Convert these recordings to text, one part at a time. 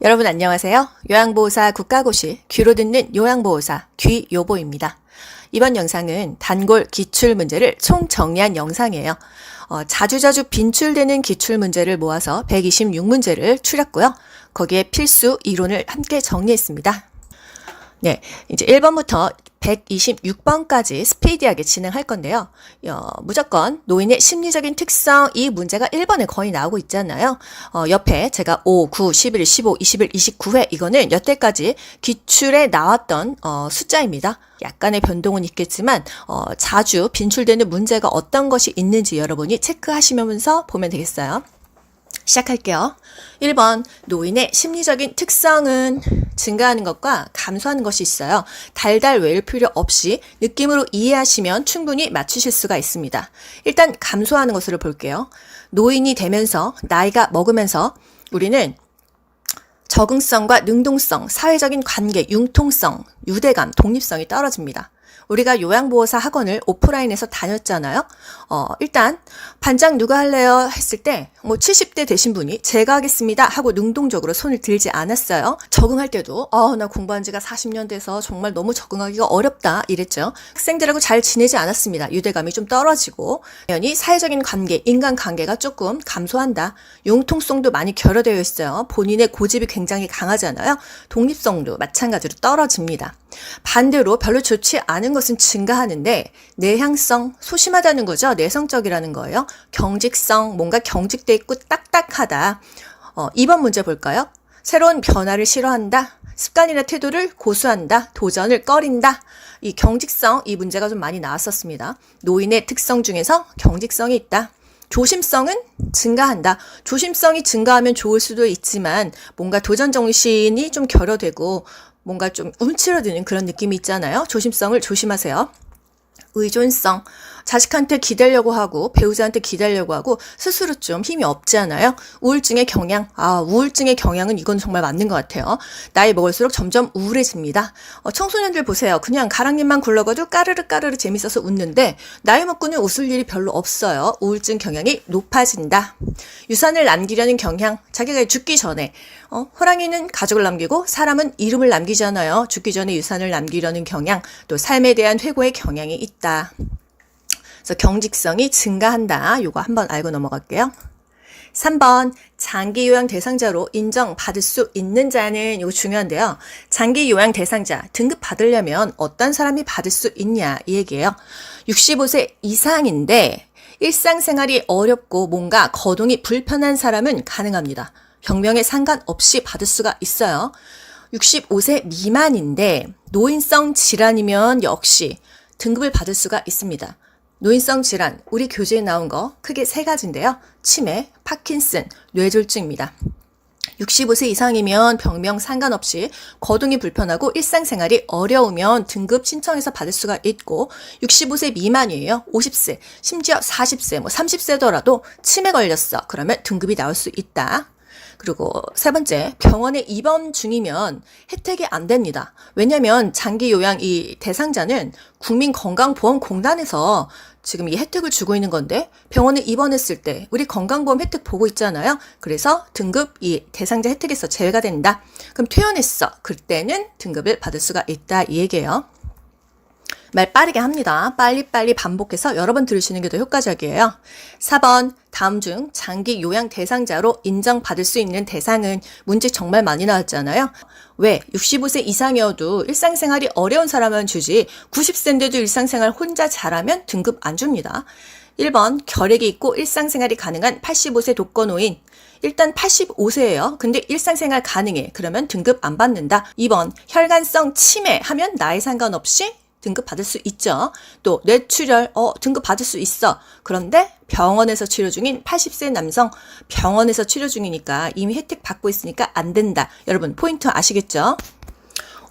여러분 안녕하세요. 요양보호사 국가고시 귀로 듣는 요양보호사 귀요보입니다. 이번 영상은 단골 기출문제를 총정리한 영상이에요. 자주자주 빈출되는 기출문제를 모아서 126문제를 추렸고요. 거기에 필수 이론을 함께 정리했습니다. 네, 이제 1번부터 126번까지 스피디하게 진행할 건데요. 무조건 노인의 심리적인 특성, 이 문제가 1번에 거의 나오고 있잖아요. 옆에 제가 5, 9, 11, 15, 21, 29회 이거는 여태까지 기출에 나왔던 숫자입니다. 약간의 변동은 있겠지만 자주 빈출되는 문제가 어떤 것이 있는지 여러분이 체크하시면서 보면 되겠어요. 시작할게요. 1번, 노인의 심리적인 특성은 증가하는 것과 감소하는 것이 있어요. 달달 외울 필요 없이 느낌으로 이해하시면 충분히 맞추실 수가 있습니다. 일단 감소하는 것으로 볼게요. 노인이 되면서, 나이가 먹으면서 우리는 적응성과 능동성, 사회적인 관계, 융통성, 유대감, 독립성이 떨어집니다. 우리가 요양보호사 학원을 오프라인에서 다녔잖아요. 일단 반장 누가 할래요? 했을 때 70대 되신 분이 제가 하겠습니다 하고 능동적으로 손을 들지 않았어요. 적응할 때도 나 공부한 지가 40년 돼서 정말 너무 적응하기가 어렵다 이랬죠. 학생들하고 잘 지내지 않았습니다. 유대감이 좀 떨어지고 당연히 사회적인 관계, 인간관계가 조금 감소한다. 융통성도 많이 결여되어 있어요. 본인의 고집이 굉장히 강하잖아요. 독립성도 마찬가지로 떨어집니다. 반대로 별로 좋지 않은 것은 증가하는데 내향성, 소심하다는 거죠. 내성적이라는 거예요. 경직성, 뭔가 경직돼 있고 딱딱하다. 2번 문제 볼까요? 새로운 변화를 싫어한다. 습관이나 태도를 고수한다. 도전을 꺼린다. 이 경직성, 이 문제가 좀 많이 나왔었습니다. 노인의 특성 중에서 경직성이 있다. 조심성은 증가한다. 조심성이 증가하면 좋을 수도 있지만 뭔가 도전 정신이 좀 결여되고 뭔가 좀 움츠러드는 그런 느낌이 있잖아요. 조심성을 조심하세요. 의존성, 자식한테 기대려고 하고 배우자한테 기대려고 하고 스스로 좀 힘이 없잖아요. 우울증의 경향, 우울증의 경향은 이건 정말 맞는 것 같아요. 나이 먹을수록 점점 우울해집니다. 청소년들 보세요. 그냥 가랑잎만 굴러가도 까르르 까르르 재밌어서 웃는데 나이 먹고는 웃을 일이 별로 없어요. 우울증 경향이 높아진다. 유산을 남기려는 경향, 자기가 죽기 전에 호랑이는 가족을 남기고 사람은 이름을 남기잖아요. 죽기 전에 유산을 남기려는 경향, 또 삶에 대한 회고의 경향이 있다. 그래서 경직성이 증가한다. 요거 한번 알고 넘어갈게요. 3번, 장기 요양 대상자로 인정받을 수 있는 자는 이거 중요한데요. 장기 요양 대상자 등급 받으려면 어떤 사람이 받을 수 있냐 이 얘기예요. 65세 이상인데 일상생활이 어렵고 뭔가 거동이 불편한 사람은 가능합니다. 병명에 상관없이 받을 수가 있어요. 65세 미만인데 노인성 질환이면 역시 등급을 받을 수가 있습니다. 노인성 질환, 우리 교재에 나온 거 크게 3가지인데요. 치매, 파킨슨, 뇌졸중입니다. 65세 이상이면 병명 상관없이 거동이 불편하고 일상생활이 어려우면 등급 신청해서 받을 수가 있고 65세 미만이에요. 50세, 심지어 40세, 30세더라도 치매 걸렸어. 그러면 등급이 나올 수 있다. 그리고 3번째, 병원에 입원 중이면 혜택이 안 됩니다. 왜냐하면 장기 요양 이 대상자는 국민건강보험공단에서 지금 이 혜택을 주고 있는 건데 병원에 입원했을 때 우리 건강보험 혜택 보고 있잖아요. 그래서 등급 이 대상자 혜택에서 제외가 된다. 그럼 퇴원했어. 그때는 등급을 받을 수가 있다 이 얘기예요. 말 빠르게 합니다. 빨리빨리 반복해서 여러 번 들으시는 게 더 효과적이에요. 4번, 다음 중 장기 요양 대상자로 인정받을 수 있는 대상은 문제 정말 많이 나왔잖아요. 왜? 65세 이상이어도 일상생활이 어려운 사람은 주지 90세인데도 일상생활 혼자 잘하면 등급 안 줍니다. 1번, 결핵이 있고 일상생활이 가능한 85세 독거노인. 일단 85세예요. 근데 일상생활 가능해. 그러면 등급 안 받는다. 2번, 혈관성 치매 하면 나이 상관없이 등급 받을 수 있죠. 또 뇌출혈 등급 받을 수 있어. 그런데 병원에서 치료 중인 80세 남성 병원에서 치료 중이니까 이미 혜택 받고 있으니까 안 된다. 여러분 포인트 아시겠죠?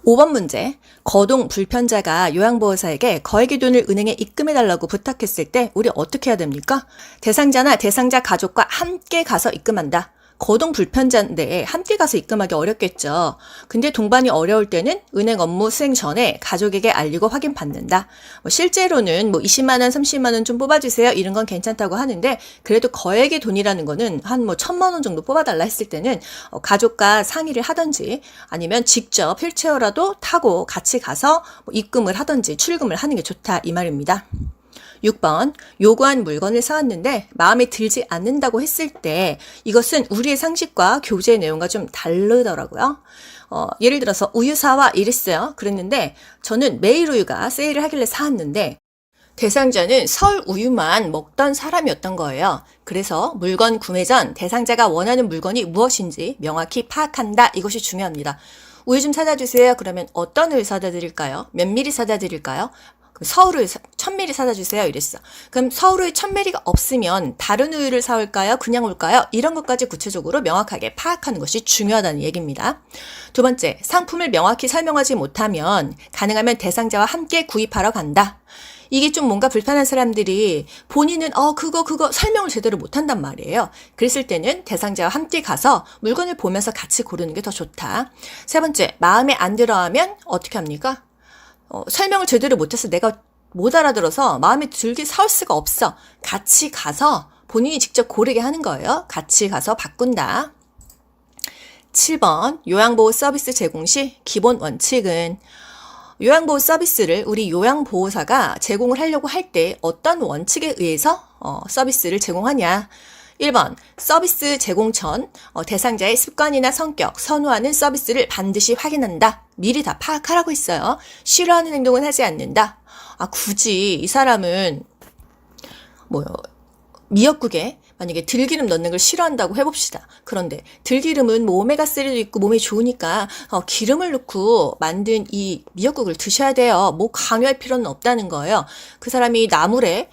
5번 문제. 거동 불편자가 요양보호사에게 거액의 돈을 은행에 입금해달라고 부탁했을 때 우리 어떻게 해야 됩니까? 대상자나 대상자 가족과 함께 가서 입금한다. 거동 불편자인데 함께 가서 입금하기 어렵겠죠. 근데 동반이 어려울 때는 은행 업무 수행 전에 가족에게 알리고 확인받는다. 실제로는 20만 원, 30만 원 좀 뽑아주세요. 이런 건 괜찮다고 하는데 그래도 거액의 돈이라는 거는 한 1,000만 원 정도 뽑아달라 했을 때는 가족과 상의를 하든지 아니면 직접 휠체어라도 타고 같이 가서 입금을 하든지 출금을 하는 게 좋다 이 말입니다. 6번, 요구한 물건을 사왔는데 마음에 들지 않는다고 했을 때 이것은 우리의 상식과 교제의 내용과 좀 다르더라고요. 예를 들어서 우유 사와 이랬어요. 그랬는데 저는 매일 우유가 세일을 하길래 사왔는데 대상자는 설 우유만 먹던 사람이었던 거예요. 그래서 물건 구매 전 대상자가 원하는 물건이 무엇인지 명확히 파악한다. 이것이 중요합니다. 우유 좀 사다 주세요. 그러면 어떤 우유 사다 드릴까요? 몇 미리 사다 드릴까요? 서울우유 1000ml 사다 주세요 이랬어. 그럼 서울우유 1000ml가 없으면 다른 우유를 사올까요? 그냥 올까요? 이런 것까지 구체적으로 명확하게 파악하는 것이 중요하다는 얘기입니다. 두 번째, 상품을 명확히 설명하지 못하면 가능하면 대상자와 함께 구입하러 간다. 이게 좀 뭔가 불편한 사람들이 본인은 그거 설명을 제대로 못한단 말이에요. 그랬을 때는 대상자와 함께 가서 물건을 보면서 같이 고르는 게 더 좋다. 세 번째, 마음에 안 들어하면 어떻게 합니까? 설명을 제대로 못해서 내가 못 알아들어서 마음에 들게 사올 수가 없어. 같이 가서 본인이 직접 고르게 하는 거예요. 같이 가서 바꾼다. 7번, 요양보호 서비스 제공 시 기본 원칙은 요양보호 서비스를 우리 요양보호사가 제공을 하려고 할 때 어떤 원칙에 의해서 서비스를 제공하냐. 1번, 서비스 제공 전 대상자의 습관이나 성격, 선호하는 서비스를 반드시 확인한다. 미리 다 파악하라고 했어요. 싫어하는 행동은 하지 않는다. 굳이 이 사람은 미역국에 만약에 들기름 넣는 걸 싫어한다고 해봅시다. 그런데 들기름은 오메가3도 있고 몸에 좋으니까 기름을 넣고 만든 이 미역국을 드셔야 돼요. 강요할 필요는 없다는 거예요. 그 사람이 나물에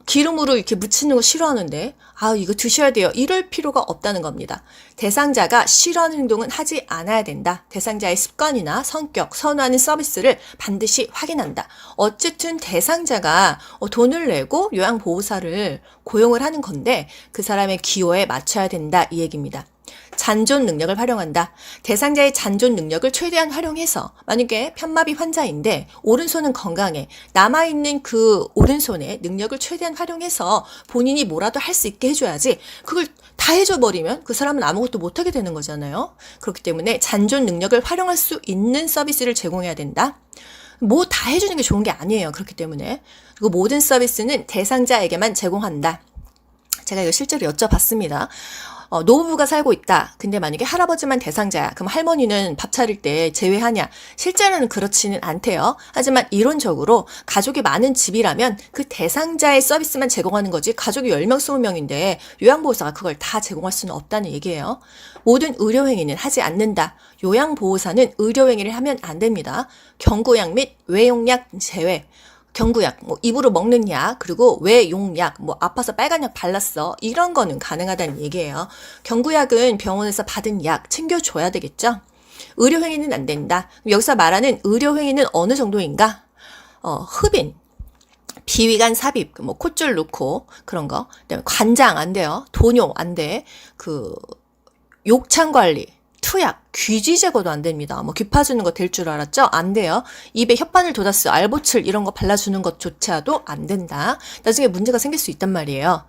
기름으로 이렇게 묻히는 거 싫어하는데 이거 드셔야 돼요. 이럴 필요가 없다는 겁니다. 대상자가 싫어하는 행동은 하지 않아야 된다. 대상자의 습관이나 성격, 선호하는 서비스를 반드시 확인한다. 어쨌든 대상자가 돈을 내고 요양보호사를 고용을 하는 건데 그 사람의 기호에 맞춰야 된다 이 얘기입니다. 잔존 능력을 활용한다. 대상자의 잔존 능력을 최대한 활용해서 만약에 편마비 환자인데 오른손은 건강해. 남아있는 그 오른손의 능력을 최대한 활용해서 본인이 뭐라도 할 수 있게 해줘야지 그걸 다 해줘버리면 그 사람은 아무것도 못하게 되는 거잖아요. 그렇기 때문에 잔존 능력을 활용할 수 있는 서비스를 제공해야 된다. 다 해주는 게 좋은 게 아니에요. 그렇기 때문에. 그리고 모든 서비스는 대상자에게만 제공한다. 제가 이거 실제로 여쭤봤습니다. 노부부가 살고 있다. 근데 만약에 할아버지만 대상자야. 그럼 할머니는 밥 차릴 때 제외하냐? 실제로는 그렇지는 않대요. 하지만 이론적으로 가족이 많은 집이라면 그 대상자의 서비스만 제공하는 거지 가족이 10명, 20명인데 요양보호사가 그걸 다 제공할 수는 없다는 얘기예요. 모든 의료행위는 하지 않는다. 요양보호사는 의료행위를 하면 안 됩니다. 경구약 및 외용약 제외. 경구약, 입으로 먹는 약, 그리고 외용약, 아파서 빨간 약 발랐어. 이런 거는 가능하다는 얘기예요. 경구약은 병원에서 받은 약 챙겨줘야 되겠죠? 의료행위는 안 된다. 여기서 말하는 의료행위는 어느 정도인가? 흡인, 비위간 삽입, 콧줄 넣고, 그런 거. 그다음에 관장 안 돼요. 돈용 안 돼. 욕창 관리. 투약, 귀지 제거도 안 됩니다. 귀 파주는 거 될 줄 알았죠? 안 돼요. 입에 혓바늘 돋았어요. 알보칠 이런 거 발라주는 것조차도 안 된다. 나중에 문제가 생길 수 있단 말이에요.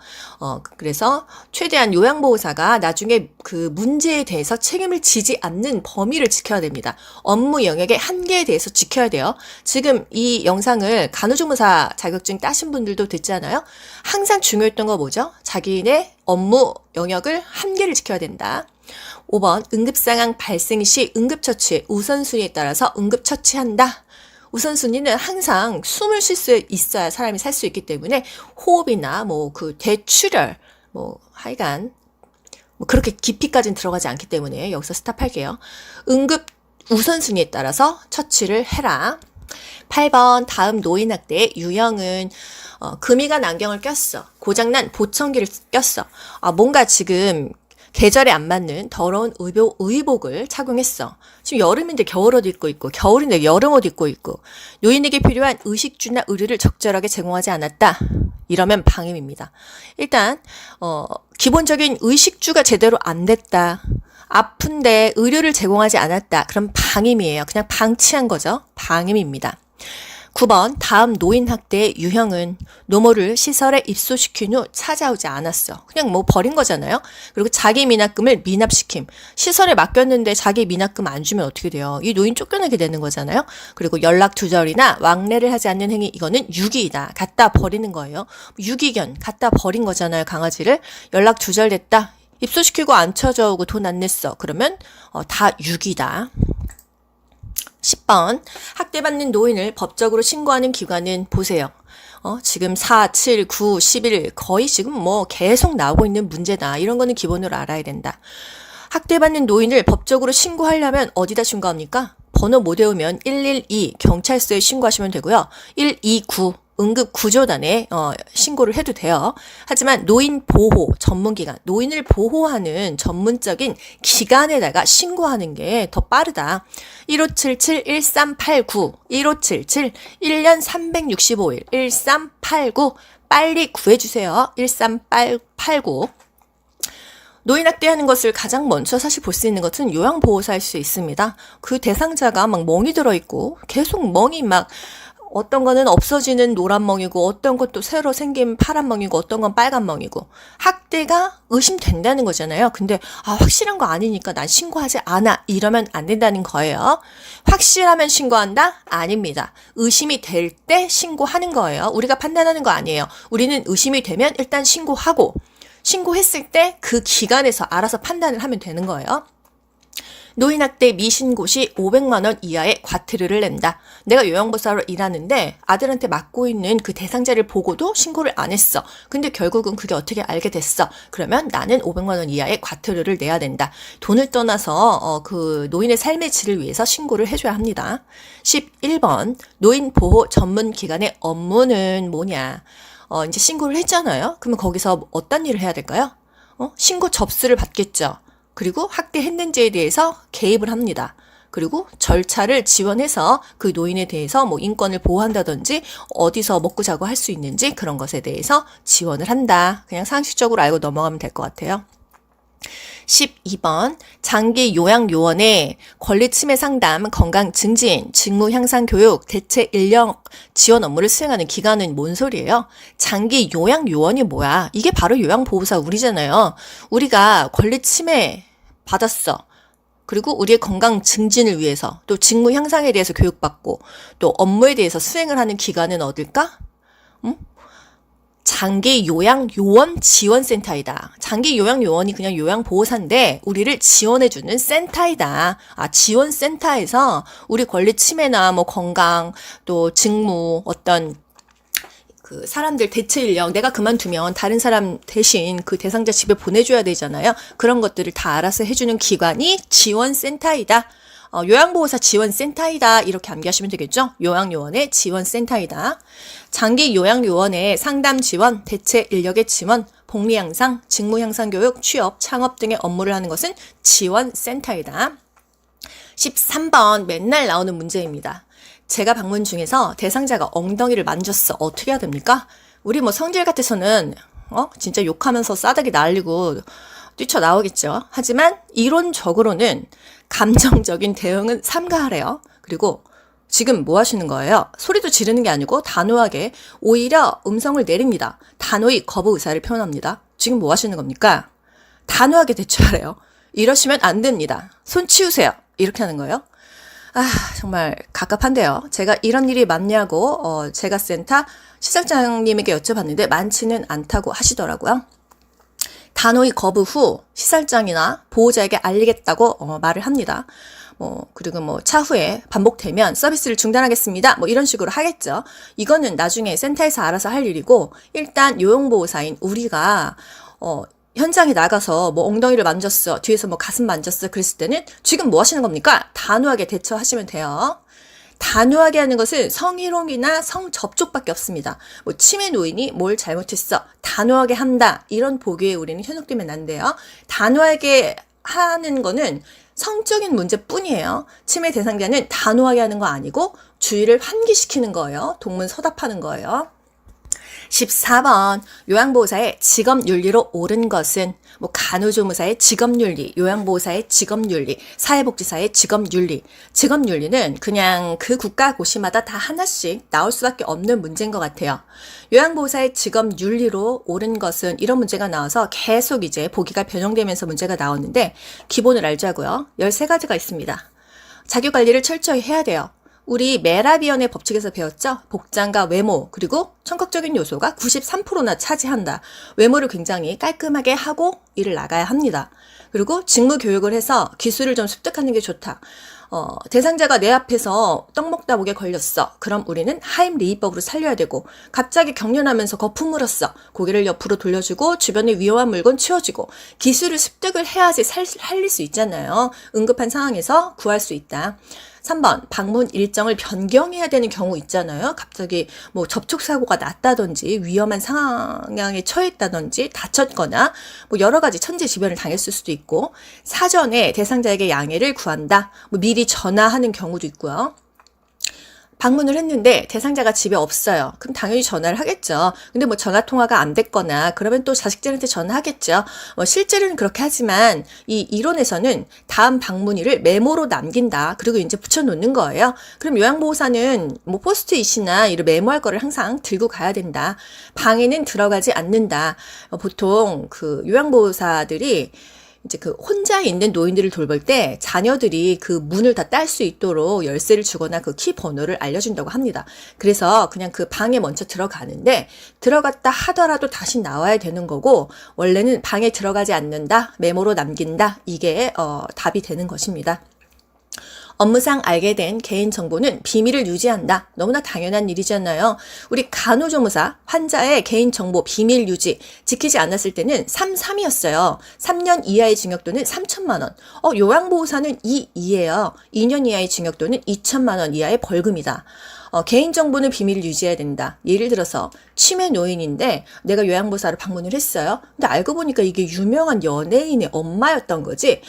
그래서 최대한 요양보호사가 나중에 그 문제에 대해서 책임을 지지 않는 범위를 지켜야 됩니다. 업무 영역의 한계에 대해서 지켜야 돼요. 지금 이 영상을 간호조무사 자격증 따신 분들도 듣잖아요. 항상 중요했던 거 뭐죠? 자기네 업무 영역을 한계를 지켜야 된다. 5번, 응급상황 발생 시 응급처치의 우선순위에 따라서 응급처치한다. 우선순위는 항상 숨을 쉴 수 있어야 사람이 살 수 있기 때문에 호흡이나 대출혈, 하여간 그렇게 깊이까지는 들어가지 않기 때문에 여기서 스탑할게요. 응급 우선순위에 따라서 처치를 해라. 8번, 다음 노인학대의 유형은 금이 간 안경을 꼈어. 고장난 보청기를 꼈어. 뭔가 지금 계절에 안 맞는 더러운 의복을 착용했어. 지금 여름인데 겨울옷 입고 있고, 겨울인데 여름옷 입고 있고, 노인에게 필요한 의식주나 의료를 적절하게 제공하지 않았다. 이러면 방임입니다. 일단 기본적인 의식주가 제대로 안 됐다. 아픈데 의료를 제공하지 않았다. 그럼 방임이에요. 그냥 방치한 거죠. 방임입니다. 9번 다음 노인학대의 유형은 노모를 시설에 입소시킨 후 찾아오지 않았어. 그냥 뭐 버린 거잖아요. 그리고 자기 미납금을 미납시킴. 시설에 맡겼는데 자기 미납금 안 주면 어떻게 돼요? 이 노인 쫓겨나게 되는 거잖아요. 그리고 연락 두절이나 왕래를 하지 않는 행위, 이거는 유기이다. 갖다 버리는 거예요. 유기견 갖다 버린 거잖아요. 강아지를. 연락 두절됐다. 입소시키고 안 쳐져오고 돈 안 냈어. 그러면 다 유기다. 10번 학대받는 노인을 법적으로 신고하는 기관은 보세요. 지금 4, 7, 9, 11 거의 지금 뭐 계속 나오고 있는 문제다. 이런 거는 기본으로 알아야 된다. 학대받는 노인을 법적으로 신고하려면 어디다 신고합니까? 번호 못 외우면 112 경찰서에 신고하시면 되고요. 129 응급구조단에 신고를 해도 돼요. 하지만 노인보호 전문기관, 노인을 보호하는 전문적인 기관에다가 신고하는 게 더 빠르다. 1577-1389, 1577, 1년 365일, 1389, 빨리 구해주세요. 1389. 노인학대하는 것을 가장 먼저 사실 볼 수 있는 것은 요양보호사일 수 있습니다. 그 대상자가 막 멍이 들어있고 계속 멍이 막 어떤 거는 없어지는 노란 멍이고 어떤 것도 새로 생긴 파란 멍이고 어떤 건 빨간 멍이고 학대가 의심된다는 거잖아요. 근데 확실한 거 아니니까 난 신고하지 않아. 이러면 안 된다는 거예요. 확실하면 신고한다? 아닙니다. 의심이 될 때 신고하는 거예요. 우리가 판단하는 거 아니에요. 우리는 의심이 되면 일단 신고하고 신고했을 때 그 기관에서 알아서 판단을 하면 되는 거예요. 노인학대 미신고 시 500만 원 이하의 과태료를 낸다. 내가 요양보호사로 일하는데 아들한테 맡고 있는 그 대상자를 보고도 신고를 안 했어. 근데 결국은 그게 어떻게 알게 됐어. 그러면 나는 500만 원 이하의 과태료를 내야 된다. 돈을 떠나서 그 노인의 삶의 질을 위해서 신고를 해줘야 합니다. 11번 노인보호 전문기관의 업무는 뭐냐. 이제 신고를 했잖아요. 그러면 거기서 어떤 일을 해야 될까요? 신고 접수를 받겠죠. 그리고 학대했는지에 대해서 개입을 합니다. 그리고 절차를 지원해서 그 노인에 대해서 뭐 인권을 보호한다든지 어디서 먹고 자고 할 수 있는지 그런 것에 대해서 지원을 한다. 그냥 상식적으로 알고 넘어가면 될 것 같아요. 12번 장기 요양요원의 권리침해 상담, 건강 증진, 직무 향상 교육, 대체 인력 지원 업무를 수행하는 기관은 뭔 소리예요? 장기 요양요원이 뭐야? 이게 바로 요양보호사 우리잖아요. 우리가 권리침해 받았어. 그리고 우리의 건강 증진을 위해서 또 직무 향상에 대해서 교육받고 또 업무에 대해서 수행을 하는 기관은 어딜까? 장기 요양 요원 지원센터이다. 장기 요양 요원이 그냥 요양보호사인데 우리를 지원해주는 센터이다. 지원센터에서 우리 권리 침해나 뭐 건강 또 직무 어떤 그 사람들 대체 인력 내가 그만두면 다른 사람 대신 그 대상자 집에 보내줘야 되잖아요. 그런 것들을 다 알아서 해주는 기관이 지원센터이다. 요양보호사 지원센터이다. 이렇게 암기하시면 되겠죠? 요양요원의 지원센터이다. 장기 요양요원의 상담 지원, 대체 인력의 지원, 복리 향상, 직무 향상 교육, 취업, 창업 등의 업무를 하는 것은 지원센터이다. 13번 맨날 나오는 문제입니다. 제가 방문 중에서 대상자가 엉덩이를 만졌어. 어떻게 해야 됩니까? 우리 뭐 성질 같아서는 진짜 욕하면서 싸대기 날리고 뛰쳐나오겠죠. 하지만 이론적으로는 감정적인 대응은 삼가하래요. 그리고 지금 뭐 하시는 거예요? 소리도 지르는 게 아니고 단호하게 오히려 음성을 내립니다. 단호히 거부 의사를 표현합니다. 지금 뭐 하시는 겁니까? 단호하게 대처하래요. 이러시면 안 됩니다. 손 치우세요. 이렇게 하는 거예요. 정말 갑갑한데요. 제가 이런 일이 많냐고 제가 센터 시설장님에게 여쭤봤는데 많지는 않다고 하시더라고요. 단호히 거부 후 시설장이나 보호자에게 알리겠다고 말을 합니다. 그리고 차후에 반복되면 서비스를 중단하겠습니다. 이런 식으로 하겠죠. 이거는 나중에 센터에서 알아서 할 일이고 일단 요양보호사인 우리가 현장에 나가서 엉덩이를 만졌어, 뒤에서 가슴 만졌어 그랬을 때는 지금 뭐 하시는 겁니까? 단호하게 대처하시면 돼요. 단호하게 하는 것은 성희롱이나 성접촉밖에 없습니다. 뭐 치매 노인이 뭘 잘못했어, 단호하게 한다, 이런 보기에 우리는 현혹되면 안 돼요. 단호하게 하는 거는 성적인 문제뿐이에요. 치매 대상자는 단호하게 하는 거 아니고 주의를 환기시키는 거예요. 동문서답하는 거예요. 14번 요양보호사의 직업윤리로 옳은 것은 뭐 간호조무사의 직업윤리, 요양보호사의 직업윤리, 사회복지사의 직업윤리. 직업윤리는 그냥 그 국가고시마다 다 하나씩 나올 수밖에 없는 문제인 것 같아요. 요양보호사의 직업윤리로 옳은 것은 이런 문제가 나와서 계속 이제 보기가 변형되면서 문제가 나오는데 기본을 알자고요. 13가지가 있습니다. 자기관리를 철저히 해야 돼요. 우리 메라비언의 법칙에서 배웠죠? 복장과 외모, 그리고 청각적인 요소가 93%나 차지한다. 외모를 굉장히 깔끔하게 하고 일을 나가야 합니다. 그리고 직무 교육을 해서 기술을 좀 습득하는 게 좋다. 대상자가 내 앞에서 떡 먹다 목에 걸렸어. 그럼 우리는 하임리히법으로 살려야 되고, 갑자기 경련하면서 거품 물었어. 고개를 옆으로 돌려주고 주변에 위험한 물건 치워주고, 기술을 습득을 해야지 살릴 수 있잖아요. 응급한 상황에서 구할 수 있다. 3번 방문 일정을 변경해야 되는 경우 있잖아요. 갑자기 뭐 접촉사고가 났다든지 위험한 상황에 처했다든지 다쳤거나 뭐 여러 가지 천재지변을 당했을 수도 있고, 사전에 대상자에게 양해를 구한다. 뭐 미리 전화하는 경우도 있고요. 방문을 했는데 대상자가 집에 없어요. 그럼 당연히 전화를 하겠죠. 근데 뭐 전화 통화가 안 됐거나 그러면 또 자식들한테 전화하겠죠. 실제로는 그렇게 하지만 이 이론에서는 다음 방문일을 메모로 남긴다. 그리고 이제 붙여놓는 거예요. 그럼 요양보호사는 뭐 포스트잇이나 이런 메모할 거를 항상 들고 가야 된다. 방에는 들어가지 않는다. 보통 그 요양보호사들이 이제 그 혼자 있는 노인들을 돌볼 때 자녀들이 그 문을 다 딸 수 있도록 열쇠를 주거나 그 키 번호를 알려준다고 합니다. 그래서 그냥 그 방에 먼저 들어가는데, 들어갔다 하더라도 다시 나와야 되는 거고, 원래는 방에 들어가지 않는다, 메모로 남긴다, 이게 답이 되는 것입니다. 업무상 알게 된 개인정보는 비밀을 유지한다. 너무나 당연한 일이잖아요. 우리 간호조무사 환자의 개인정보 비밀 유지 지키지 않았을 때는 3.3이었어요. 3년 이하의 징역 또는 3천만 원. 요양보호사는 2예요. 2년 이하의 징역 또는 2천만 원 이하의 벌금이다. 개인정보는 비밀을 유지해야 된다. 예를 들어서 치매 노인인데 내가 요양보호사로 방문을 했어요. 근데 알고 보니까 이게 유명한 연예인의 엄마였던 거지.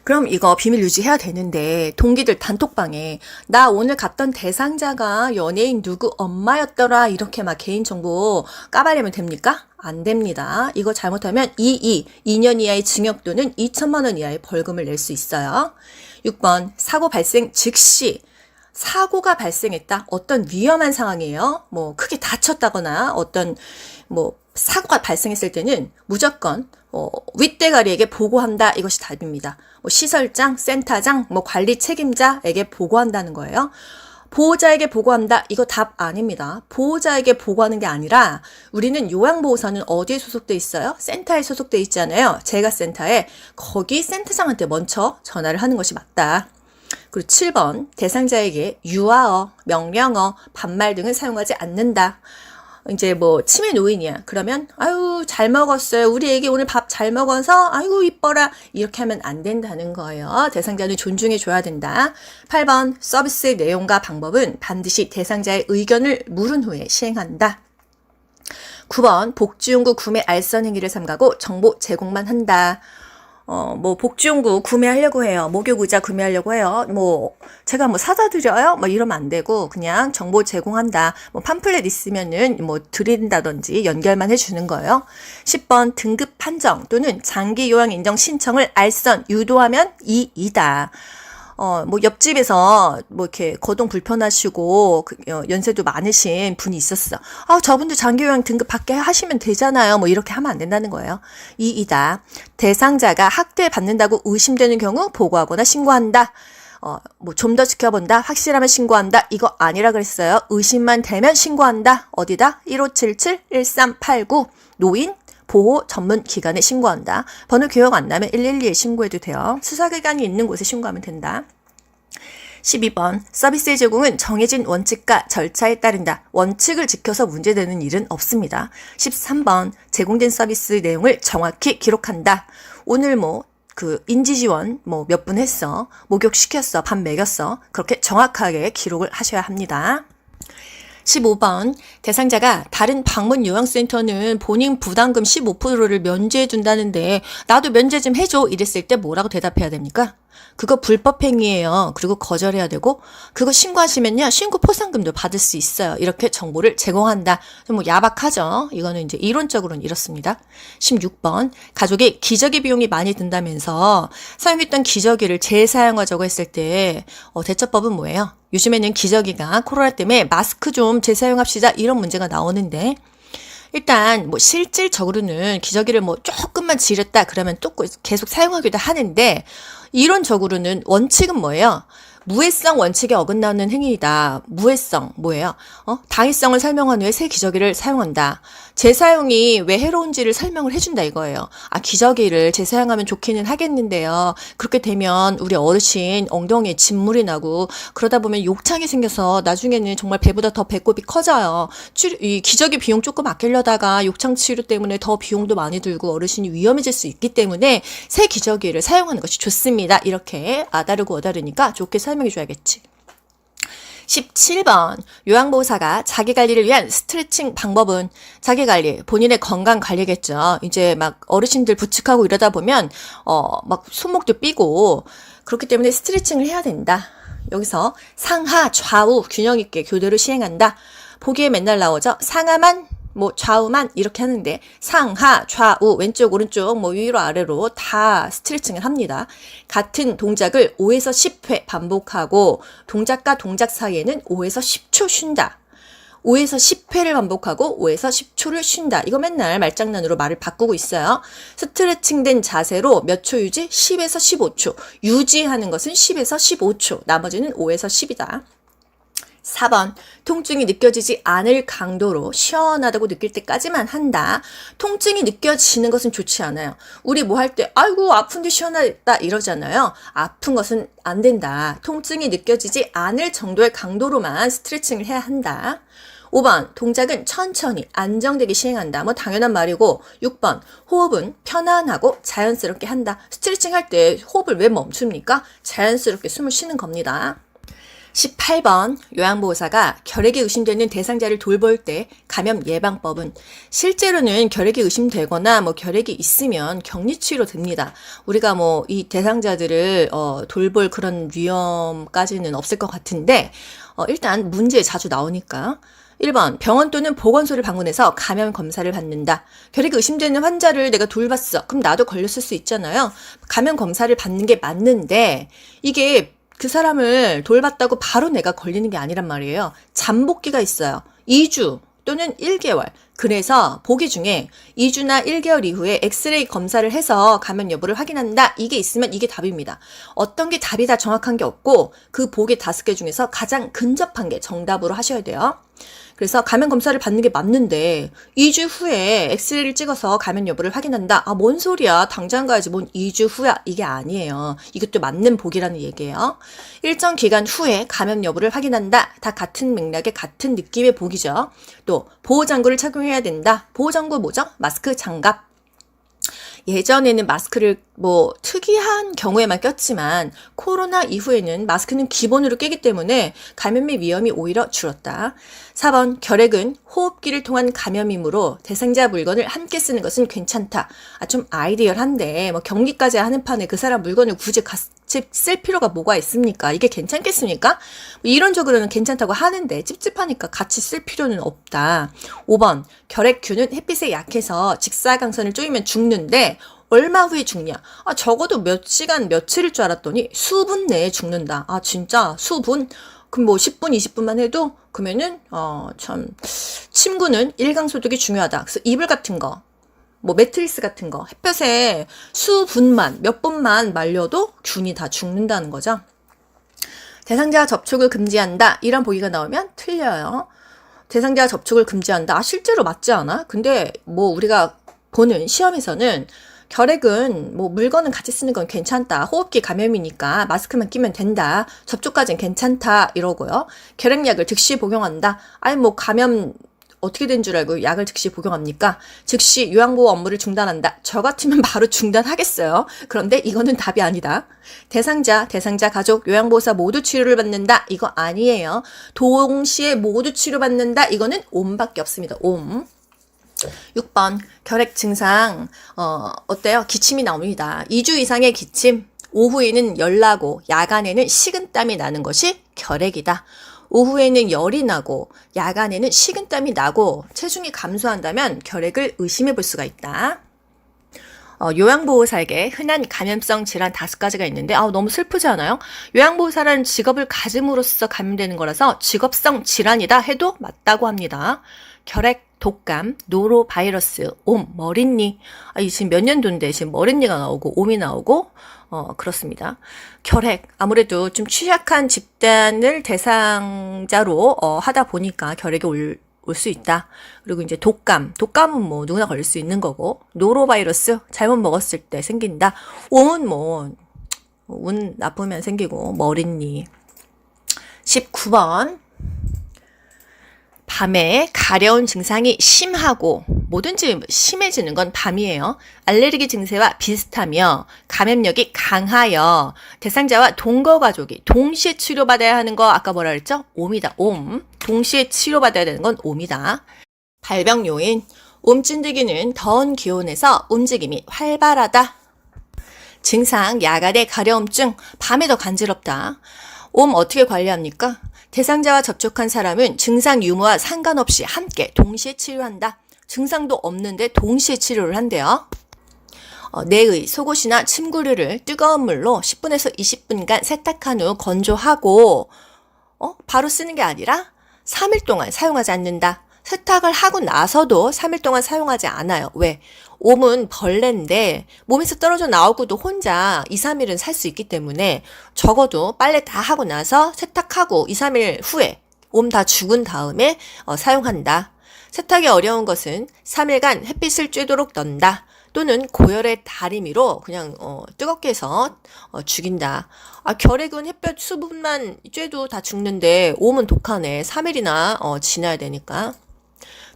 그럼 이거 비밀 유지해야 되는데 동기들 단톡방에 나 오늘 갔던 대상자가 연예인 누구 엄마였더라, 이렇게 막 개인정보 까발리면 됩니까? 안 됩니다. 이거 잘못하면 2년 이하의 징역 또는 2천만 원 이하의 벌금을 낼 수 있어요. 6번 사고 발생 즉시. 사고가 발생했다. 어떤 위험한 상황이에요. 뭐 크게 다쳤다거나 어떤 뭐 사고가 발생했을 때는 무조건 윗대가리에게 보고한다. 이것이 답입니다. 뭐 시설장, 센터장, 뭐 관리 책임자에게 보고한다는 거예요. 보호자에게 보고한다. 이거 답 아닙니다. 보호자에게 보고하는 게 아니라 우리는 요양보호사는 어디에 소속돼 있어요? 센터에 소속돼 있잖아요. 재가센터에. 거기 센터장한테 먼저 전화를 하는 것이 맞다. 그리고 7번 대상자에게 유아어, 명령어, 반말 등을 사용하지 않는다. 이제 뭐 치매 노인이야. 그러면 아유 잘 먹었어요. 우리 애기 오늘 밥 잘 먹어서 아이고 이뻐라. 이렇게 하면 안 된다는 거예요. 대상자는 존중해 줘야 된다. 8번 서비스 내용과 방법은 반드시 대상자의 의견을 물은 후에 시행한다. 9번 복지용구 구매 알선 행위를 삼가고 정보 제공만 한다. 뭐 복지용구 구매하려고 해요. 목욕의자 구매하려고 해요. 뭐 제가 뭐 사다 드려요? 뭐 이러면 안 되고 그냥 정보 제공한다. 뭐 팜플렛 있으면은 뭐 드린다든지 연결만 해주는 거예요. 10번 등급 판정 또는 장기 요양 인정 신청을 알선 유도하면 이이다. 뭐 옆집에서 뭐 이렇게 거동 불편하시고 연세도 많으신 분이 있었어. 저분도 장기요양 등급 받게 하시면 되잖아요. 뭐 이렇게 하면 안 된다는 거예요. 이이다. 대상자가 학대 받는다고 의심되는 경우 보고하거나 신고한다. 뭐 좀 더 지켜본다. 확실하면 신고한다. 이거 아니라 그랬어요. 의심만 되면 신고한다. 어디다? 1577-1389 노인 보호 전문 기관에 신고한다. 번호 기억 안 나면 112에 신고해도 돼요. 수사기관이 있는 곳에 신고하면 된다. 12번 서비스의 제공은 정해진 원칙과 절차에 따른다. 원칙을 지켜서 문제되는 일은 없습니다. 13번 제공된 서비스 내용을 정확히 기록한다. 오늘 뭐 그 인지지원 뭐 몇 분 했어, 목욕시켰어, 밥 먹였어, 그렇게 정확하게 기록을 하셔야 합니다. 15번 대상자가 다른 방문 요양센터는 본인 부담금 15%를 면제해 준다는데 나도 면제 좀 해줘 이랬을 때 뭐라고 대답해야 됩니까? 그거 불법행위예요. 그리고 거절해야 되고 그거 신고하시면요 신고 포상금도 받을 수 있어요. 이렇게 정보를 제공한다. 좀 뭐 야박하죠. 이거는 이제 이론적으로는 이렇습니다. 16번 가족이 기저귀 비용이 많이 든다면서 사용했던 기저귀를 재사용하자고 했을 때 대처법은 뭐예요? 요즘에는 기저귀가 코로나 때문에 마스크 좀 재사용합시다 이런 문제가 나오는데 일단 뭐 실질적으로는 기저귀를 뭐 조금만 지렸다 그러면 또 계속 사용하기도 하는데 이론적으로는 원칙은 뭐예요? 무해성 원칙에 어긋나는 행위이다. 무해성 뭐예요? 당위성을 설명한 후에 새 기저귀를 사용한다. 재사용이 왜 해로운지를 설명을 해준다 이거예요. 기저귀를 재사용하면 좋기는 하겠는데요. 그렇게 되면 우리 어르신 엉덩이에 진물이 나고 그러다 보면 욕창이 생겨서 나중에는 정말 배보다 더 배꼽이 커져요. 이 기저귀 비용 조금 아끼려다가 욕창 치료 때문에 더 비용도 많이 들고 어르신이 위험해질 수 있기 때문에 새 기저귀를 사용하는 것이 좋습니다. 이렇게 아다르고 어다르니까 좋게 설명해줘야겠지. 17번 요양보호사가 자기관리를 위한 스트레칭 방법은 자기관리, 본인의 건강관리겠죠. 이제 막 어르신들 부축하고 이러다 보면 막 손목도 삐고 그렇기 때문에 스트레칭을 해야 된다. 여기서 상하 좌우 균형 있게 교대로 시행한다. 보기에 맨날 나오죠. 상하만 뭐 좌우만 이렇게 하는데 상하 좌우 왼쪽 오른쪽 뭐 위로 아래로 다 스트레칭을 합니다. 같은 동작을 5에서 10회 반복하고 동작과 동작 사이에는 5에서 10초 쉰다. 5에서 10회를 반복하고 5에서 10초를 쉰다. 이거 맨날 말장난으로 말을 바꾸고 있어요. 스트레칭된 자세로 몇 초 유지? 10에서 15초. 유지하는 것은 10에서 15초. 나머지는 5에서 10이다. 4번 통증이 느껴지지 않을 강도로 시원하다고 느낄 때까지만 한다. 통증이 느껴지는 것은 좋지 않아요. 우리 뭐 할 때 아이고 아픈데 시원하다 이러잖아요. 아픈 것은 안 된다. 통증이 느껴지지 않을 정도의 강도로만 스트레칭을 해야 한다. 5번 동작은 천천히 안정되게 시행한다. 뭐 당연한 말이고 6번 호흡은 편안하고 자연스럽게 한다. 스트레칭 할 때 호흡을 왜 멈춥니까? 자연스럽게 숨을 쉬는 겁니다. 18번 요양보호사가 결핵이 의심되는 대상자를 돌볼 때 감염 예방법은 실제로는 결핵이 의심되거나 뭐 결핵이 있으면 격리치료 됩니다. 우리가 뭐 이 대상자들을 돌볼 그런 위험까지는 없을 것 같은데 일단 문제 자주 나오니까 1번 병원 또는 보건소를 방문해서 감염 검사를 받는다. 결핵이 의심되는 환자를 내가 돌봤어. 그럼 나도 걸렸을 수 있잖아요. 감염 검사를 받는 게 맞는데 이게 그 사람을 돌봤다고 바로 내가 걸리는 게 아니란 말이에요. 잠복기가 있어요. 2주 또는 1개월. 그래서 보기 중에 2주나 1개월 이후에 엑스레이 검사를 해서 감염 여부를 확인한다. 이게 있으면 이게 답입니다. 어떤 게 답이 다 정확한 게 없고 그 보기 5개 중에서 가장 근접한 게 정답으로 하셔야 돼요. 그래서 감염 검사를 받는 게 맞는데 2주 후에 엑스레이를 찍어서 감염 여부를 확인한다. 뭔 소리야. 당장 가야지. 뭔 2주 후야. 이게 아니에요. 이것도 맞는 보기라는 얘기예요. 일정 기간 후에 감염 여부를 확인한다. 다 같은 맥락의 같은 느낌의 보기죠. 또 보호장구를 착용해야 된다. 보호장구 뭐죠? 마스크, 장갑. 예전에는 마스크를 뭐 특이한 경우에만 꼈지만 코로나 이후에는 마스크는 기본으로 끼기 때문에 감염의 위험이 오히려 줄었다. 4번 결핵은 호흡기를 통한 감염이므로 대상자 물건을 함께 쓰는 것은 괜찮다. 좀 아이디얼한데 뭐 격리까지 하는 판에 그 사람 물건을 굳이 같이 쓸 필요가 뭐가 있습니까? 이게 괜찮겠습니까? 이론적으로는 괜찮다고 하는데 찝찝하니까 같이 쓸 필요는 없다. 5번 결핵균은 햇빛에 약해서 직사광선을 쪼이면 죽는데 얼마 후에 죽냐? 적어도 몇 시간, 며칠일 줄 알았더니 수분 내에 죽는다. 진짜 수분? 그럼 뭐 10분, 20분만 해도 그러면은 참 침구는 일광소독이 중요하다. 그래서 이불 같은 거, 뭐 매트리스 같은 거 햇볕에 수분만 몇 분만 말려도 균이 다 죽는다는 거죠. 대상자 접촉을 금지한다. 이런 보기가 나오면 틀려요. 대상자 접촉을 금지한다. 실제로 맞지 않아? 근데 뭐 우리가 보는 시험에서는 결핵은 뭐 물건은 같이 쓰는 건 괜찮다. 호흡기 감염이니까 마스크만 끼면 된다. 접촉까지는 괜찮다. 이러고요. 결핵약을 즉시 복용한다. 뭐 감염 어떻게 된 줄 알고 약을 즉시 복용합니까? 즉시 요양보호 업무를 중단한다. 저 같으면 바로 중단하겠어요. 그런데 이거는 답이 아니다. 대상자 가족, 요양보호사 모두 치료를 받는다. 이거 아니에요. 동시에 모두 치료받는다. 이거는 옴밖에 없습니다. 옴. 6번 결핵 증상 어때요? 기침이 나옵니다. 2주 이상의 기침, 오후에는 열나고 야간에는 식은땀이 나는 것이 결핵이다. 오후에는 열이 나고 야간에는 식은땀이 나고 체중이 감소한다면 결핵을 의심해 볼 수가 있다. 요양보호사에게 흔한 감염성 질환 5가지가 있는데 너무 슬프지 않아요? 요양보호사라는 직업을 가짐으로써 감염되는 거라서 직업성 질환이다 해도 맞다고 합니다. 결핵, 독감, 노로바이러스, 옴, 머릿니. 이 지금 몇 년도인데 지금 머릿니가 나오고 옴이 나오고 그렇습니다. 결핵, 아무래도 좀 취약한 집단을 대상자로 하다 보니까 결핵이 올 수 있다. 그리고 이제 독감은 뭐 누구나 걸릴 수 있는 거고, 노로바이러스 잘못 먹었을 때 생긴다. 옴은 뭐 운 나쁘면 생기고, 머릿니. 19번 밤에 가려운 증상이 심하고 뭐든지 심해지는 건 밤이에요. 알레르기 증세와 비슷하며 감염력이 강하여 대상자와 동거가족이 동시에 치료받아야 하는 거 아까 뭐라 그랬죠? 옴이다. 옴. 동시에 치료받아야 되는 건 옴이다. 발병 요인. 옴진드기는 더운 기온에서 움직임이 활발하다. 증상 야간의 가려움증, 밤에 더 간지럽다. 옴 어떻게 관리합니까? 대상자와 접촉한 사람은 증상 유무와 상관없이 함께 동시에 치료한다. 증상도 없는데 동시에 치료를 한대요. 내의 속옷이나 침구류를 뜨거운 물로 10분에서 20분간 세탁한 후 건조하고 바로 쓰는 게 아니라 3일 동안 사용하지 않는다. 세탁을 하고 나서도 3일 동안 사용하지 않아요. 왜? 옴은 벌레인데 몸에서 떨어져 나오고도 혼자 2, 3일은 살 수 있기 때문에 적어도 빨래 다 하고 나서 세탁하고 2, 3일 후에 옴 다 죽은 다음에 사용한다. 세탁이 어려운 것은 3일간 햇빛을 쬐도록 넌다. 또는 고열의 다리미로 그냥 뜨겁게 해서 죽인다. 결핵은 햇볕 수분만 쬐도 다 죽는데 옴은 독하네. 3일이나 지나야 되니까.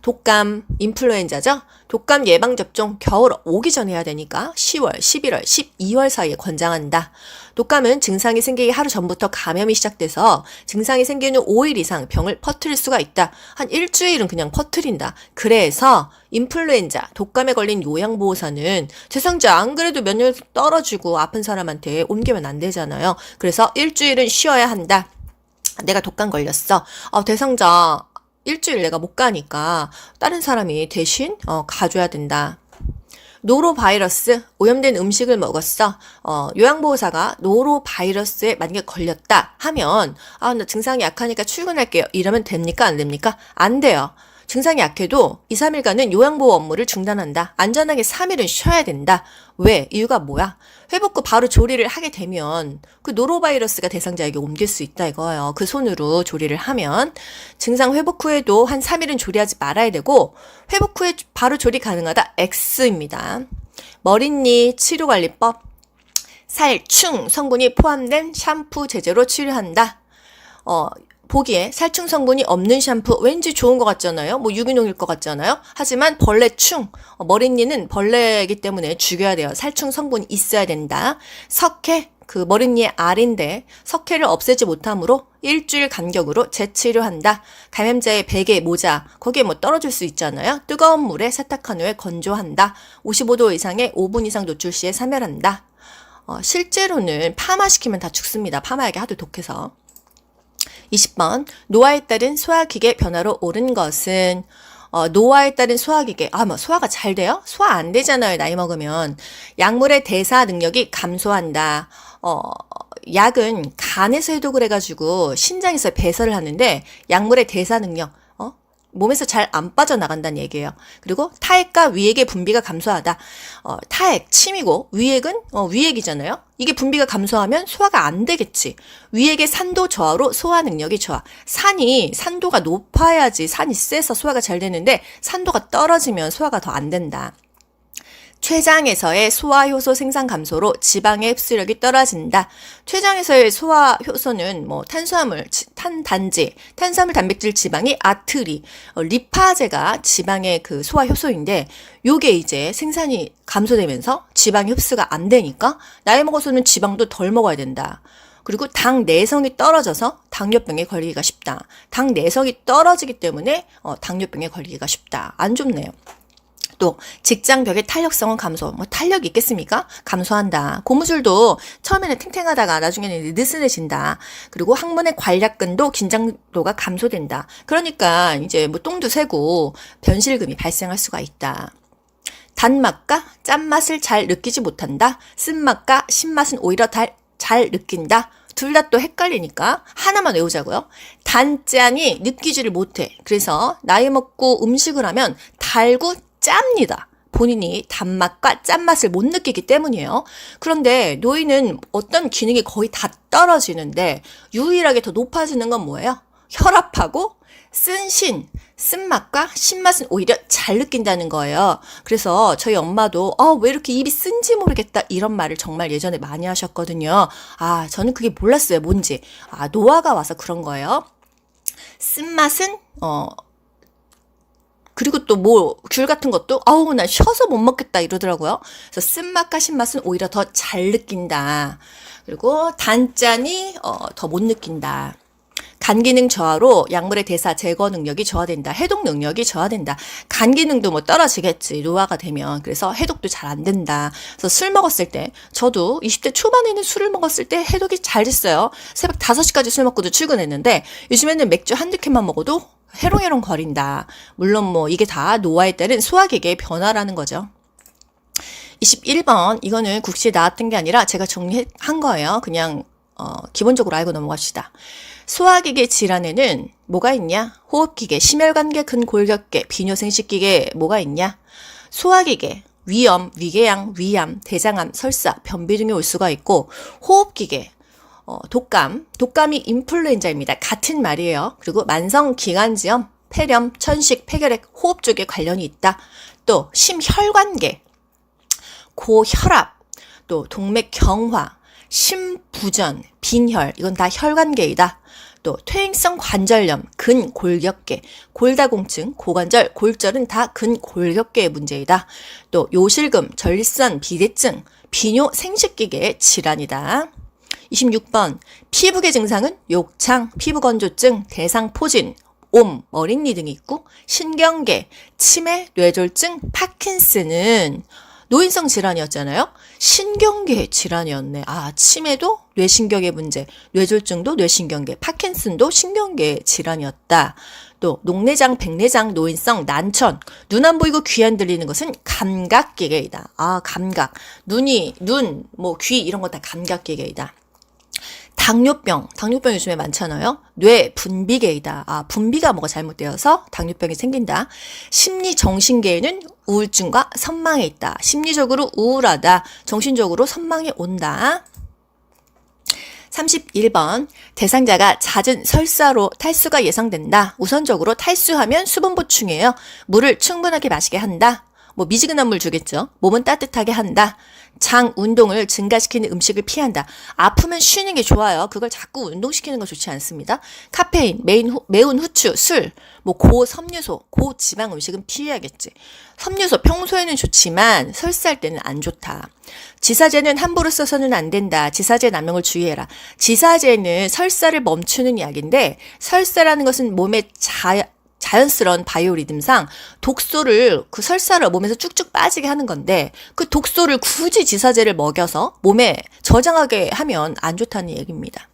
독감, 인플루엔자죠? 독감 예방접종 겨울 오기 전에 해야 되니까 10월, 11월, 12월 사이에 권장한다. 독감은 증상이 생기기 하루 전부터 감염이 시작돼서 증상이 생기는 5일 이상 병을 퍼뜨릴 수가 있다. 한 일주일은 그냥 퍼뜨린다. 그래서 인플루엔자, 독감에 걸린 요양보호사는 대상자 안 그래도 면역 떨어지고 아픈 사람한테 옮기면 안 되잖아요. 그래서 일주일은 쉬어야 한다. 내가 독감 걸렸어. 대상자 일주일 내가 못 가니까 다른 사람이 대신 가줘야 된다. 노로바이러스, 오염된 음식을 먹었어. 요양보호사가 노로바이러스에 만약에 걸렸다 하면 나 증상이 약하니까 출근할게요. 이러면 됩니까? 안 됩니까? 안 돼요. 증상이 약해도 2, 3일간은 요양보호 업무를 중단한다. 안전하게 3일은 쉬어야 된다. 왜? 이유가 뭐야? 회복 후 바로 조리를 하게 되면 그 노로바이러스가 대상자에게 옮길 수 있다 이거예요. 그 손으로 조리를 하면 증상 회복 후에도 한 3일은 조리하지 말아야 되고 회복 후에 바로 조리 가능하다. X입니다. 머릿니 치료관리법. 살충 성분이 포함된 샴푸 제제로 치료한다. 보기에 살충 성분이 없는 샴푸 왠지 좋은 것 같잖아요. 뭐 유기농일 것 같잖아요. 하지만 벌레충, 머릿니는 벌레이기 때문에 죽여야 돼요. 살충 성분이 있어야 된다. 석회, 그 머릿니의 알인데 석회를 없애지 못하므로 일주일 간격으로 재치료한다. 감염자의 베개, 모자, 거기에 뭐 떨어질 수 있잖아요. 뜨거운 물에 세탁한 후에 건조한다. 55도 이상의 5분 이상 노출 시에 사멸한다. 실제로는 파마시키면 다 죽습니다. 파마약이 하도 독해서. 20번 노화에 따른 소화기계 변화로 옳은 것은 노화에 따른 소화기계 뭐 소화가 잘 돼요? 소화 안 되잖아요. 나이 먹으면. 약물의 대사 능력이 감소한다. 약은 간에서 해독을 해가지고 신장에서 배설을 하는데 약물의 대사 능력 몸에서 잘 안 빠져나간다는 얘기예요. 그리고 타액과 위액의 분비가 감소하다. 타액, 침이고 위액은 위액이잖아요. 이게 분비가 감소하면 소화가 안 되겠지. 위액의 산도 저하로 소화 능력이 저하. 산도가 높아야지 산이 세서 소화가 잘 되는데 산도가 떨어지면 소화가 더 안 된다. 췌장에서의 소화효소 생산 감소로 지방의 흡수력이 떨어진다. 췌장에서의 소화효소는 뭐 탄수화물, 탄단지, 탄수화물, 단백질, 지방이 아트리, 리파제가 지방의 그 소화효소인데 요게 이제 생산이 감소되면서 지방이 흡수가 안 되니까 나이 먹어서는 지방도 덜 먹어야 된다. 그리고 당 내성이 떨어져서 당뇨병에 걸리기가 쉽다. 당 내성이 떨어지기 때문에 당뇨병에 걸리기가 쉽다. 안 좋네요. 또 직장벽의 탄력성은 감소. 뭐 탄력이 있겠습니까? 감소한다. 고무줄도 처음에는 탱탱하다가 나중에는 느슨해진다. 그리고 항문의 관략근도 긴장도가 감소된다. 그러니까 이제 뭐 똥도 새고 변실금이 발생할 수가 있다. 단맛과 짠맛을 잘 느끼지 못한다. 쓴맛과 신맛은 오히려 잘 느낀다. 둘 다 또 헷갈리니까 하나만 외우자고요. 단짠이 느끼지를 못해. 그래서 나이 먹고 음식을 하면 달고 짭니다. 본인이 단맛과 짠맛을 못 느끼기 때문이에요. 그런데 노인은 어떤 기능이 거의 다 떨어지는데 유일하게 더 높아지는 건 뭐예요? 혈압하고 쓴맛과 신맛은 오히려 잘 느낀다는 거예요. 그래서 저희 엄마도 왜 이렇게 입이 쓴지 모르겠다 이런 말을 정말 예전에 많이 하셨거든요. 저는 그게 몰랐어요. 뭔지. 노화가 와서 그런 거예요. 쓴맛은 그리고 또 뭐 귤 같은 것도 난 쉬어서 못 먹겠다 이러더라고요. 그래서 쓴맛과 신맛은 오히려 더 잘 느낀다. 그리고 단짠이 더 못 느낀다. 간 기능 저하로 약물의 대사 제거 능력이 저하된다. 해독 능력이 저하된다. 간 기능도 뭐 떨어지겠지. 노화가 되면. 그래서 해독도 잘 안 된다. 그래서 술 먹었을 때 저도 20대 초반에는 술을 먹었을 때 해독이 잘 됐어요. 새벽 5시까지 술 먹고도 출근했는데 요즘에는 맥주 한두 캔만 먹어도 해롱해롱 거린다. 물론 뭐 이게 다 노화에 따른 소화기계의 변화라는 거죠. 21번 이거는 국시에 나왔던 게 아니라 제가 정리한 거예요. 그냥 기본적으로 알고 넘어갑시다. 소화기계 질환에는 뭐가 있냐? 호흡기계, 심혈관계, 근골격계, 비뇨생식기계 뭐가 있냐? 소화기계, 위염, 위궤양, 위암, 대장암, 설사, 변비 등이 올 수가 있고 호흡기계, 독감이 인플루엔자입니다. 같은 말이에요. 그리고 만성기관지염, 폐렴, 천식, 폐결핵, 호흡 쪽에 관련이 있다. 또 심혈관계, 고혈압, 또 동맥경화, 심부전, 빈혈 이건 다 혈관계이다. 또 퇴행성 관절염, 근골격계, 골다공증, 고관절, 골절은 다 근골격계의 문제이다. 또 요실금, 전립선, 비대증, 비뇨 생식기계의 질환이다. 26번 피부계 증상은 욕창, 피부건조증, 대상포진, 옴, 머릿니 등이 있고 신경계, 치매, 뇌졸중, 파킨슨은 노인성 질환이었잖아요. 신경계 질환이었네. 치매도 뇌신경계 문제, 뇌졸중도 뇌신경계, 파킨슨도 신경계 질환이었다. 또 녹내장, 백내장, 노인성, 난청, 눈 안 보이고 귀 안 들리는 것은 감각기계이다. 감각, 눈, 귀 이런 거 다 감각기계이다. 당뇨병 요즘에 많잖아요. 뇌 분비계이다. 분비가 뭐가 잘못되어서 당뇨병이 생긴다. 심리 정신계에는 우울증과 선망에 있다. 심리적으로 우울하다. 정신적으로 선망이 온다. 31번 대상자가 잦은 설사로 탈수가 예상된다. 우선적으로 탈수하면 수분 보충이에요. 물을 충분하게 마시게 한다. 미지근한 물 주겠죠. 몸은 따뜻하게 한다. 장 운동을 증가시키는 음식을 피한다. 아프면 쉬는 게 좋아요. 그걸 자꾸 운동시키는 거 좋지 않습니다. 카페인, 매운 후추, 술, 고섬유소, 고지방 음식은 피해야겠지. 섬유소 평소에는 좋지만 설사할 때는 안 좋다. 지사제는 함부로 써서는 안 된다. 지사제 남용을 주의해라. 지사제는 설사를 멈추는 약인데 설사라는 것은 몸에 자연스러운 바이오리듬상 독소를 그 설사를 몸에서 쭉쭉 빠지게 하는 건데 그 독소를 굳이 지사제를 먹여서 몸에 저장하게 하면 안 좋다는 얘기입니다.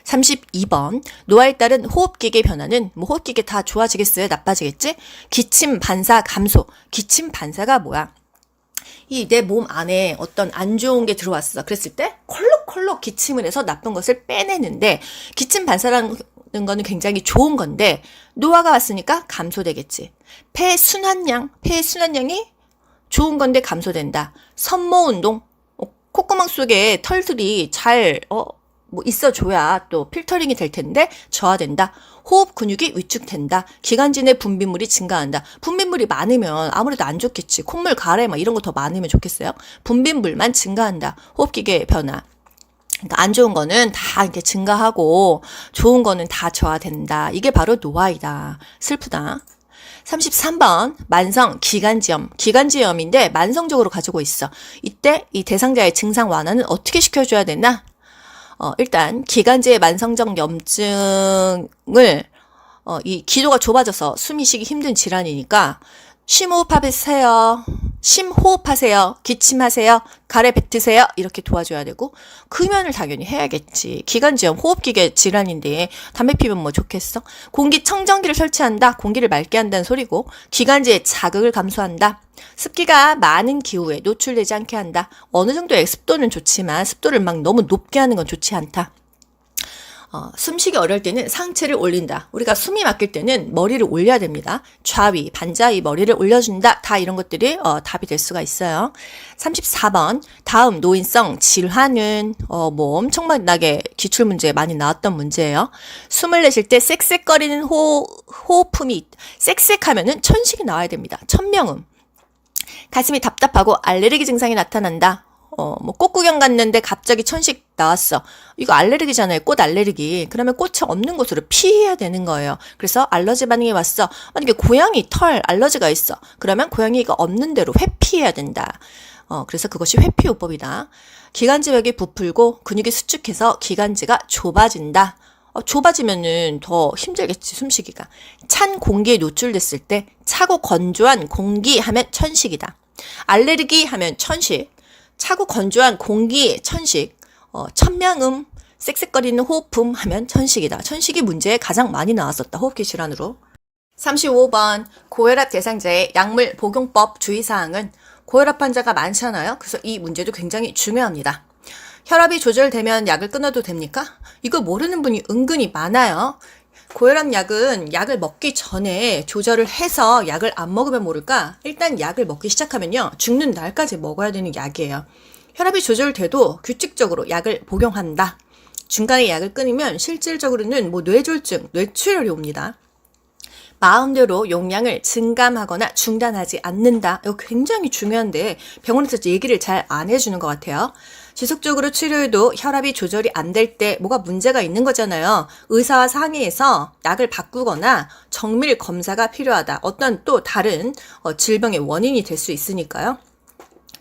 32번 노화에 따른 호흡기계 변화는 호흡기계 다 좋아지겠어요? 나빠지겠지? 기침 반사 감소. 기침 반사가 뭐야? 이 내 몸 안에 어떤 안 좋은 게 들어왔어. 그랬을 때 콜록콜록 기침을 해서 나쁜 것을 빼내는데 기침 반사라는 거는 굉장히 좋은 건데 노화가 왔으니까 감소되겠지. 폐순환량이 좋은 건데 감소된다. 섬모 운동, 콧구멍 속에 털들이 잘 뭐 있어줘야 또 필터링이 될 텐데 저하된다. 호흡 근육이 위축된다. 기관지 내 분비물이 증가한다. 분비물이 많으면 아무래도 안 좋겠지. 콧물, 가래 막 이런 거 더 많으면 좋겠어요. 분비물만 증가한다. 호흡기계 변화. 그러니까 안 좋은 거는 다 이렇게 증가하고 좋은 거는 다 저하된다. 이게 바로 노화이다. 슬프다. 33번 만성 기관지염. 기관지염인데 만성적으로 가지고 있어. 이때 이 대상자의 증상 완화는 어떻게 시켜줘야 되나? 일단 기관지의 만성적 염증을 이 기도가 좁아져서 숨이 쉬기 힘든 질환이니까 심호흡하세요. 심호흡하세요. 기침하세요. 가래 뱉으세요. 이렇게 도와줘야 되고 금연을 당연히 해야겠지. 기관지염 호흡기계 질환인데 담배 피면 뭐 좋겠어? 공기청정기를 설치한다. 공기를 맑게 한다는 소리고 기관지의 자극을 감소한다. 습기가 많은 기후에 노출되지 않게 한다. 어느 정도의 습도는 좋지만 습도를 막 너무 높게 하는 건 좋지 않다. 숨쉬기 어려울 때는 상체를 올린다. 우리가 숨이 막힐 때는 머리를 올려야 됩니다. 좌위, 반자위 머리를 올려준다. 다 이런 것들이 답이 될 수가 있어요. 34번 다음 노인성 질환은 뭐 엄청나게 기출문제에 많이 나왔던 문제예요. 숨을 내쉴 때 쌕쌕거리는 호흡음이 쌕쌕하면은 천식이 나와야 됩니다. 천명음. 가슴이 답답하고 알레르기 증상이 나타난다. 뭐 꽃 구경 갔는데 갑자기 천식 나왔어. 이거 알레르기잖아요. 꽃 알레르기. 그러면 꽃이 없는 곳으로 피해야 되는 거예요. 그래서 알러지 반응이 왔어. 만약에 고양이 털 알러지가 있어. 그러면 고양이가 없는 대로 회피해야 된다. 그래서 그것이 회피요법이다. 기관지벽이 부풀고 근육이 수축해서 기관지가 좁아진다. 좁아지면은 더 힘들겠지, 숨쉬기가. 찬 공기에 노출됐을 때 차고 건조한 공기 하면 천식이다. 알레르기 하면 천식. 차고 건조한 공기 천식, 천명음, 쌕쌕거리는 호흡음 하면 천식이다. 천식이 문제에 가장 많이 나왔었다. 호흡기 질환으로. 35번 고혈압 대상자의 약물 복용법 주의사항은 고혈압 환자가 많잖아요. 그래서 이 문제도 굉장히 중요합니다. 혈압이 조절되면 약을 끊어도 됩니까? 이거 모르는 분이 은근히 많아요. 고혈압 약은 약을 먹기 전에 조절을 해서 약을 안 먹으면 모를까? 일단 약을 먹기 시작하면요. 죽는 날까지 먹어야 되는 약이에요. 혈압이 조절돼도 규칙적으로 약을 복용한다. 중간에 약을 끊으면 실질적으로는 뭐 뇌졸중, 뇌출혈이 옵니다. 마음대로 용량을 증감하거나 중단하지 않는다. 이거 굉장히 중요한데 병원에서 얘기를 잘 안 해주는 것 같아요. 지속적으로 치료해도 혈압이 조절이 안 될 때 뭐가 문제가 있는 거잖아요. 의사와 상의해서 약을 바꾸거나 정밀 검사가 필요하다. 어떤 또 다른 질병의 원인이 될 수 있으니까요.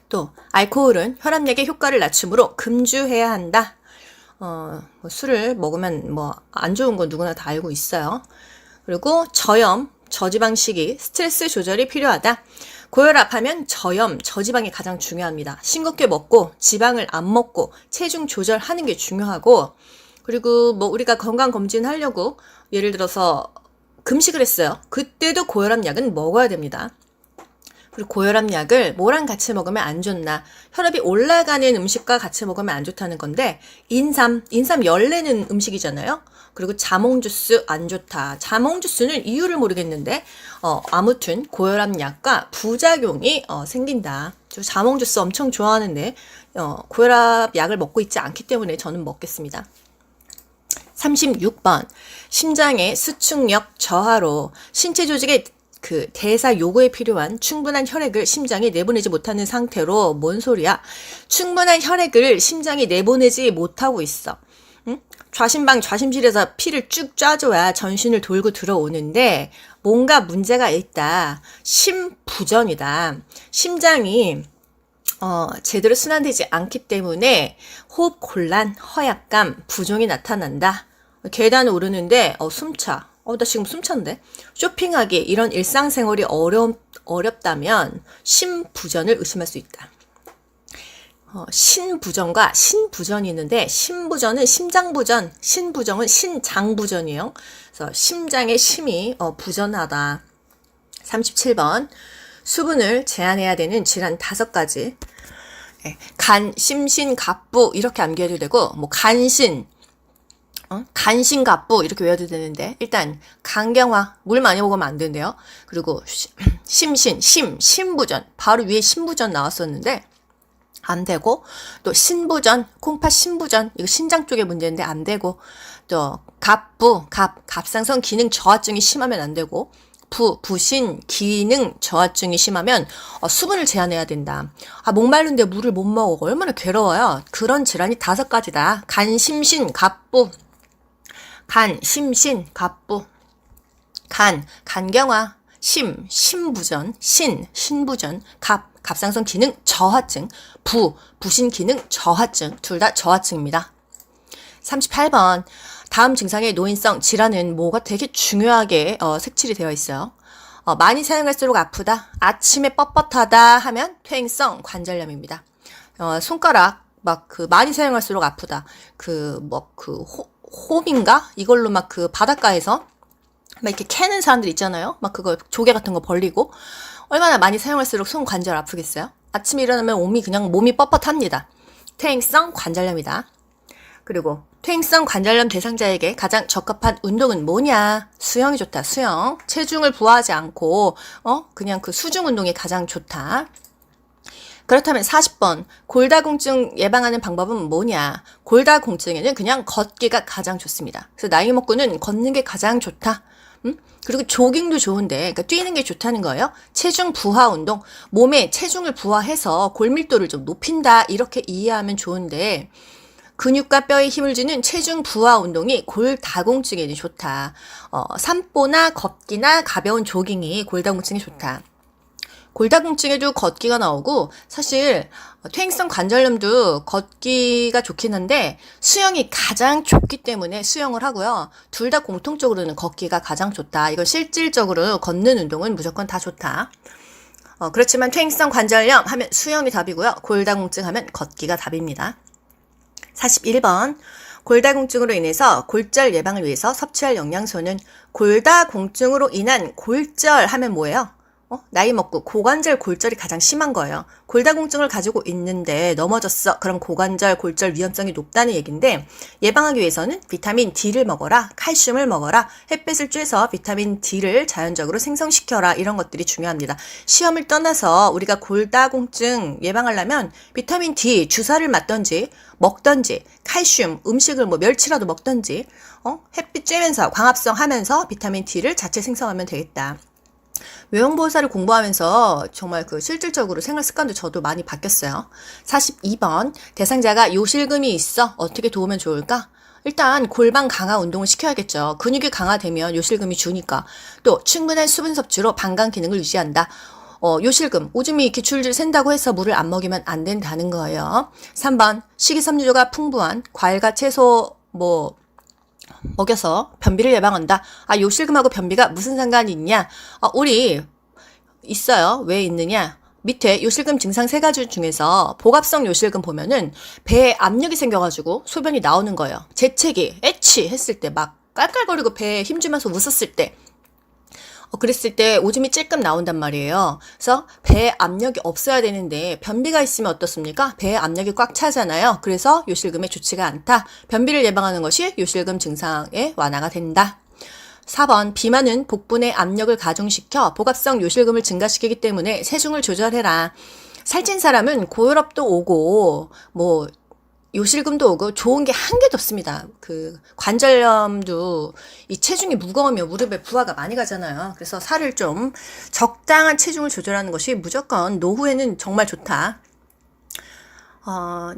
또 알코올은 혈압약의 효과를 낮추므로 금주해야 한다. 술을 먹으면 뭐 안 좋은 건 누구나 다 알고 있어요. 그리고 저염, 저지방식이 스트레스 조절이 필요하다. 고혈압 하면 저염, 저지방이 가장 중요합니다. 싱겁게 먹고 지방을 안 먹고 체중 조절하는 게 중요하고 그리고 뭐 우리가 건강검진 하려고 예를 들어서 금식을 했어요. 그때도 고혈압 약은 먹어야 됩니다. 그리고 고혈압 약을 뭐랑 같이 먹으면 안 좋나? 혈압이 올라가는 음식과 같이 먹으면 안 좋다는 건데 인삼 열 내는 음식이잖아요. 그리고 자몽 주스 안 좋다. 자몽 주스는 이유를 모르겠는데 아무튼 고혈압 약과 부작용이 생긴다. 저 자몽 주스 엄청 좋아하는데 고혈압 약을 먹고 있지 않기 때문에 저는 먹겠습니다. 36번 심장의 수축력 저하로 신체 조직의 그 대사 요구에 필요한 충분한 혈액을 심장이 내보내지 못하는 상태로 뭔 소리야? 충분한 혈액을 심장이 내보내지 못하고 있어. 응? 좌심방 좌심실에서 피를 쭉 짜줘야 전신을 돌고 들어오는데 뭔가 문제가 있다. 심부전이다. 심장이 제대로 순환되지 않기 때문에 호흡 곤란, 허약감, 부종이 나타난다. 계단 오르는데 숨차. 나 지금 숨찬데? 쇼핑하기 이런 일상생활이 어렵다면 심부전을 의심할 수 있다. 신부전과 신부전이 있는데 신부전은 심장부전, 신부전은 신장부전이에요. 그래서 심장의 심이 부전하다. 37번 수분을 제한해야 되는 질환 5가지. 간, 심신, 갑부 이렇게 암기해도 되고 뭐 간신, 간신갑부 이렇게 외워도 되는데 일단 간경화 물 많이 먹으면 안 된대요. 그리고 심신, 심부전 바로 위에 심부전 나왔었는데 안 되고, 또 신부전, 콩팥 신부전, 이거 신장 쪽의 문제인데 안 되고, 또 갑상선 기능 저하증이 심하면 안 되고, 부신 기능 저하증이 심하면 수분을 제한해야 된다. 목마른데 물을 못 먹어. 얼마나 괴로워요. 그런 질환이 5가지다. 간, 심신, 갑부. 간, 심신, 갑부. 간경화. 신부전, 신부전, 갑상선 기능 저하증, 부신 기능 저하증, 둘 다 저하증입니다. 38번. 다음 증상의 노인성 질환은 뭐가 되게 중요하게 색칠이 되어 있어요. 많이 사용할수록 아프다, 아침에 뻣뻣하다 하면 퇴행성 관절염입니다. 손가락 많이 사용할수록 아프다. 홈인가? 이걸로 바닷가에서 이렇게 캐는 사람들 있잖아요. 그거 조개 같은 거 벌리고 얼마나 많이 사용할수록 손 관절 아프겠어요? 아침에 일어나면 몸이 뻣뻣합니다. 퇴행성 관절염이다. 그리고 퇴행성 관절염 대상자에게 가장 적합한 운동은 뭐냐? 수영이 좋다. 수영. 체중을 부하하지 않고 그냥 그 수중 운동이 가장 좋다. 그렇다면 40번. 골다공증 예방하는 방법은 뭐냐? 골다공증에는 그냥 걷기가 가장 좋습니다. 그래서 나이 먹고는 걷는 게 가장 좋다. 그리고 조깅도 좋은데, 그러니까 뛰는 게 좋다는 거예요. 체중 부하 운동, 몸에 체중을 부하해서 골밀도를 좀 높인다, 이렇게 이해하면 좋은데, 근육과 뼈에 힘을 주는 체중 부하 운동이 골다공증에는 좋다. 산보나 걷기나 가벼운 조깅이 골다공증에 좋다. 골다공증에도 걷기가 나오고, 사실 퇴행성 관절염도 걷기가 좋긴 한데 수영이 가장 좋기 때문에 수영을 하고요. 둘 다 공통적으로는 걷기가 가장 좋다. 이건 실질적으로 걷는 운동은 무조건 다 좋다. 그렇지만 퇴행성 관절염 하면 수영이 답이고요. 골다공증 하면 걷기가 답입니다. 41번. 골다공증으로 인해서 골절 예방을 위해서 섭취할 영양소는, 골다공증으로 인한 골절 하면 뭐예요? 나이 먹고 고관절 골절이 가장 심한 거예요. 골다공증을 가지고 있는데 넘어졌어. 그럼 고관절 골절 위험성이 높다는 얘기인데, 예방하기 위해서는 비타민 D를 먹어라, 칼슘을 먹어라, 햇빛을 쬐서 비타민 D를 자연적으로 생성시켜라, 이런 것들이 중요합니다. 시험을 떠나서 우리가 골다공증 예방하려면 비타민 D 주사를 맞던지 먹던지, 칼슘 음식을 멸치라도 먹던지, 햇빛 쬐면서 광합성 하면서 비타민 D를 자체 생성하면 되겠다. 요양보호사를 공부하면서 정말 실질적으로 생활 습관도 저도 많이 바뀌었어요. 42번. 대상자가 요실금이 있어. 어떻게 도우면 좋을까? 일단 골반 강화 운동을 시켜야겠죠. 근육이 강화되면 요실금이 주니까. 또 충분한 수분 섭취로 방광 기능을 유지한다. 요실금, 오줌이 이렇게 줄줄 샌다고 해서 물을 안 먹이면 안 된다는 거예요. 3번. 식이섬유가 풍부한 과일과 채소 먹여서 변비를 예방한다. 요실금하고 변비가 무슨 상관이 있냐? 우리 있어요. 왜 있느냐? 밑에 요실금 증상 3가지 중에서 복압성 요실금 보면은 배에 압력이 생겨가지고 소변이 나오는 거예요. 재채기, 애취 했을 때 깔깔거리고 배에 힘주면서 웃었을 때, 그랬을 때 오줌이 찔끔 나온단 말이에요. 그래서 배에 압력이 없어야 되는데 변비가 있으면 어떻습니까? 배에 압력이 꽉 차잖아요. 그래서 요실금에 좋지가 않다. 변비를 예방하는 것이 요실금 증상의 완화가 된다. 4번. 비만은 복부의 압력을 가중시켜 복압성 요실금을 증가시키기 때문에 체중을 조절해라. 살찐 사람은 고혈압도 오고 요실금도 오고 좋은 게 한 개도 없습니다. 관절염도 이 체중이 무거우면 무릎에 부하가 많이 가잖아요. 그래서 살을 좀 적당한 체중을 조절하는 것이 무조건 노후에는 정말 좋다.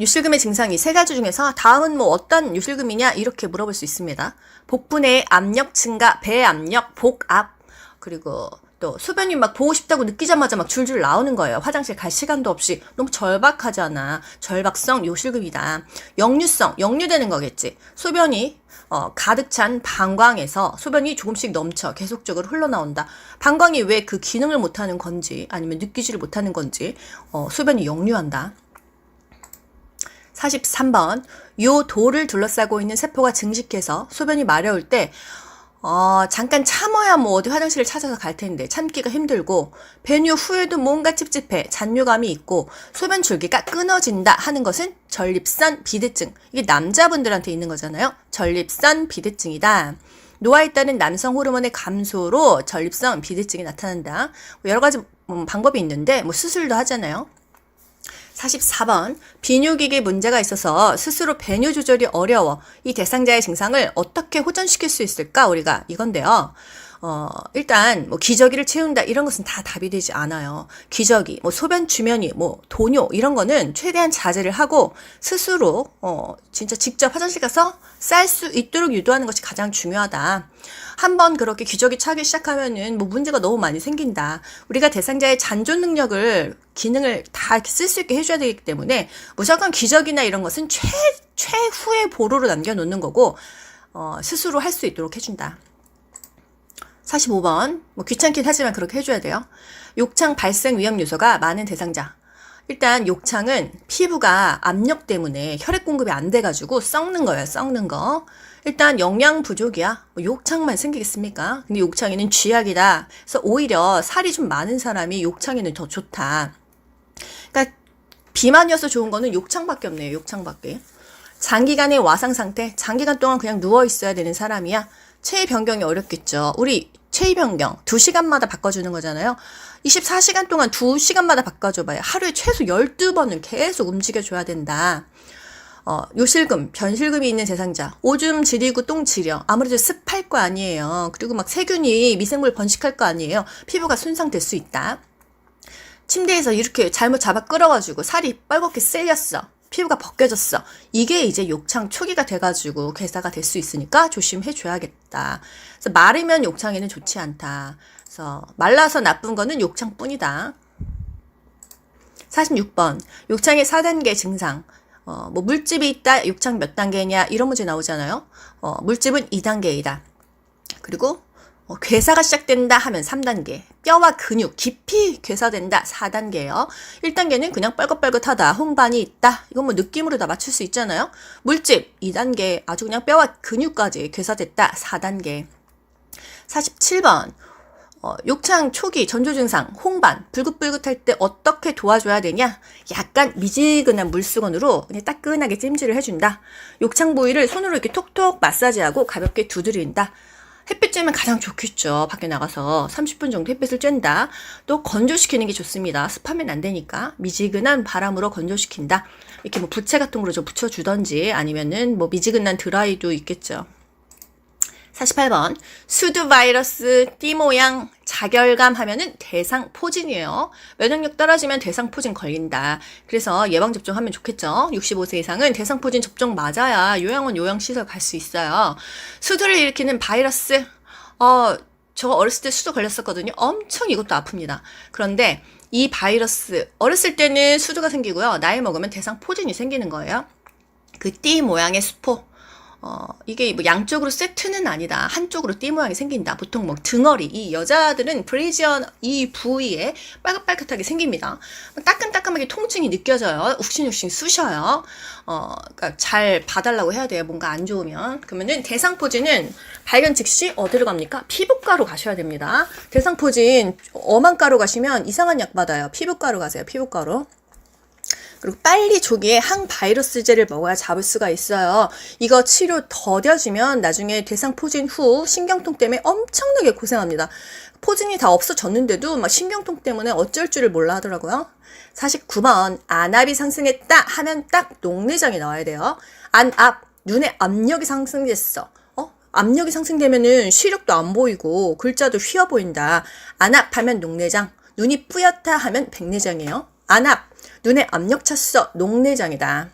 요실금의 증상이 3가지 중에서 다음은 어떤 요실금이냐, 이렇게 물어볼 수 있습니다. 복부 내 압력 증가, 배 압력, 복압, 그리고 또 소변이 보고 싶다고 느끼자마자 줄줄 나오는 거예요. 화장실 갈 시간도 없이. 너무 절박하잖아. 절박성 요실금이다. 역류성, 역류되는 거겠지. 소변이 가득 찬 방광에서 소변이 조금씩 넘쳐 계속적으로 흘러나온다. 방광이 왜 그 기능을 못하는 건지, 아니면 느끼지를 못하는 건지 소변이 역류한다. 43번. 요 돌을 둘러싸고 있는 세포가 증식해서 소변이 마려울 때 잠깐 참아야 어디 화장실을 찾아서 갈 텐데 참기가 힘들고, 배뇨 후에도 뭔가 찝찝해, 잔뇨감이 있고, 소변 줄기가 끊어진다 하는 것은 전립선 비대증. 이게 남자분들한테 있는 거잖아요. 전립선 비대증이다. 노화에 따른 남성 호르몬의 감소로 전립선 비대증이 나타난다. 여러 가지 방법이 있는데 수술도 하잖아요. 44번. 비뇨기계 문제가 있어서 스스로 배뇨 조절이 어려워. 이 대상자의 증상을 어떻게 호전시킬 수 있을까? 우리가 이건데요. 일단 뭐 기저귀를 채운다 이런 것은 다 답이 되지 않아요. 기저귀, 뭐 소변 주머니, 뭐 도뇨 이런 거는 최대한 자제를 하고 스스로 진짜 직접 화장실 가서 쌀 수 있도록 유도하는 것이 가장 중요하다. 한번 그렇게 기저귀 차기 시작하면은 뭐 문제가 너무 많이 생긴다. 우리가 대상자의 잔존 능력을 기능을 다 쓸 수 있게 해줘야 되기 때문에 무조건 기저귀나 이런 것은 최후의 보루로 남겨놓는 거고 스스로 할 수 있도록 해준다. 45번. 뭐 귀찮긴 하지만 그렇게 해줘야 돼요. 욕창 발생 위험 요소가 많은 대상자. 일단 욕창은 피부가 압력 때문에 혈액 공급이 안 돼가지고 썩는 거예요. 썩는 거. 일단 영양 부족이야. 뭐 욕창만 생기겠습니까? 근데 욕창에는 쥐약이다. 그래서 오히려 살이 좀 많은 사람이 욕창에는 더 좋다. 그러니까 비만이어서 좋은 거는 욕창밖에 없네요. 욕창밖에. 장기간의 와상 상태. 장기간 동안 그냥 누워 있어야 되는 사람이야. 체위 변경이 어렵겠죠. 우리 체위 변경 2시간마다 바꿔주는 거잖아요. 24시간 동안 2시간마다 바꿔줘봐요. 하루에 최소 12번은 계속 움직여줘야 된다. 요실금, 변실금이 있는 대상자. 오줌 지리고 똥 지려. 아무래도 습할 거 아니에요. 그리고 막 세균이 미생물 번식할 거 아니에요. 피부가 손상될 수 있다. 침대에서 이렇게 잘못 잡아 끌어가지고 살이 빨갛게 쓸렸어. 피부가 벗겨졌어. 이게 이제 욕창 초기가 돼가지고 괴사가 될 수 있으니까 조심해줘야겠다. 그래서 마르면 욕창에는 좋지 않다. 그래서 말라서 나쁜 거는 욕창뿐이다. 46번. 욕창의 4단계 증상. 뭐 물집이 있다. 욕창 몇 단계냐 이런 문제 나오잖아요. 물집은 2단계이다. 그리고 괴사가 시작된다 하면 3단계. 뼈와 근육 깊이 괴사된다 4단계예요. 1단계는 그냥 뻘긋뻘긋하다. 홍반이 있다. 이건 뭐 느낌으로 다 맞출 수 있잖아요. 물집 2단계. 아주 그냥 뼈와 근육까지 괴사됐다 4단계. 47번. 욕창 초기 전조 증상 홍반 불긋불긋할 때 어떻게 도와줘야 되냐? 약간 미지근한 물수건으로 그냥 따끈하게 찜질을 해준다. 욕창 부위를 손으로 이렇게 톡톡 마사지하고 가볍게 두드린다. 햇빛 쬐면 가장 좋겠죠. 밖에 나가서 30분 정도 햇빛을 쬐다. 또 건조시키는 게 좋습니다. 습하면 안 되니까 미지근한 바람으로 건조시킨다. 이렇게 뭐 부채 같은 거로 좀 붙여주던지 아니면은 뭐 미지근한 드라이도 있겠죠. 48번. 수두 바이러스, 띠 모양, 자결감 하면은 대상포진이에요. 면역력 떨어지면 대상포진 걸린다. 그래서 예방접종하면 좋겠죠. 65세 이상은 대상포진 접종 맞아야 요양원 요양시설 갈 수 있어요. 수두를 일으키는 바이러스, 저 어렸을 때 수두 걸렸었거든요. 엄청 이것도 아픕니다. 그런데 이 바이러스, 어렸을 때는 수두가 생기고요. 나이 먹으면 대상포진이 생기는 거예요. 그 띠 모양의 수포. 이게 뭐 양쪽으로 세트는 아니다. 한쪽으로 띠 모양이 생긴다. 보통 뭐 등허리, 이 여자들은 브레지언 이 부위에 빨갛빨갛하게 생깁니다. 따끔따끔하게 통증이 느껴져요. 욱신욱신 쑤셔요. 그러니까 잘 봐달라고 해야 돼요. 뭔가 안 좋으면. 그러면은 대상포진은 발견 즉시 어디로 갑니까? 피부과로 가셔야 됩니다. 대상포진 엄한과로 가시면 이상한 약 받아요. 피부과로 가세요. 피부과로. 그리고 빨리 조기에 항바이러스제를 먹어야 잡을 수가 있어요. 이거 치료 더뎌지면 나중에 대상포진 후 신경통 때문에 엄청나게 고생합니다. 포진이 다 없어졌는데도 막 신경통 때문에 어쩔 줄을 몰라 하더라고요. 49번. 안압이 상승했다 하면 딱 녹내장이 나와야 돼요. 안압, 눈의 압력이 상승됐어. 압력이 상승되면은 시력도 안 보이고 글자도 휘어 보인다. 안압하면 녹내장, 눈이 뿌옇다 하면 백내장이에요. 안압, 눈에 압력 찼어. 녹내장이다.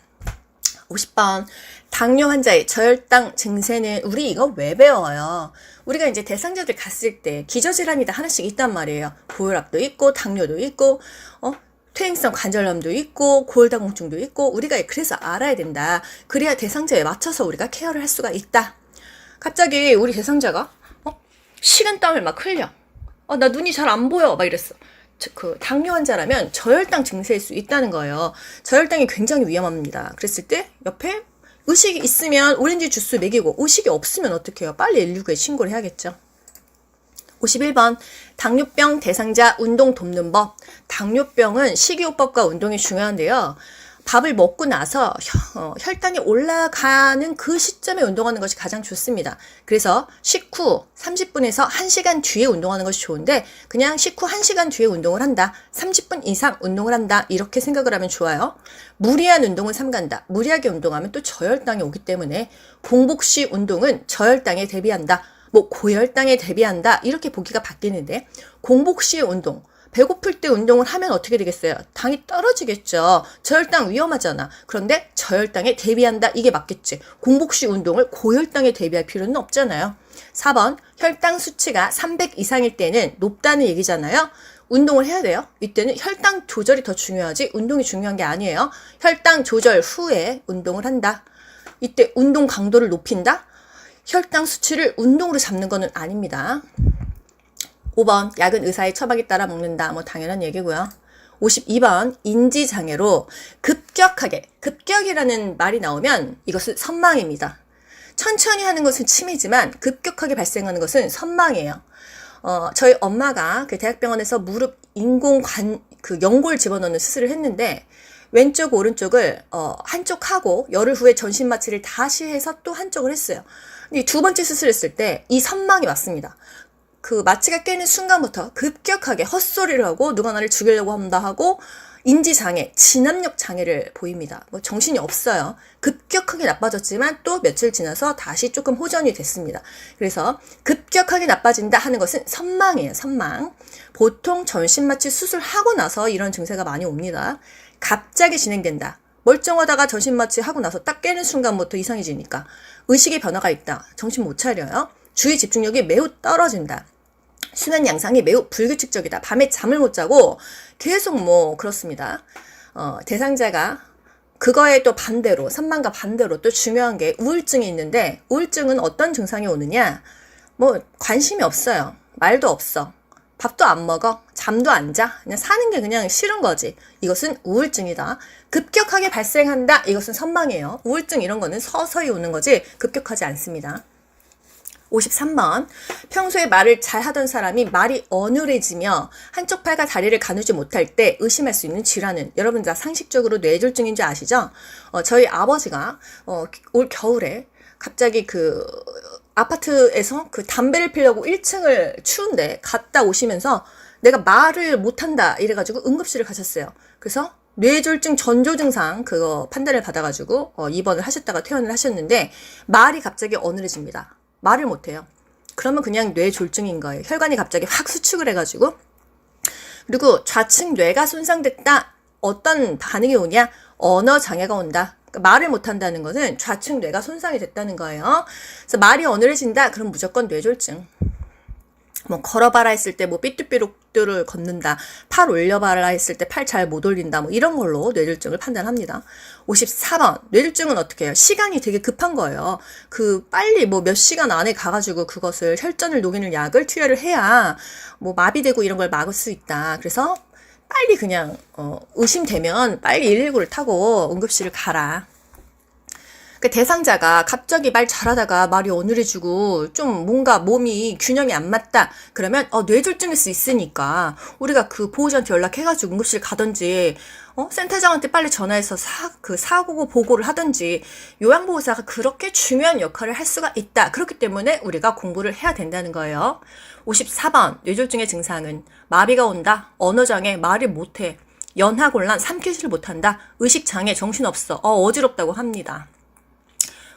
50번. 당뇨 환자의 저혈당 증세는 우리 이거 왜 배워요? 우리가 이제 대상자들 갔을 때 기저질환이 다 하나씩 있단 말이에요. 고혈압도 있고 당뇨도 있고 퇴행성 관절염도 있고 고혈당공증도 있고 우리가 그래서 알아야 된다. 그래야 대상자에 맞춰서 우리가 케어를 할 수가 있다. 갑자기 우리 대상자가 식은땀을 막 흘려. 나 눈이 잘 안 보여. 막 이랬어. 그 당뇨 환자라면 저혈당 증세일 수 있다는 거예요. 저혈당이 굉장히 위험합니다. 그랬을 때 옆에 의식이 있으면 오렌지 주스 먹이고 의식이 없으면 어떻게 해요? 빨리 119에 신고를 해야겠죠. 51번. 당뇨병 대상자 운동 돕는 법. 당뇨병은 식이요법과 운동이 중요한데요. 밥을 먹고 나서 혈당이 올라가는 그 시점에 운동하는 것이 가장 좋습니다. 그래서 식후 30분에서 1시간 뒤에 운동하는 것이 좋은데 그냥 식후 1시간 뒤에 운동을 한다. 30분 이상 운동을 한다. 이렇게 생각을 하면 좋아요. 무리한 운동은 삼간다. 무리하게 운동하면 또 저혈당이 오기 때문에 공복 시 운동은 저혈당에 대비한다. 고혈당에 대비한다. 이렇게 보기가 바뀌는데 공복 시 운동. 배고플 때 운동을 하면 어떻게 되겠어요? 당이 떨어지겠죠. 저혈당 위험하잖아. 그런데 저혈당에 대비한다. 이게 맞겠지. 공복 시 운동을 고혈당에 대비할 필요는 없잖아요. 4번 혈당 수치가 300 이상일 때는 높다는 얘기잖아요. 운동을 해야 돼요. 이때는 혈당 조절이 더 중요하지 운동이 중요한 게 아니에요. 혈당 조절 후에 운동을 한다. 이때 운동 강도를 높인다? 혈당 수치를 운동으로 잡는 것은 아닙니다. 5번 약은 의사의 처방에 따라 먹는다. 당연한 얘기고요. 52번 인지장애로 급격이라는 말이 나오면 이것은 선망입니다. 천천히 하는 것은 치매지만 급격하게 발생하는 것은 선망이에요. 저희 엄마가 그 대학병원에서 무릎 연골 집어넣는 수술을 했는데 왼쪽 오른쪽을 한쪽 하고 열흘 후에 전신 마취를 다시 해서 또 한쪽을 했어요. 근데 두 번째 수술했을 때 이 선망이 왔습니다. 그 마취가 깨는 순간부터 급격하게 헛소리를 하고 누가 나를 죽이려고 한다 하고 인지장애, 진압력 장애를 보입니다. 정신이 없어요. 급격하게 나빠졌지만 또 며칠 지나서 다시 조금 호전이 됐습니다. 그래서 급격하게 나빠진다 하는 것은 선망이에요. 선망. 보통 전신마취 수술하고 나서 이런 증세가 많이 옵니다. 갑자기 진행된다. 멀쩡하다가 전신마취 하고 나서 딱 깨는 순간부터 이상해지니까 의식의 변화가 있다. 정신 못 차려요. 주의 집중력이 매우 떨어진다. 수면 양상이 매우 불규칙적이다. 밤에 잠을 못 자고 계속 그렇습니다. 대상자가 그거에 또 반대로 선망과 반대로 또 중요한 게 우울증이 있는데 우울증은 어떤 증상이 오느냐? 관심이 없어요. 말도 없어. 밥도 안 먹어. 잠도 안 자. 그냥 사는 게 그냥 싫은 거지. 이것은 우울증이다. 급격하게 발생한다. 이것은 선망이에요. 우울증 이런 거는 서서히 오는 거지 급격하지 않습니다. 53번 평소에 말을 잘 하던 사람이 말이 어눌해지며 한쪽 팔과 다리를 가누지 못할 때 의심할 수 있는 질환은 여러분 다 상식적으로 뇌졸중인 줄 아시죠? 저희 아버지가 올 겨울에 갑자기 그 아파트에서 그 담배를 피려고 1층을 추운데 갔다 오시면서 내가 말을 못한다 이래가지고 응급실을 가셨어요. 그래서 뇌졸중 전조 증상 그거 판단을 받아가지고 입원을 하셨다가 퇴원을 하셨는데 말이 갑자기 어눌해집니다. 말을 못해요. 그러면 그냥 뇌졸중인 거예요. 혈관이 갑자기 확 수축을 해가지고. 그리고 좌측 뇌가 손상됐다. 어떤 반응이 오냐? 언어 장애가 온다. 그러니까 말을 못한다는 것은 좌측 뇌가 손상이 됐다는 거예요. 그래서 말이 어눌해진다. 그럼 무조건 뇌졸중. 걸어봐라 했을 때 삐뚤삐뚤을 걷는다. 팔 올려봐라 했을 때 팔 잘 못 올린다. 이런 걸로 뇌졸중을 판단합니다. 54번. 뇌졸중은 어떻게 해요? 시간이 되게 급한 거예요. 빨리 몇 시간 안에 가가지고 그것을 혈전을 녹이는 약을 투여를 해야 마비되고 이런 걸 막을 수 있다. 그래서 빨리 그냥, 의심되면 빨리 119를 타고 응급실을 가라. 그 대상자가 갑자기 말 잘하다가 말이 어눌해지고 좀 뭔가 몸이 균형이 안 맞다. 그러면 뇌졸중일 수 있으니까 우리가 그 보호자한테 연락해가지고 응급실 가든지 센터장한테 빨리 전화해서 사고 보고를 하든지 요양보호사가 그렇게 중요한 역할을 할 수가 있다. 그렇기 때문에 우리가 공부를 해야 된다는 거예요. 54번 뇌졸중의 증상은 마비가 온다. 언어장애, 말을 못해. 연하곤란, 삼키지를 못한다. 의식장애, 정신없어. 어지럽다고 합니다.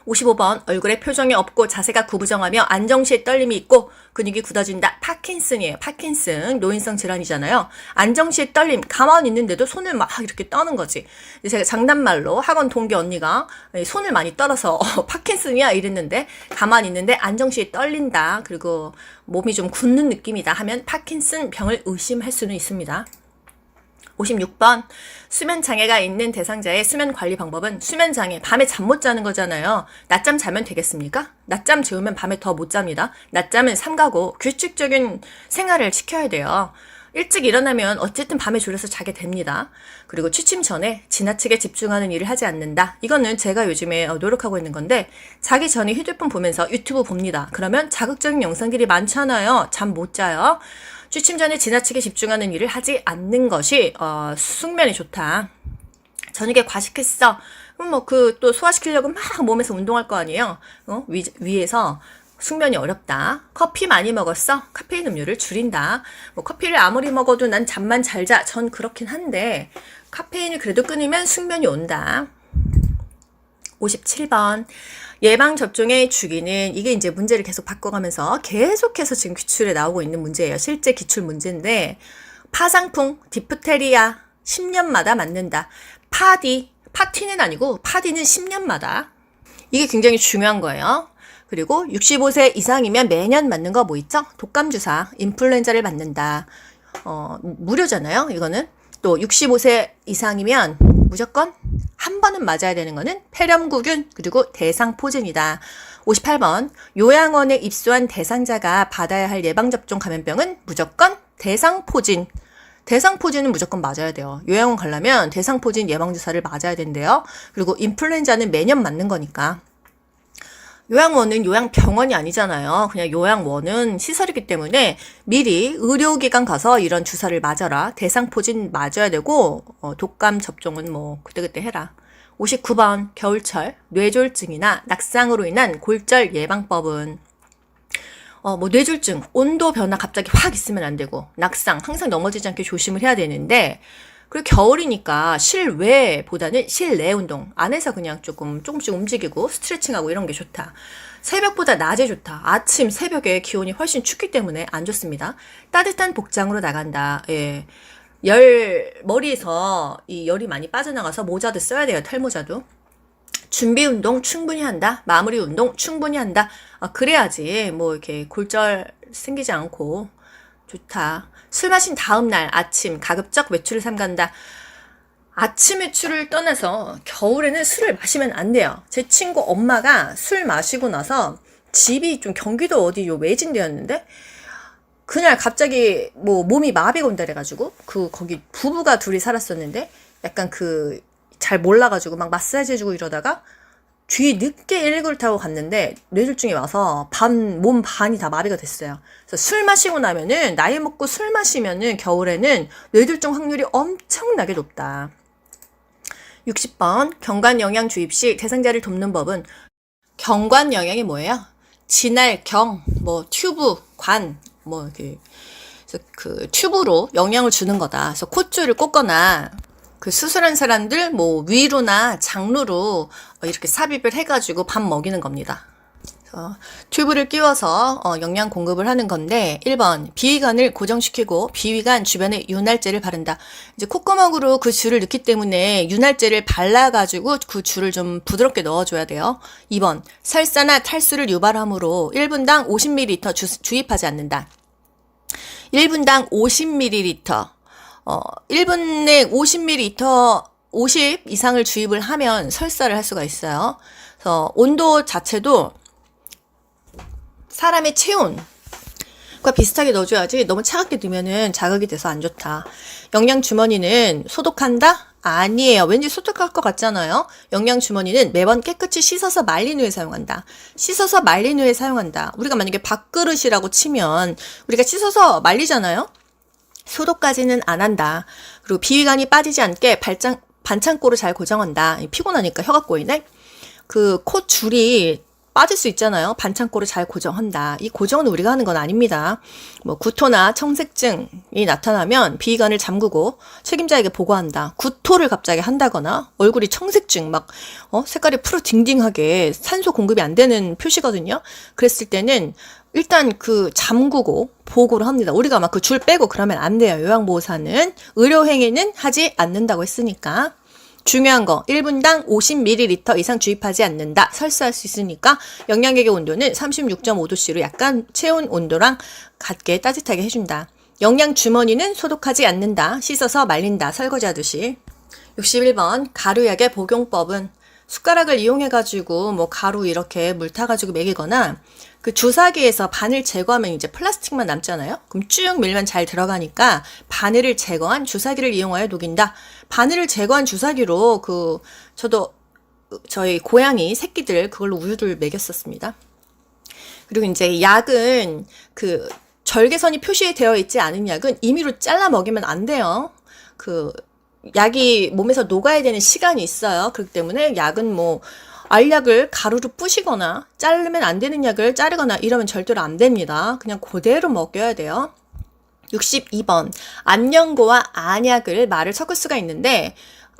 55번 얼굴에 표정이 없고 자세가 구부정하며 안정시에 떨림이 있고 근육이 굳어진다. 파킨슨이에요. 파킨슨. 노인성 질환이잖아요. 안정시에 떨림. 가만히 있는데도 손을 막 이렇게 떠는 거지. 제가 장난말로 학원 동기 언니가 손을 많이 떨어서 파킨슨이야 이랬는데 가만히 있는데 안정시에 떨린다. 그리고 몸이 좀 굳는 느낌이다 하면 파킨슨 병을 의심할 수는 있습니다. 56번 수면 장애가 있는 대상자의 수면 관리 방법은 수면 장애, 밤에 잠 못 자는 거잖아요. 낮잠 자면 되겠습니까? 낮잠 재우면 밤에 더 못 잡니다. 낮잠은 삼가고 규칙적인 생활을 지켜야 돼요. 일찍 일어나면 어쨌든 밤에 졸려서 자게 됩니다. 그리고 취침 전에 지나치게 집중하는 일을 하지 않는다. 이거는 제가 요즘에 노력하고 있는 건데 자기 전에 휴대폰 보면서 유튜브 봅니다. 그러면 자극적인 영상들이 많잖아요. 잠 못 자요. 취침 전에 지나치게 집중하는 일을 하지 않는 것이 숙면에 좋다. 저녁에 과식했어. 그럼 뭐 그 또 소화시키려고 막 몸에서 운동할 거 아니에요. 위에서 숙면이 어렵다. 커피 많이 먹었어. 카페인 음료를 줄인다. 뭐 커피를 아무리 먹어도 난 잠만 잘 자. 전 그렇긴 한데 카페인을 그래도 끊으면 숙면이 온다. 57번. 예방접종의 주기는 이게 이제 문제를 계속 바꿔가면서 계속해서 지금 기출에 나오고 있는 문제예요. 실제 기출 문제인데 파상풍, 디프테리아 10년마다 맞는다. 파티는 아니고 파디는 10년마다. 이게 굉장히 중요한 거예요. 그리고 65세 이상이면 매년 맞는 거 뭐 있죠? 독감주사, 인플루엔자를 맞는다. 무료잖아요. 이거는. 또 65세 이상이면 무조건 한 번은 맞아야 되는 거는 폐렴구균 그리고 대상포진이다. 58번 요양원에 입소한 대상자가 받아야 할 예방접종 감염병은 무조건 대상포진. 대상포진은 무조건 맞아야 돼요. 요양원 가려면 대상포진 예방주사를 맞아야 된대요. 그리고 인플루엔자는 매년 맞는 거니까. 요양원은 요양병원이 아니잖아요. 그냥 요양원은 시설이기 때문에 미리 의료기관 가서 이런 주사를 맞아라. 대상포진 맞아야 되고 독감 접종은 뭐 그때그때 해라. 59번 겨울철 뇌졸중이나 낙상으로 인한 골절 예방법은 뭐 뇌졸중, 온도 변화 갑자기 확 있으면 안 되고 낙상 항상 넘어지지 않게 조심을 해야 되는데 그리고 겨울이니까 실외보다는 실내 운동 안에서 그냥 조금씩 움직이고 스트레칭하고 이런 게 좋다. 새벽보다 낮에 좋다. 아침 새벽에 기온이 훨씬 춥기 때문에 안 좋습니다. 따뜻한 복장으로 나간다. 예. 머리에서 이 열이 많이 빠져나가서 모자도 써야 돼요. 털모자도. 준비 운동 충분히 한다. 마무리 운동 충분히 한다. 그래야지 뭐 이렇게 골절 생기지 않고 좋다. 술 마신 다음 날 아침 가급적 외출을 삼간다. 아침 외출을 떠나서 겨울에는 술을 마시면 안 돼요. 제 친구 엄마가 술 마시고 나서 집이 좀 경기도 어디 요 외진데였는데 그날 갑자기 뭐 몸이 마비가 온다 그래가지고 거기 부부가 둘이 살았었는데 약간 잘 몰라가지고 막 마사지 해주고 이러다가 뒤 늦게 119를 타고 갔는데 뇌졸중이 와서 몸 반이 다 마비가 됐어요. 그래서 술 마시고 나면은 나이 먹고 술 마시면은 겨울에는 뇌졸중 확률이 엄청나게 높다. 60번 경관영양 주입 시 대상자를 돕는 법은 경관영양이 뭐예요? 진할, 튜브, 관, 그래서 그 튜브로 영양을 주는 거다. 그래서 콧줄을 꽂거나 수술한 사람들 위로나 장루로 이렇게 삽입을 해가지고 밥 먹이는 겁니다. 튜브를 끼워서 영양 공급을 하는 건데 1번 비위관을 고정시키고 비위관 주변에 윤활제를 바른다. 이제 콧구멍으로 그 줄을 넣기 때문에 윤활제를 발라가지고 그 줄을 좀 부드럽게 넣어줘야 돼요. 2번 설사나 탈수를 유발하므로 1분당 50ml 주입하지 않는다. 1분당 50ml 1분에 50ml 50 이상을 주입을 하면 설사를 할 수가 있어요. 그래서 온도 자체도 사람의 체온과 비슷하게 넣어줘야지 너무 차갑게 넣으면은 자극이 돼서 안 좋다. 영양 주머니는 소독한다? 아니에요. 왠지 소독할 것 같잖아요. 영양 주머니는 매번 깨끗이 씻어서 말린 후에 사용한다. 씻어서 말린 후에 사용한다. 우리가 만약에 밥그릇이라고 치면 우리가 씻어서 말리잖아요. 소독까지는 안 한다. 그리고 비위관이 빠지지 않게 반창고를 잘 고정한다. 피곤하니까 혀가 꼬이네. 콧 줄이 빠질 수 있잖아요. 반창고를 잘 고정한다. 이 고정은 우리가 하는 건 아닙니다. 구토나 청색증이 나타나면 비위관을 잠그고 책임자에게 보고한다. 구토를 갑자기 한다거나 얼굴이 청색증 색깔이 푸르딩딩하게 산소 공급이 안 되는 표시거든요. 그랬을 때는 일단 잠그고 보고를 합니다. 우리가 막 줄 빼고 그러면 안 돼요. 요양보호사는 의료행위는 하지 않는다고 했으니까. 중요한 거 1분당 50ml 이상 주입하지 않는다. 설사할 수 있으니까 영양액의 온도는 36.5도씨로 약간 체온 온도랑 같게 따뜻하게 해준다. 영양 주머니는 소독하지 않는다. 씻어서 말린다. 설거지하듯이. 61번 가루약의 복용법은 숟가락을 이용해가지고 가루 이렇게 물 타가지고 먹이거나 주사기에서 바늘 제거하면 이제 플라스틱만 남잖아요. 그럼 쭉 밀면 잘 들어가니까 바늘을 제거한 주사기를 이용하여 녹인다. 바늘을 제거한 주사기로 저도 저희 고양이 새끼들 그걸로 우유를 먹였었습니다. 그리고 이제 약은 절개선이 표시되어 있지 않은 약은 임의로 잘라 먹이면 안 돼요. 약이 몸에서 녹아야 되는 시간이 있어요. 그렇기 때문에 약은 뭐 알약을 가루로 뿌시거나 자르면 안 되는 약을 자르거나 이러면 절대로 안 됩니다. 그냥 그대로 먹여야 돼요. 62번. 안연고와 안약을 말을 섞을 수가 있는데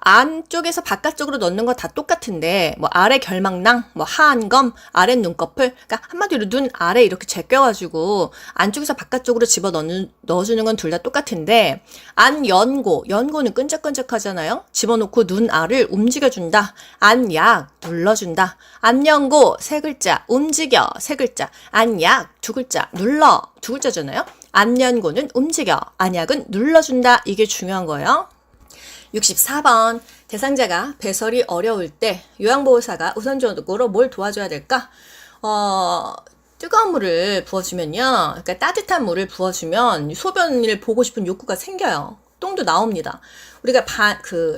안쪽에서 바깥쪽으로 넣는 거 다 똑같은데 뭐 아래 결막낭, 뭐 하안검, 아래 눈꺼풀, 그러니까 한마디로 눈 아래 이렇게 제껴가지고 안쪽에서 바깥쪽으로 집어 넣어주는 건 둘 다 똑같은데 안연고, 연고는 끈적끈적하잖아요. 집어넣고 눈 알을 움직여준다. 안약 눌러준다. 안연고 세 글자 움직여 세 글자. 안약 두 글자 눌러 두 글자잖아요. 안연고는 움직여, 안약은 눌러준다. 이게 중요한 거예요. 64번. 대상자가 배설이 어려울 때 요양보호사가 우선적으로 뭘 도와줘야 될까? 뜨거운 물을 부어주면요. 그러니까 따뜻한 물을 부어주면 소변을 보고 싶은 욕구가 생겨요. 똥도 나옵니다. 우리가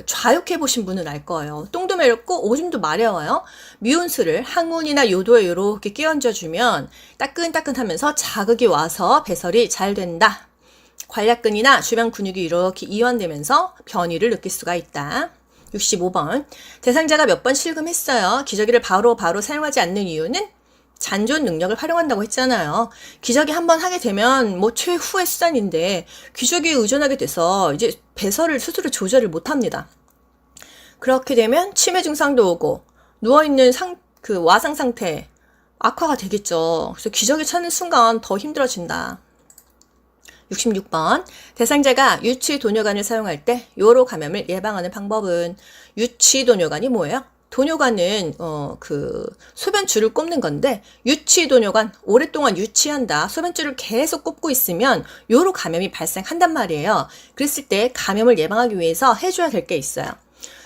좌욕해 보신 분은 알 거예요. 똥도 매렵고 오줌도 마려워요. 미온수를 항문이나 요도에 이렇게 끼얹어주면 따끈따끈하면서 자극이 와서 배설이 잘 된다. 관략근이나 주변 근육이 이렇게 이완되면서 변이를 느낄 수가 있다. 65번. 대상자가 몇 번 실금했어요. 기저귀를 바로 사용하지 않는 이유는 잔존 능력을 활용한다고 했잖아요. 기저귀 한번 하게 되면 뭐 최후의 수단인데 기저귀에 의존하게 돼서 이제 배설을 스스로 조절을 못합니다. 그렇게 되면 치매 증상도 오고 누워있는 와상 상태 악화가 되겠죠. 그래서 기저귀 찾는 순간 더 힘들어진다. 66번. 대상자가 유치도뇨관을 사용할 때 요로 감염을 예방하는 방법은 유치도뇨관이 뭐예요? 도뇨관은 소변줄을 꼽는 건데 유치도뇨관 오랫동안 유치한다. 소변줄을 계속 꼽고 있으면 요로 감염이 발생한단 말이에요. 그랬을 때 감염을 예방하기 위해서 해줘야 될 게 있어요.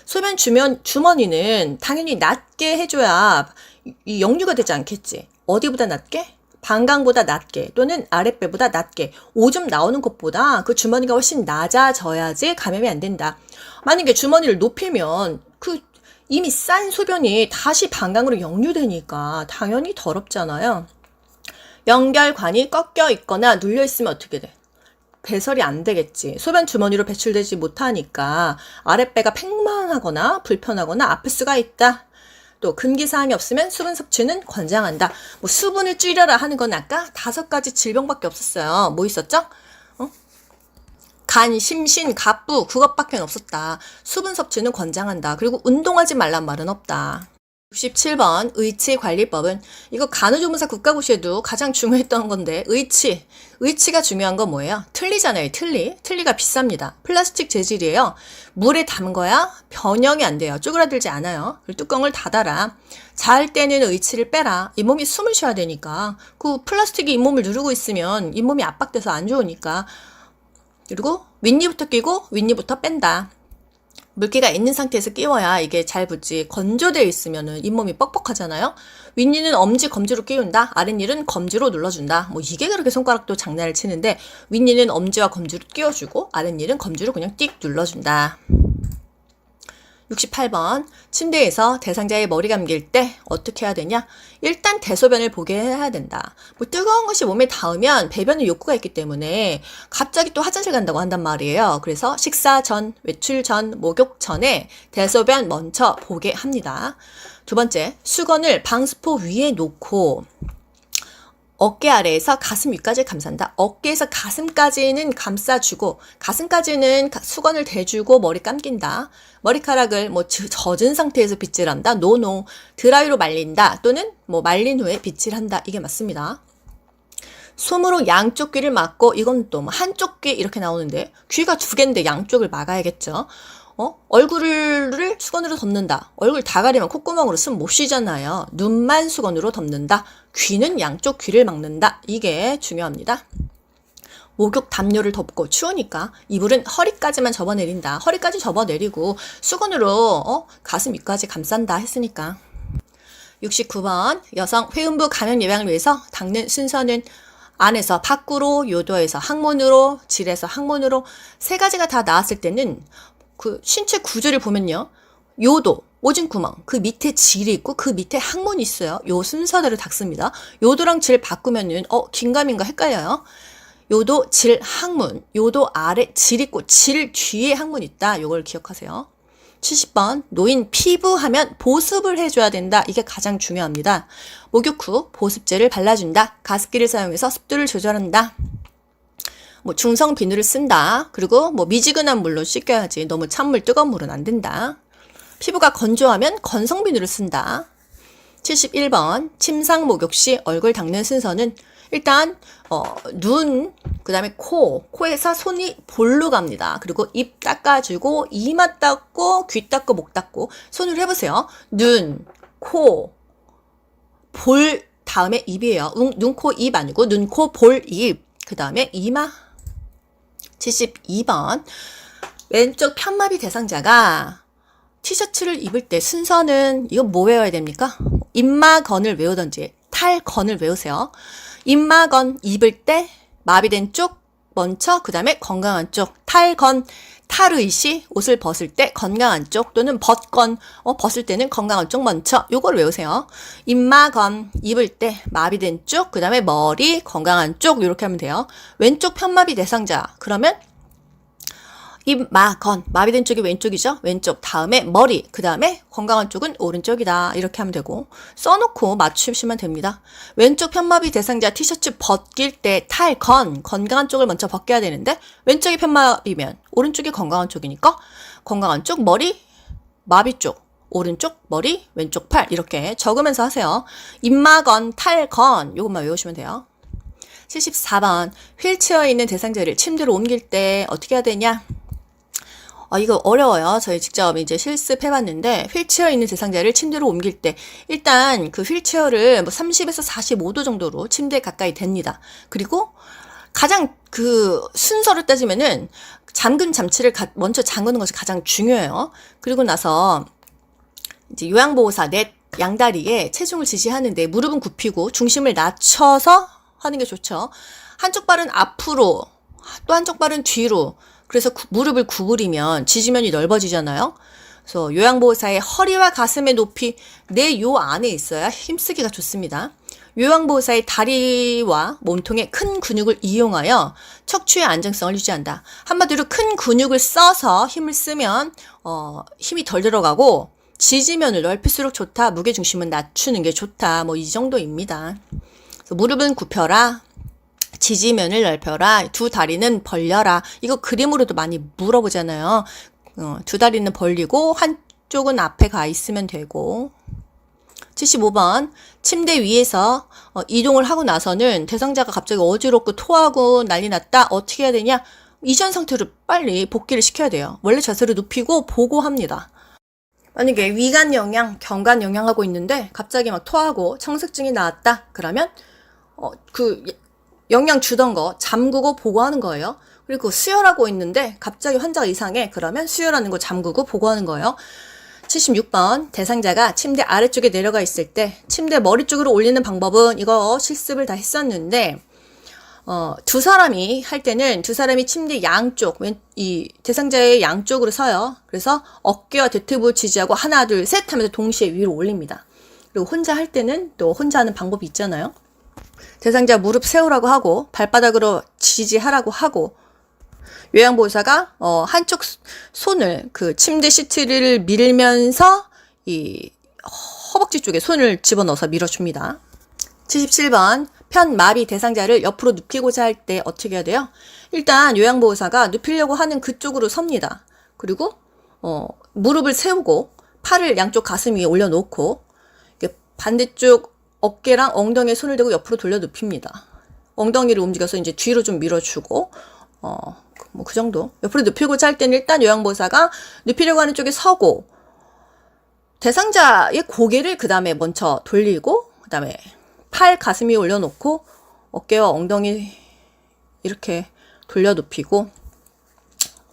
소변 주머니는 당연히 낮게 해줘야 이 역류가 되지 않겠지. 어디보다 낮게? 방광보다 낮게 또는 아랫배보다 낮게 오줌 나오는 것보다 그 주머니가 훨씬 낮아져야지 감염이 안 된다. 만약에 주머니를 높이면 이미 싼 소변이 다시 방광으로 역류되니까 당연히 더럽잖아요. 연결관이 꺾여 있거나 눌려 있으면 어떻게 돼? 배설이 안 되겠지. 소변 주머니로 배출되지 못하니까 아랫배가 팽만하거나 불편하거나 아플 수가 있다. 또 금기사항이 없으면 수분 섭취는 권장한다. 뭐 수분을 줄여라 하는 건 아까 5가지 질병밖에 없었어요. 뭐 있었죠? 간, 심신, 갑부 그것밖에 없었다. 수분 섭취는 권장한다. 그리고 운동하지 말란 말은 없다. 67번 의치관리법은 이거 간호조무사 국가고시에도 가장 중요했던 건데 의치가 중요한 건 뭐예요? 틀리잖아요. 틀리가 비쌉니다. 플라스틱 재질이에요. 물에 담은 거야 변형이 안 돼요. 쪼그라들지 않아요. 그리고 뚜껑을 닫아라. 잘 때는 의치를 빼라. 잇몸이 숨을 쉬어야 되니까 그 플라스틱이 잇몸을 누르고 있으면 잇몸이 압박돼서 안 좋으니까. 그리고 윗니부터 끼고 윗니부터 뺀다. 물기가 있는 상태에서 끼워야 이게 잘 붙지. 건조되어 있으면은 잇몸이 뻑뻑하잖아요. 윗니는 엄지, 검지로 끼운다. 아랫니는 검지로 눌러준다. 뭐 이게 그렇게 손가락도 장난을 치는데 윗니는 엄지와 검지로 끼워주고 아랫니는 검지로 그냥 띡 눌러준다. 68번 침대에서 대상자의 머리 감길 때 어떻게 해야 되냐? 일단 대소변을 보게 해야 된다. 뭐 뜨거운 것이 몸에 닿으면 배변의 욕구가 있기 때문에 갑자기 또 화장실 간다고 한단 말이에요. 그래서 식사 전, 외출 전, 목욕 전에 대소변 먼저 보게 합니다. 두 번째, 수건을 방수포 위에 놓고 어깨 아래에서 가슴 위까지 감싼다. 어깨에서 가슴까지는 감싸주고 가슴까지는 수건을 대주고 머리 감긴다. 머리카락을 뭐 젖은 상태에서 빗질한다. 노노. 드라이로 말린다. 또는 뭐 말린 후에 빗질한다. 이게 맞습니다. 솜으로 양쪽 귀를 막고 이건 또 뭐 한쪽 귀 이렇게 나오는데 귀가 2개인데 양쪽을 막아야겠죠. 얼굴을 수건으로 덮는다. 얼굴 다 가리면 콧구멍으로 숨 못 쉬잖아요. 눈만 수건으로 덮는다. 귀는 양쪽 귀를 막는다. 이게 중요합니다. 목욕 담요를 덮고 추우니까 이불은 허리까지만 접어내린다. 허리까지 접어내리고 수건으로 가슴 위까지 감싼다 했으니까. 69번 여성 회음부 감염 예방을 위해서 닦는 순서는 안에서 밖으로, 요도에서 항문으로, 질에서 항문으로 3가지가 다 나왔을 때는 그 신체 구조를 보면요. 요도, 오줌구멍, 그 밑에 질이 있고 그 밑에 항문이 있어요. 요 순서대로 닦습니다. 요도랑 질 바꾸면은 긴가민가 헷갈려요. 요도 질 항문, 요도 아래 질 있고 질 뒤에 항문 있다. 요걸 기억하세요. 70번 노인 피부하면 보습을 해줘야 된다. 이게 가장 중요합니다. 목욕 후 보습제를 발라준다. 가습기를 사용해서 습도를 조절한다. 뭐 중성 비누를 쓴다. 그리고 뭐 미지근한 물로 씻겨야지. 너무 찬물 뜨거운 물은 안 된다. 피부가 건조하면 건성 비누를 쓴다. 71번 침상 목욕 시 얼굴 닦는 순서는 일단 눈, 그 다음에 코에서 손이 볼로 갑니다. 그리고 입 닦아주고 이마 닦고 귀 닦고 목 닦고 손으로 해보세요. 눈, 코, 볼 다음에 입이에요. 눈, 코, 입 아니고 눈, 코, 볼, 입. 그 다음에 이마. 72번 왼쪽 편마비 대상자가 티셔츠를 입을 때 순서는 이거 뭐 외워야 됩니까? 입마건을 외우던지 탈건을 외우세요. 입마건 입을 때 마비된 쪽 먼저 그 다음에 건강한 쪽 탈건 탈의시 옷을 벗을 때 건강한 쪽 또는 벗건 벗을 때는 건강한 쪽 먼저 요걸 외우세요. 입마건 입을 때 마비된 쪽 그 다음에 머리 건강한 쪽 이렇게 하면 돼요. 왼쪽 편마비 대상자 그러면 입마건 마비된 쪽이 왼쪽이죠. 왼쪽 다음에 머리 그 다음에 건강한 쪽은 오른쪽이다. 이렇게 하면 되고 써놓고 맞추시면 됩니다. 왼쪽 편마비 대상자 티셔츠 벗길 때 탈건 건강한 쪽을 먼저 벗겨야 되는데 왼쪽이 편마비면 오른쪽이 건강한 쪽이니까 건강한 쪽 머리 마비 쪽 오른쪽 머리 왼쪽 팔 이렇게 적으면서 하세요. 입마건 탈건 이것만 외우시면 돼요. 74번 휠체어에 있는 대상자를 침대로 옮길 때 어떻게 해야 되냐? 이거 어려워요. 저희 직접 이제 실습해봤는데 휠체어에 있는 대상자를 침대로 옮길 때 일단 그 휠체어를 뭐 30에서 45도 정도로 침대에 가까이 댑니다. 그리고 가장 그 순서를 따지면은 잠근 잠치를 먼저 잠그는 것이 가장 중요해요. 그리고 나서 이제 요양보호사 넷 양다리에 체중을 지지하는데 무릎은 굽히고 중심을 낮춰서 하는 게 좋죠. 한쪽 발은 앞으로 또 한쪽 발은 뒤로 그래서 무릎을 구부리면 지지면이 넓어지잖아요. 그래서 요양보호사의 허리와 가슴의 높이 내 요 안에 있어야 힘쓰기가 좋습니다. 요양보호사의 다리와 몸통의 큰 근육을 이용하여 척추의 안정성을 유지한다. 한마디로 큰 근육을 써서 힘을 쓰면 힘이 덜 들어가고 지지면을 넓힐수록 좋다. 무게중심은 낮추는 게 좋다. 뭐 이 정도입니다. 그래서 무릎은 굽혀라. 지지면을 넓혀라. 두 다리는 벌려라. 이거 그림으로도 많이 물어보잖아요. 두 다리는 벌리고 한쪽은 앞에 가 있으면 되고. 75번 침대 위에서 이동을 하고 나서는 대상자가 갑자기 어지럽고 토하고 난리 났다. 어떻게 해야 되냐? 이전 상태로 빨리 복귀를 시켜야 돼요. 원래 자세를 눕히고 보고합니다. 만약에 위관 영양, 경관 영양하고 있는데 갑자기 막 토하고 청색증이 나왔다. 그러면 그 영양 주던 거 잠그고 보고하는 거예요. 그리고 수혈하고 있는데 갑자기 환자가 이상해. 그러면 수혈하는 거 잠그고 보고하는 거예요. 76번 대상자가 침대 아래쪽에 내려가 있을 때 침대 머리 쪽으로 올리는 방법은 이거 실습을 다 했었는데 두 사람이 할 때는 두 사람이 침대 양쪽 이 대상자의 양쪽으로 서요. 그래서 어깨와 대퇴부 지지하고 하나 둘 셋 하면서 동시에 위로 올립니다. 그리고 혼자 할 때는 또 혼자 하는 방법이 있잖아요. 대상자 무릎 세우라고 하고 발바닥으로 지지하라고 하고 요양보호사가 한쪽 손을 그 침대 시트를 밀면서 이 허벅지 쪽에 손을 집어넣어서 밀어줍니다. 77번 편마비 대상자를 옆으로 눕히고자 할 때 어떻게 해야 돼요? 일단 요양보호사가 눕히려고 하는 그쪽으로 섭니다. 그리고 무릎을 세우고 팔을 양쪽 가슴 위에 올려놓고 반대쪽 어깨랑 엉덩이에 손을 대고 옆으로 돌려 눕힙니다. 엉덩이를 움직여서 이제 뒤로 좀 밀어주고, 뭐 그 정도. 옆으로 눕히고자 할 때는 일단 요양보호사가 눕히려고 하는 쪽에 서고, 대상자의 고개를 그 다음에 먼저 돌리고, 그 다음에 팔 가슴 위에 올려놓고, 어깨와 엉덩이 이렇게 돌려 눕히고,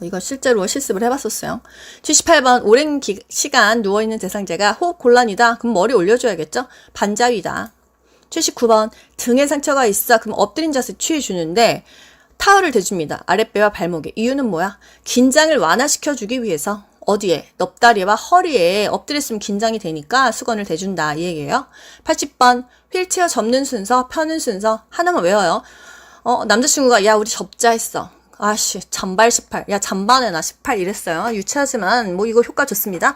이거 실제로 실습을 해봤었어요. 78번 오랜 시간 누워있는 대상자가 호흡 곤란이다. 그럼 머리 올려줘야겠죠? 반자위다. 79번 등에 상처가 있어. 그럼 엎드린 자세 취해주는데 타월을 대줍니다. 아랫배와 발목에. 이유는 뭐야? 긴장을 완화시켜주기 위해서. 어디에? 넙다리와 허리에 엎드렸으면 긴장이 되니까 수건을 대준다. 이 얘기예요. 80번 휠체어 접는 순서, 펴는 순서 하나만 외워요. 남자친구가 야 우리 접자 했어. 아씨 잔발 18. 야 잔반에나 18 이랬어요. 유치하지만 뭐 이거 효과 좋습니다.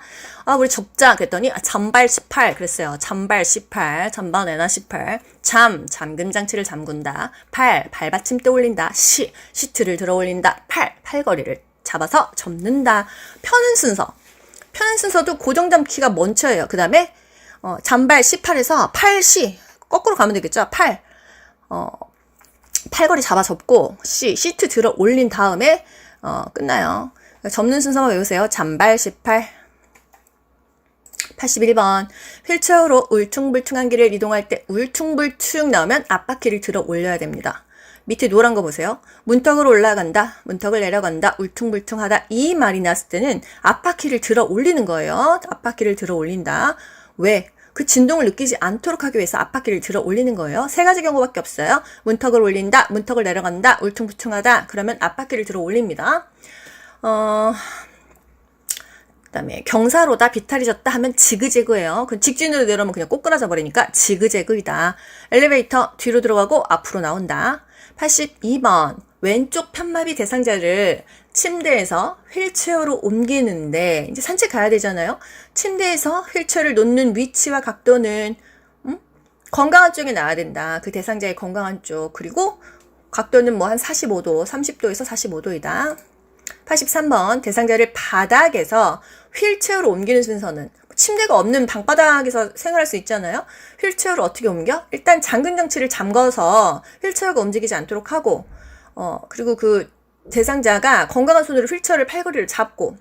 우리 접자 그랬더니 잔발 18 그랬어요. 잔발 18 잔반에나 18. 잠금 장치를 잠근다. 발받침 떠올린다. 시트를 들어 올린다. 팔걸이를 잡아서 접는다. 펴는 순서도 고정잠키가 먼저예요. 그 다음에 잔발 18에서 팔시 거꾸로 가면 되겠죠. 팔걸이 잡아 접고 시트 들어 올린 다음에 끝나요. 접는 순서만 외우세요. 잔발 18. 81번 휠체어로 울퉁불퉁한 길을 이동할 때 울퉁불퉁 나오면 앞바퀴를 들어 올려야 됩니다. 밑에 노란 거 보세요. 문턱으로 올라간다, 문턱을 내려간다, 울퉁불퉁하다 이 말이 났을 때는 앞바퀴를 들어 올리는 거예요. 앞바퀴를 들어 올린다. 왜? 그 진동을 느끼지 않도록 하기 위해서 앞바퀴를 들어 올리는 거예요. 세 가지 경우밖에 없어요. 문턱을 올린다, 문턱을 내려간다, 울퉁불퉁하다. 그러면 앞바퀴를 들어 올립니다. 그다음에 경사로다, 비탈이 졌다 하면 지그재그예요. 그 직진으로 내려오면 그냥 꼬꾸라져 버리니까 지그재그이다. 엘리베이터 뒤로 들어가고 앞으로 나온다. 82번 왼쪽 편마비 대상자를 침대에서 휠체어로 옮기는데 이제 산책 가야 되잖아요. 침대에서 휠체어를 놓는 위치와 각도는 건강한 쪽에 놔야 된다. 그 대상자의 건강한 쪽. 그리고 각도는 뭐 한 45도, 30도에서 45도이다. 83번 대상자를 바닥에서 휠체어로 옮기는 순서는 침대가 없는 방바닥에서 생활할 수 있잖아요. 휠체어를 어떻게 옮겨? 일단 잠금 장치를 잠궈서 휠체어가 움직이지 않도록 하고 그리고 그 대상자가 건강한 손으로 휠체어를 팔걸이를 잡고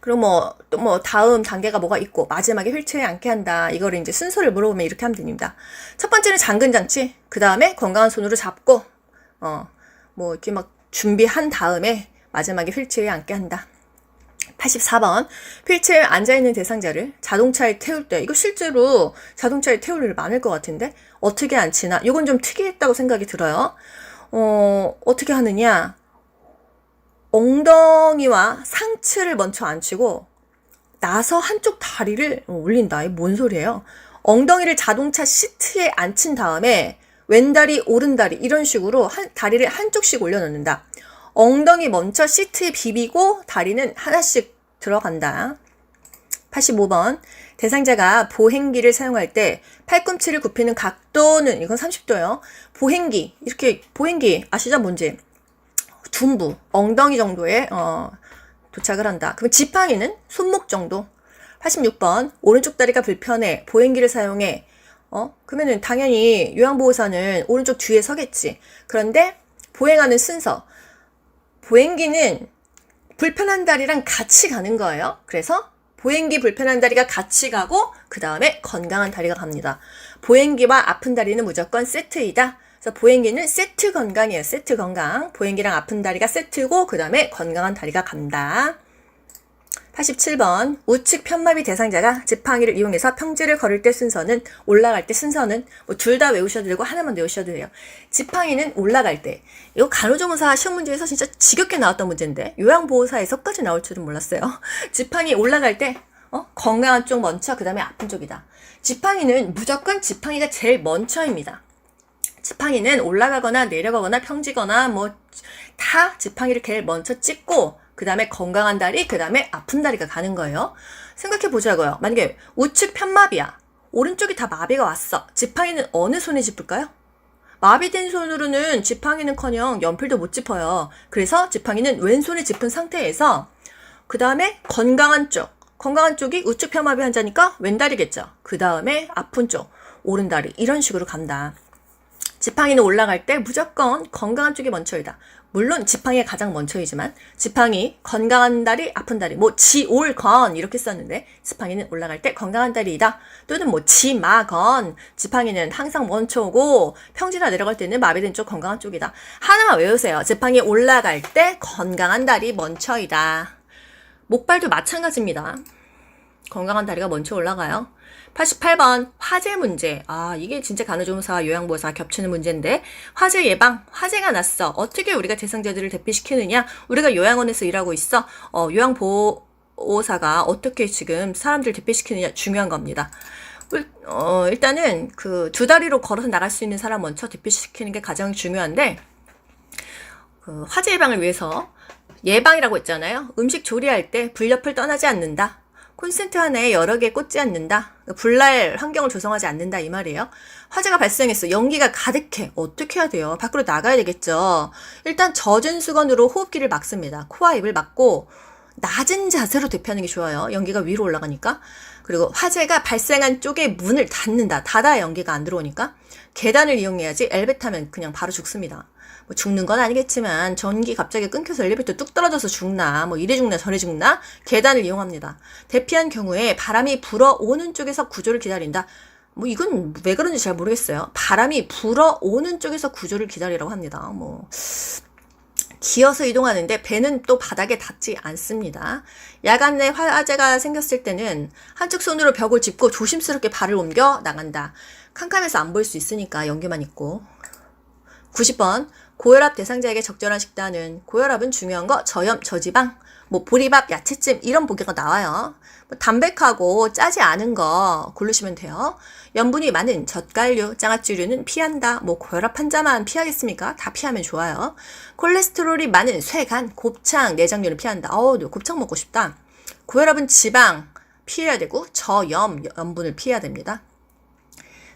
그리고 또 다음 단계가 뭐가 있고 마지막에 휠체어에 앉게 한다. 이거를 이제 순서를 물어보면 이렇게 하면 됩니다. 첫 번째는 잠금 장치, 그 다음에 건강한 손으로 잡고 이렇게 막 준비한 다음에 마지막에 휠체어에 앉게 한다. 84번 휠체어에 앉아있는 대상자를 자동차에 태울 때 이거 실제로 자동차에 태울 일 많을 것 같은데 어떻게 앉히나 이건 좀 특이했다고 생각이 들어요. 어떻게 하느냐, 엉덩이와 상체를 먼저 앉히고 나서 한쪽 다리를 올린다. 이게 뭔 소리예요? 엉덩이를 자동차 시트에 앉힌 다음에 왼다리 오른다리 이런 식으로 다리를 한쪽씩 올려놓는다. 엉덩이 먼저 시트에 비비고 다리는 하나씩 들어간다. 85번 대상자가 보행기를 사용할 때 팔꿈치를 굽히는 각도는 이건 30도예요. 보행기 아시죠? 뭔지? 둔부, 엉덩이 정도에 도착을 한다. 그럼 지팡이는 손목 정도. 86번 오른쪽 다리가 불편해 보행기를 사용해. 그러면은 당연히 요양보호사는 오른쪽 뒤에 서겠지. 그런데 보행하는 순서, 보행기는 불편한 다리랑 같이 가는 거예요. 그래서 보행기 불편한 다리가 같이 가고 그 다음에 건강한 다리가 갑니다. 보행기와 아픈 다리는 무조건 세트이다. 그래서 보행기는 세트 건강이에요. 세트 건강. 보행기랑 아픈 다리가 세트고 그 다음에 건강한 다리가 간다. 87번 우측 편마비 대상자가 지팡이를 이용해서 평지를 걸을 때 순서는 올라갈 때 순서는 둘 다 외우셔도 되고 하나만 외우셔도 돼요. 지팡이는 올라갈 때, 이거 간호조무사 시험 문제에서 진짜 지겹게 나왔던 문제인데 요양보호사에서까지 나올 줄은 몰랐어요. 지팡이 올라갈 때 건강한 쪽 먼저 그 다음에 아픈 쪽이다. 지팡이는 무조건 지팡이가 제일 먼저입니다. 지팡이는 올라가거나 내려가거나 평지거나 다 지팡이를 제일 먼저 찍고 그 다음에 건강한 다리, 그 다음에 아픈 다리가 가는 거예요. 생각해 보자고요. 만약에 우측 편마비야. 오른쪽이 다 마비가 왔어. 지팡이는 어느 손에 짚을까요? 마비된 손으로는 지팡이는커녕 연필도 못 짚어요. 그래서 지팡이는 왼손에 짚은 상태에서 그 다음에 건강한 쪽이 우측 편마비 환자니까 왼다리겠죠. 그 다음에 아픈 쪽, 오른다리 이런 식으로 간다. 지팡이는 올라갈 때 무조건 건강한 쪽이 먼저이다. 물론 지팡이가 가장 먼저이지만 지팡이, 건강한 다리, 아픈 다리 지올건 이렇게 썼는데 지팡이는 올라갈 때 건강한 다리이다. 또는 지마건 지팡이는 항상 먼저고 평지나 내려갈 때는 마비된 쪽 건강한 쪽이다. 하나만 외우세요. 지팡이 올라갈 때 건강한 다리 먼저이다. 목발도 마찬가지입니다. 건강한 다리가 먼저 올라가요. 88번 화재 문제. 이게 진짜 간호조무사와 요양보호사가 겹치는 문제인데 화재 예방, 화재가 났어. 어떻게 우리가 대상자들을 대피시키느냐? 우리가 요양원에서 일하고 있어. 요양보호사가 어떻게 지금 사람들을 대피시키느냐 중요한 겁니다. 일단은 그 두 다리로 걸어서 나갈 수 있는 사람 먼저 대피시키는 게 가장 중요한데, 그 화재 예방을 위해서 예방이라고 했잖아요. 음식 조리할 때 불옆을 떠나지 않는다. 콘센트 하나에 여러 개 꽂지 않는다. 불날 환경을 조성하지 않는다 이 말이에요. 화재가 발생했어. 연기가 가득해. 어떻게 해야 돼요? 밖으로 나가야 되겠죠. 일단 젖은 수건으로 호흡기를 막습니다. 코와 입을 막고 낮은 자세로 대피하는 게 좋아요. 연기가 위로 올라가니까. 그리고 화재가 발생한 쪽에 문을 닫는다. 닫아야 연기가 안 들어오니까. 계단을 이용해야지 엘베 타면 그냥 바로 죽습니다. 뭐 죽는 건 아니겠지만 전기 갑자기 끊겨서 엘리베이터 뚝 떨어져서 죽나 뭐 이래 죽나 저래 죽나 계단을 이용합니다. 대피한 경우에 바람이 불어오는 쪽에서 구조를 기다린다. 뭐 이건 왜 그런지 잘 모르겠어요. 바람이 불어오는 쪽에서 구조를 기다리라고 합니다. 뭐 기어서 이동하는데 배는 또 바닥에 닿지 않습니다. 야간 내 화재가 생겼을 때는 한쪽 손으로 벽을 짚고 조심스럽게 발을 옮겨 나간다. 캄캄해서 안 보일 수 있으니까 연기만 있고. 90번 고혈압 대상자에게 적절한 식단은, 고혈압은 중요한 거 저염, 저지방, 뭐 보리밥, 야채찜 이런 보기가 나와요. 뭐 담백하고 짜지 않은 거 고르시면 돼요. 염분이 많은 젓갈류, 장아찌류는 피한다. 뭐 고혈압 환자만 피하겠습니까? 다 피하면 좋아요. 콜레스테롤이 많은 쇠간, 곱창, 내장류는 피한다. 곱창 먹고 싶다. 고혈압은 지방 피해야 되고 저염, 염분을 피해야 됩니다.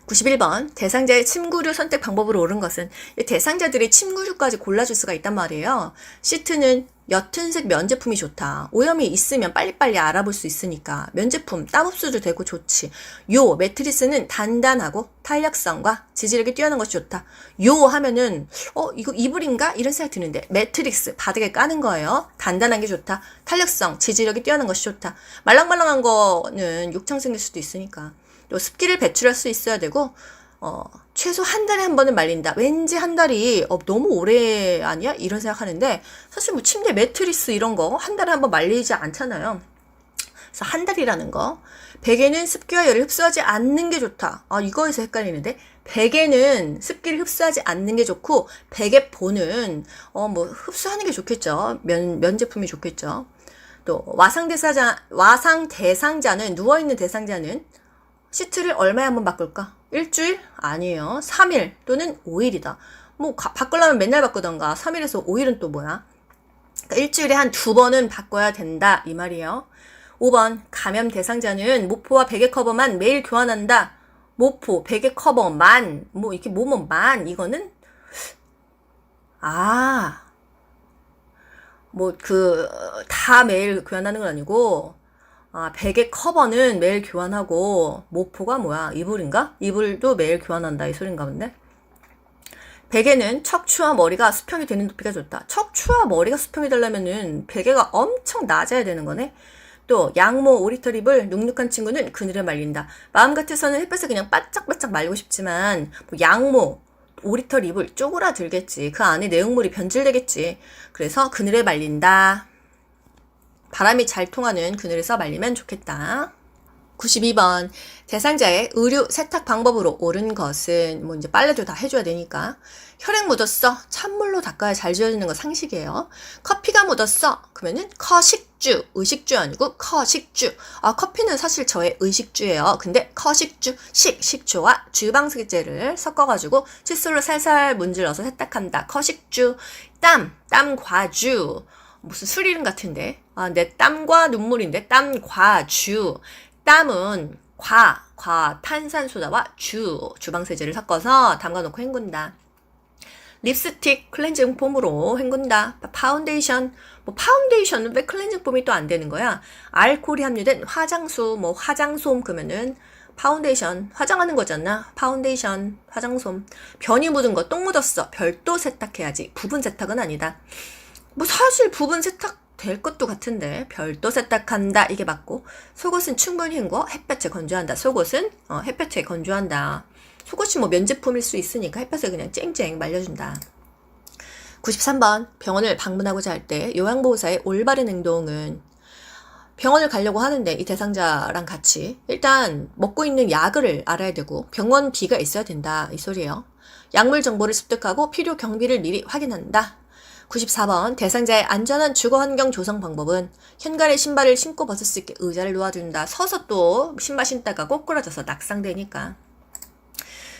91번 대상자의 침구류 선택 방법으로 옳은 것은, 대상자들이 침구류까지 골라줄 수가 있단 말이에요. 시트는 옅은 색 면제품이 좋다. 오염이 있으면 빨리빨리 알아볼 수 있으니까 면제품, 땀 흡수도 되고 좋지. 요 매트리스는 단단하고 탄력성과 지지력이 뛰어난 것이 좋다. 요 하면은 이거 이불인가? 이런 생각이 드는데 매트리스 바닥에 까는 거예요. 단단한 게 좋다. 탄력성, 지지력이 뛰어난 것이 좋다. 말랑말랑한 거는 욕창 생길 수도 있으니까. 또 습기를 배출할 수 있어야 되고, 최소 한 달에 한 번은 말린다. 왠지 한 달이 너무 오래 아니야? 이런 생각하는데 사실 뭐 침대 매트리스 이런 거 한 달에 한 번 말리지 않잖아요. 그래서 한 달이라는 거. 베개는 습기와 열을 흡수하지 않는 게 좋다. 이거에서 헷갈리는데, 베개는 습기를 흡수하지 않는 게 좋고 베개보는 뭐 흡수하는 게 좋겠죠. 면 제품이 좋겠죠. 또 와상 대상자는, 누워있는 대상자는 시트를 얼마에 한번 바꿀까? 일주일? 아니에요. 3일 또는 5일이다. 뭐 바꾸려면 맨날 바꾸던가. 3일에서 5일은 또 뭐야? 그러니까 일주일에 한 2번은 바꿔야 된다 이 말이에요. 5번 감염 대상자는 모포와 베개 커버만 매일 교환한다. 모포, 베개 커버만, 뭐 이렇게 뭐만, 이거는 뭐 다 매일 교환하는 건 아니고, 베개 커버는 매일 교환하고, 모포가 뭐야? 이불인가? 이불도 매일 교환한다 이 소린가 본데. 베개는 척추와 머리가 수평이 되는 높이가 좋다. 척추와 머리가 수평이 되려면은 베개가 엄청 낮아야 되는 거네. 또 양모 오리털 이불 눅눅한 친구는 그늘에 말린다. 마음 같아서는 햇볕에 그냥 바짝바짝 말고 싶지만 뭐 양모 오리털 이불 쪼그라들겠지. 그 안에 내용물이 변질되겠지. 그래서 그늘에 말린다. 바람이 잘 통하는 그늘에서 말리면 좋겠다. 92번 대상자의 의류 세탁 방법으로 옳은 것은, 뭐 이제 빨래도 다 해줘야 되니까. 혈액 묻었어. 찬물로 닦아야 잘 지워지는 거 상식이에요. 커피가 묻었어. 그러면은 커식주, 의식주 아니고 커식주. 커피는 사실 저의 의식주예요. 근데 커식주, 식초와 주방세제를 섞어가지고 칫솔로 살살 문질러서 세탁한다. 커식주. 땀과주. 무슨 술 이름 같은데. 내 땀과 눈물인데 땀과주. 땀은 탄산소다와 주방세제를 섞어서 담가놓고 헹군다. 립스틱 클렌징 폼으로 헹군다. 파운데이션, 뭐 파운데이션은 왜 클렌징 폼이 또 안 되는 거야? 알코올이 함유된 화장솜, 뭐 화장솜 그러면은 파운데이션, 화장하는 거잖아. 파운데이션, 화장솜. 변이 묻은 거, 똥 묻었어. 별도 세탁해야지. 부분 세탁은 아니다. 뭐 사실 부분 세탁 될 것도 같은데 별도 세탁한다 이게 맞고, 속옷은 충분히 헹궈 햇볕에 건조한다. 속옷은 햇볕에 건조한다. 속옷이 뭐 면제품일 수 있으니까 햇볕에 그냥 쨍쨍 말려준다. 93번 병원을 방문하고자 할 때 요양보호사의 올바른 행동은, 병원을 가려고 하는데 이 대상자랑 같이 일단 먹고 있는 약을 알아야 되고 병원비가 있어야 된다 이 소리예요. 약물 정보를 습득하고 필요 경비를 미리 확인한다. 94번 대상자의 안전한 주거 환경 조성 방법은 현관에 신발을 신고 벗을 수 있게 의자를 놓아준다. 서서 또 신발 신다가 꼬꾸라져서 낙상되니까.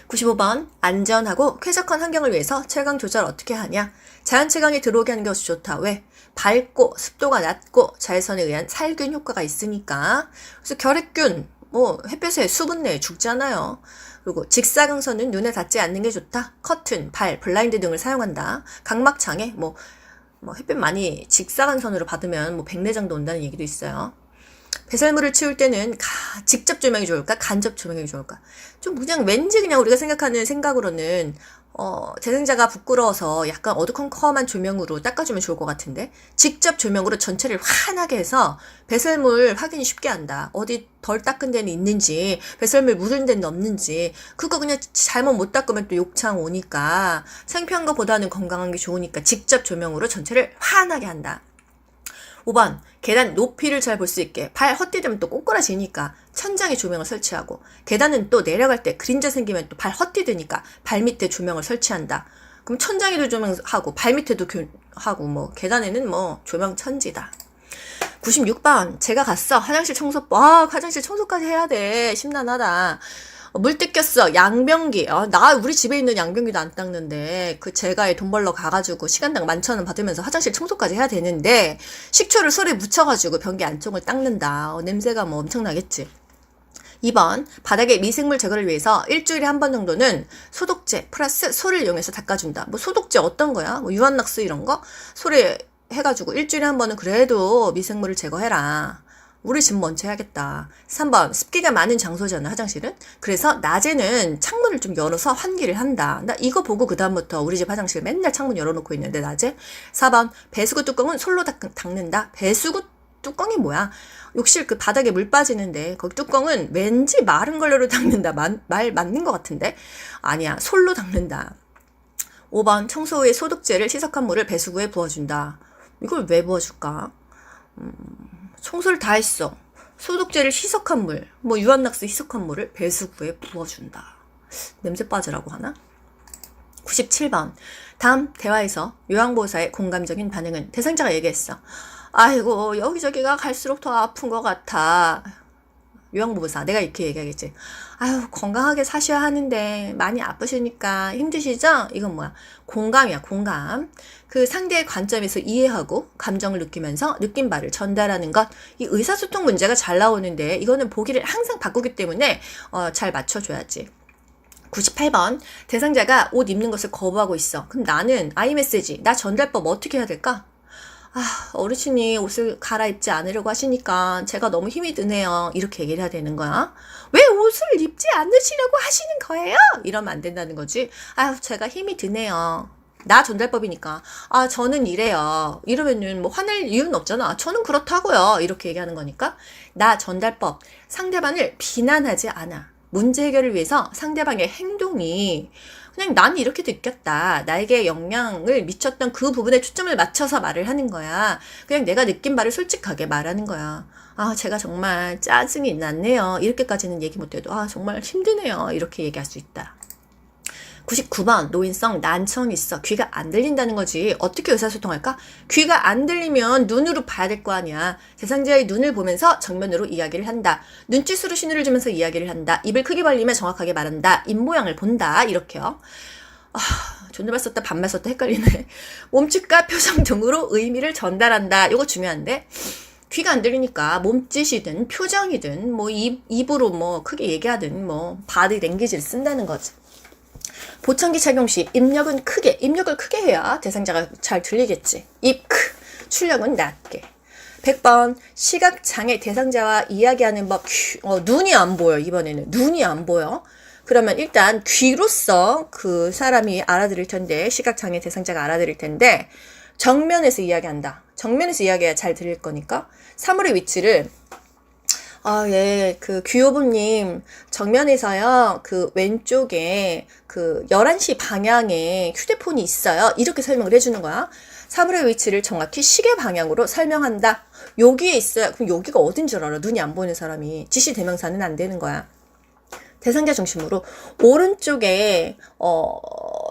95번 안전하고 쾌적한 환경을 위해서 체감 조절 어떻게 하냐? 자연 채광이 들어오게 하는 것이 좋다. 왜? 밝고 습도가 낮고 자외선에 의한 살균 효과가 있으니까. 그래서 결핵균 햇볕에 수분 내에 죽잖아요. 그리고 직사광선은 눈에 닿지 않는 게 좋다. 커튼, 발, 블라인드 등을 사용한다. 각막창에 햇빛 많이 직사광선으로 받으면 백내장도 온다는 얘기도 있어요. 배설물을 치울 때는 직접 조명이 좋을까? 간접 조명이 좋을까? 좀 그냥 왠지 그냥 우리가 생각하는 생각으로는 대상자가 부끄러워서 약간 어두컴컴한 조명으로 닦아주면 좋을 것 같은데 직접 조명으로 전체를 환하게 해서 배설물 확인이 쉽게 한다. 어디 덜 닦은 데는 있는지 배설물 묻은 데는 없는지 그거 그냥 잘못 못 닦으면 또 욕창 오니까 창피한 것보다는 건강한 게 좋으니까 직접 조명으로 전체를 환하게 한다. 5번 계단 높이를 잘 볼 수 있게 발 헛디디면 또 꼬꾸라지니까 천장에 조명을 설치하고 계단은 또 내려갈 때 그림자 생기면 또 발 헛디디니까 발 밑에 조명을 설치한다. 그럼 천장에도 조명하고 발 밑에도 하고 계단에는 조명 천지다. 96번 제가 갔어. 화장실 청소. 화장실 청소까지 해야 돼. 심란하다. 물 뜯겼어. 양변기. 우리 집에 있는 양변기도 안 닦는데, 제가 돈 벌러 가가지고 시간당 11,000원 받으면서 화장실 청소까지 해야 되는데, 식초를 솔에 묻혀가지고 변기 안쪽을 닦는다. 냄새가 엄청나겠지. 2번, 바닥에 미생물 제거를 위해서 일주일에 한 번 정도는 소독제 플러스 솔을 이용해서 닦아준다. 소독제 어떤 거야? 유한낙스 이런 거? 솔에 해가지고 일주일에 한 번은 그래도 미생물을 제거해라. 우리 집 먼저 해야겠다. 3번 습기가 많은 장소잖아 화장실은. 그래서 낮에는 창문을 좀 열어서 환기를 한다. 나 이거 보고 그 다음부터 우리 집 화장실 맨날 창문 열어놓고 있는데 낮에. 4번 배수구 뚜껑은 솔로 닦는다. 배수구 뚜껑이 뭐야? 욕실 바닥에 물 빠지는데 거기 뚜껑은 왠지 마른 걸로로 닦는다. 말 맞는 것 같은데? 아니야. 솔로 닦는다. 5번 청소 후에 소독제를 희석한 물을 배수구에 부어준다. 이걸 왜 부어줄까? 청소를 다 했어. 소독제를 희석한 물, 유한낙스 희석한 물을 배수구에 부어준다. 냄새 빠지라고 하나? 97번. 다음 대화에서 요양보호사의 공감적인 반응은 대상자가 얘기했어. 아이고 여기저기가 갈수록 더 아픈 것 같아. 요양보호사 내가 이렇게 얘기하겠지. 아유 건강하게 사셔야 하는데 많이 아프시니까 힘드시죠? 이건 뭐야? 공감이야. 공감. 그 상대의 관점에서 이해하고 감정을 느끼면서 느낀 바를 전달하는 것. 이 의사소통 문제가 잘 나오는데 이거는 보기를 항상 바꾸기 때문에 잘 맞춰줘야지. 98번 대상자가 옷 입는 것을 거부하고 있어. 그럼 나는 아이메시지 나 전달법 어떻게 해야 될까? 어르신이 옷을 갈아입지 않으려고 하시니까 제가 너무 힘이 드네요. 이렇게 얘기를 해야 되는 거야. 왜 옷을 입지 않으시려고 하시는 거예요? 이러면 안 된다는 거지. 제가 힘이 드네요. 나 전달법이니까. 저는 이래요. 이러면은 화낼 이유는 없잖아. 저는 그렇다고요. 이렇게 얘기하는 거니까. 나 전달법. 상대방을 비난하지 않아. 문제 해결을 위해서 상대방의 행동이 그냥 난 이렇게 느꼈다. 나에게 영향을 미쳤던 그 부분에 초점을 맞춰서 말을 하는 거야. 그냥 내가 느낀 바를 솔직하게 말하는 거야. 제가 정말 짜증이 났네요. 이렇게까지는 얘기 못해도 정말 힘드네요. 이렇게 얘기할 수 있다. 99번 노인성 난청 있어. 귀가 안 들린다는 거지. 어떻게 의사소통할까? 귀가 안 들리면 눈으로 봐야 될 거 아니야. 대상자의 눈을 보면서 정면으로 이야기를 한다. 눈짓으로 신호를 주면서 이야기를 한다. 입을 크게 벌리며 정확하게 말한다. 입모양을 본다. 이렇게요. 존댓말 썼다 반말 썼다 헷갈리네. 몸짓과 표정 등으로 의미를 전달한다. 이거 중요한데 귀가 안 들리니까 몸짓이든 표정이든 입으로 크게 얘기하든 바디 랭귀지를 쓴다는 거지. 보청기 착용 시 입력을 크게 해야 대상자가 잘 들리겠지. 출력은 낮게. 100번 시각장애 대상자와 이야기하는 법. 눈이 안 보여. 이번에는 눈이 안 보여. 그러면 일단 귀로서 그 사람이 알아들을 텐데 시각장애 대상자가 알아들을 텐데 정면에서 이야기한다. 정면에서 이야기해야 잘 들릴 거니까 사물의 위치를 귀요부님, 정면에서요, 왼쪽에 11시 방향에 휴대폰이 있어요. 이렇게 설명을 해주는 거야. 사물의 위치를 정확히 시계 방향으로 설명한다. 여기에 있어요. 그럼 여기가 어딘 줄 알아? 눈이 안 보이는 사람이. 지시 대명사는 안 되는 거야. 대상자 중심으로 오른쪽에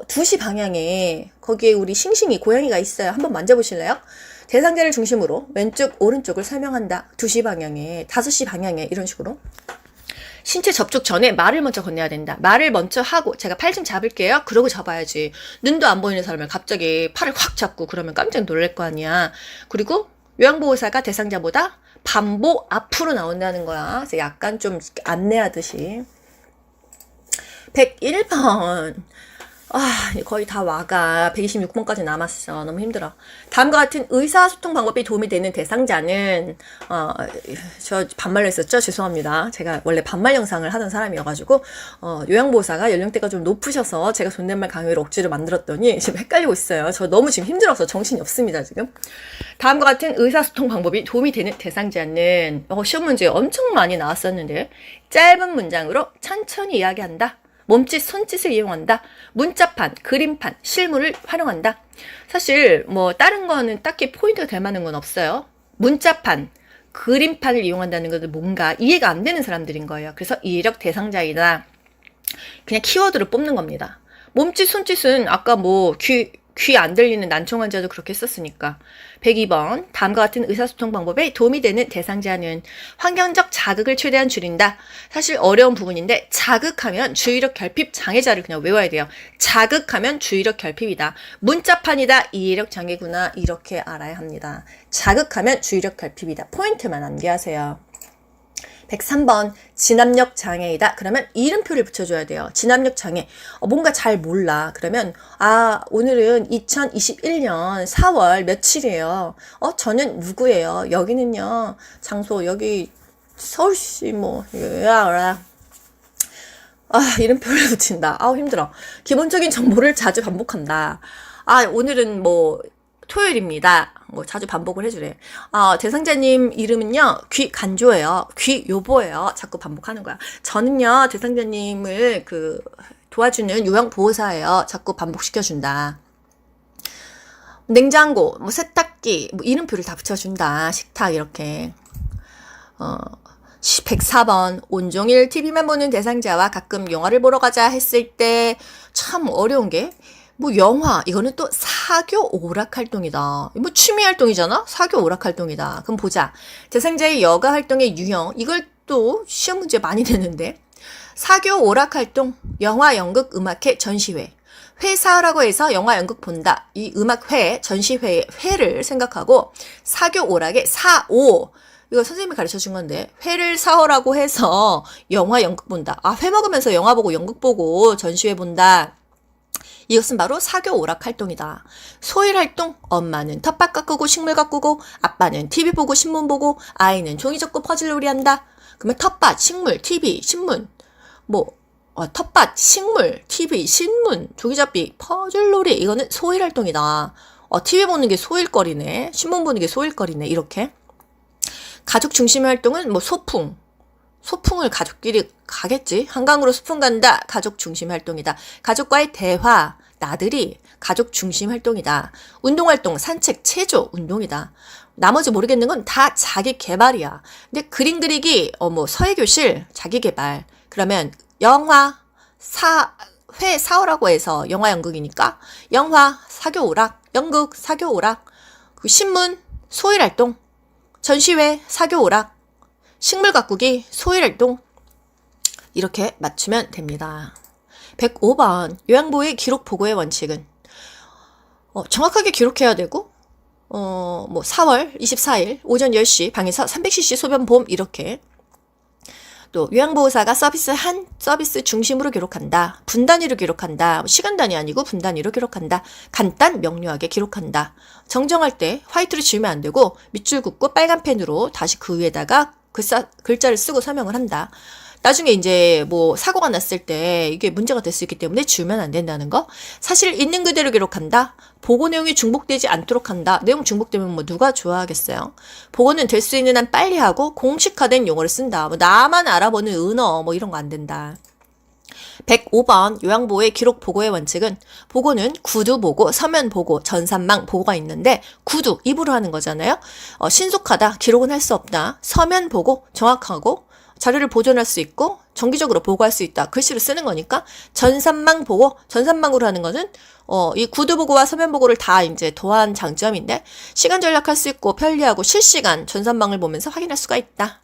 2시 방향에 거기에 우리 싱싱이 고양이가 있어요. 한번 만져보실래요? 대상자를 중심으로 왼쪽 오른쪽을 설명한다. 2시 방향에 5시 방향에 이런 식으로 신체 접촉 전에 말을 먼저 건네야 된다. 말을 먼저 하고 제가 팔 좀 잡을게요. 그러고 잡아야지. 눈도 안 보이는 사람을 갑자기 팔을 확 잡고 그러면 깜짝 놀랄 거 아니야. 그리고 요양보호사가 대상자보다 반보 앞으로 나온다는 거야. 그래서 약간 좀 안내하듯이. 101번. 거의 다 와가. 126번까지 남았어. 너무 힘들어. 다음과 같은 의사소통 방법이 도움이 되는 대상자는, 저 반말로 했었죠? 죄송합니다. 제가 원래 반말 영상을 하던 사람이어가지고, 요양보호사가 연령대가 좀 높으셔서 제가 존댓말 강요를 억지로 만들었더니 지금 헷갈리고 있어요. 저 너무 지금 힘들어서 정신이 없습니다, 지금. 다음과 같은 의사소통 방법이 도움이 되는 대상자는, 시험 문제 엄청 많이 나왔었는데, 짧은 문장으로 천천히 이야기한다. 몸짓, 손짓을 이용한다. 문자판, 그림판, 실물을 활용한다. 사실 다른 거는 딱히 포인트가 될 만한 건 없어요. 문자판, 그림판을 이용한다는 것은 뭔가 이해가 안 되는 사람들인 거예요. 그래서 이해력 대상자이다. 그냥 키워드를 뽑는 겁니다. 몸짓, 손짓은 아까 귀 안 들리는 난청 환자도 그렇게 했었으니까. 102번. 다음과 같은 의사소통 방법에 도움이 되는 대상자는 환경적 자극을 최대한 줄인다. 사실 어려운 부분인데 자극하면 주의력 결핍 장애자를 그냥 외워야 돼요. 자극하면 주의력 결핍이다. 문자판이다. 이해력 장애구나. 이렇게 알아야 합니다. 자극하면 주의력 결핍이다. 포인트만 암기하세요. 103번. 진압력 장애이다. 그러면 이름표를 붙여줘야 돼요. 진압력 장애. 뭔가 잘 몰라. 그러면 오늘은 2021년 4월 며칠이에요. 저는 누구예요? 여기는요. 장소 여기 서울시 이름표를 붙인다. 힘들어. 기본적인 정보를 자주 반복한다. 오늘은 토요일입니다. 자주 반복을 해주래. 대상자님 이름은요, 귀 간조예요. 귀 요보예요. 자꾸 반복하는 거야. 저는요, 대상자님을 도와주는 요양보호사예요. 자꾸 반복시켜준다. 냉장고, 세탁기, 이름표를 다 붙여준다. 식탁, 이렇게. 104번. 온종일 TV만 보는 대상자와 가끔 영화를 보러 가자 했을 때 참 어려운 게 영화, 이거는 또 사교 오락 활동이다. 취미 활동이잖아? 사교 오락 활동이다. 그럼 보자. 대상자의 여가 활동의 유형, 이걸 또 시험 문제 많이 내는데. 사교 오락 활동, 영화, 연극, 음악회, 전시회. 회사라고 해서 영화, 연극 본다. 이 음악회, 전시회, 회를 생각하고, 사교 오락의 사오. 이거 선생님이 가르쳐 준 건데, 회를 사오라고 해서 영화, 연극 본다. 회 먹으면서 영화 보고, 연극 보고, 전시회 본다. 이것은 바로 사교 오락 활동이다. 소일 활동, 엄마는 텃밭 가꾸고 식물 가꾸고 아빠는 TV 보고 신문 보고 아이는 종이 접고 퍼즐 놀이 한다. 그러면 텃밭, 식물, TV, 신문 텃밭, 식물, TV, 신문, 종이 접기, 퍼즐 놀이 이거는 소일 활동이다. TV 보는 게 소일거리네. 신문 보는 게 소일거리네. 이렇게. 가족 중심의 활동은 소풍을 가족끼리 가겠지. 한강으로 소풍 간다. 가족 중심 활동이다. 가족과의 대화, 나들이 가족 중심 활동이다. 운동활동, 산책, 체조, 운동이다. 나머지 모르겠는 건 다 자기 개발이야. 근데 그림 그리기, 서예교실, 자기 개발. 그러면 영화, 회 사오라고 해서 영화 연극이니까 영화, 사교 오락, 연극, 사교 오락. 신문, 소일 활동, 전시회, 사교 오락. 식물 가꾸기, 소일활동 이렇게 맞추면 됩니다. 105번 요양보호의 기록 보고의 원칙은 정확하게 기록해야 되고 4월 24일 오전 10시 방에서 300cc 소변보험 이렇게 또 요양보호사가 서비스 중심으로 기록한다. 분 단위로 기록한다. 시간 단위 아니고 분 단위로 기록한다. 간단 명료하게 기록한다. 정정할 때 화이트로 지우면 안 되고 밑줄 긋고 빨간 펜으로 다시 그 위에다가 글자를 쓰고 설명을 한다. 나중에 이제 사고가 났을 때 이게 문제가 될 수 있기 때문에 지우면 안 된다는 거. 사실 있는 그대로 기록한다. 보고 내용이 중복되지 않도록 한다. 내용 중복되면 누가 좋아하겠어요. 보고는 될 수 있는 한 빨리 하고 공식화된 용어를 쓴다. 나만 알아보는 은어 이런 거 안 된다. 105번 요양보호의 기록 보고의 원칙은 보고는 구두 보고, 서면 보고, 전산망 보고가 있는데 구두, 입으로 하는 거잖아요. 신속하다, 기록은 할 수 없다. 서면 보고, 정확하고 자료를 보존할 수 있고 정기적으로 보고할 수 있다. 글씨로 쓰는 거니까 전산망 보고, 전산망으로 하는 거는 이 구두 보고와 서면 보고를 다 이제 더한 장점인데 시간 절약할 수 있고 편리하고 실시간 전산망을 보면서 확인할 수가 있다.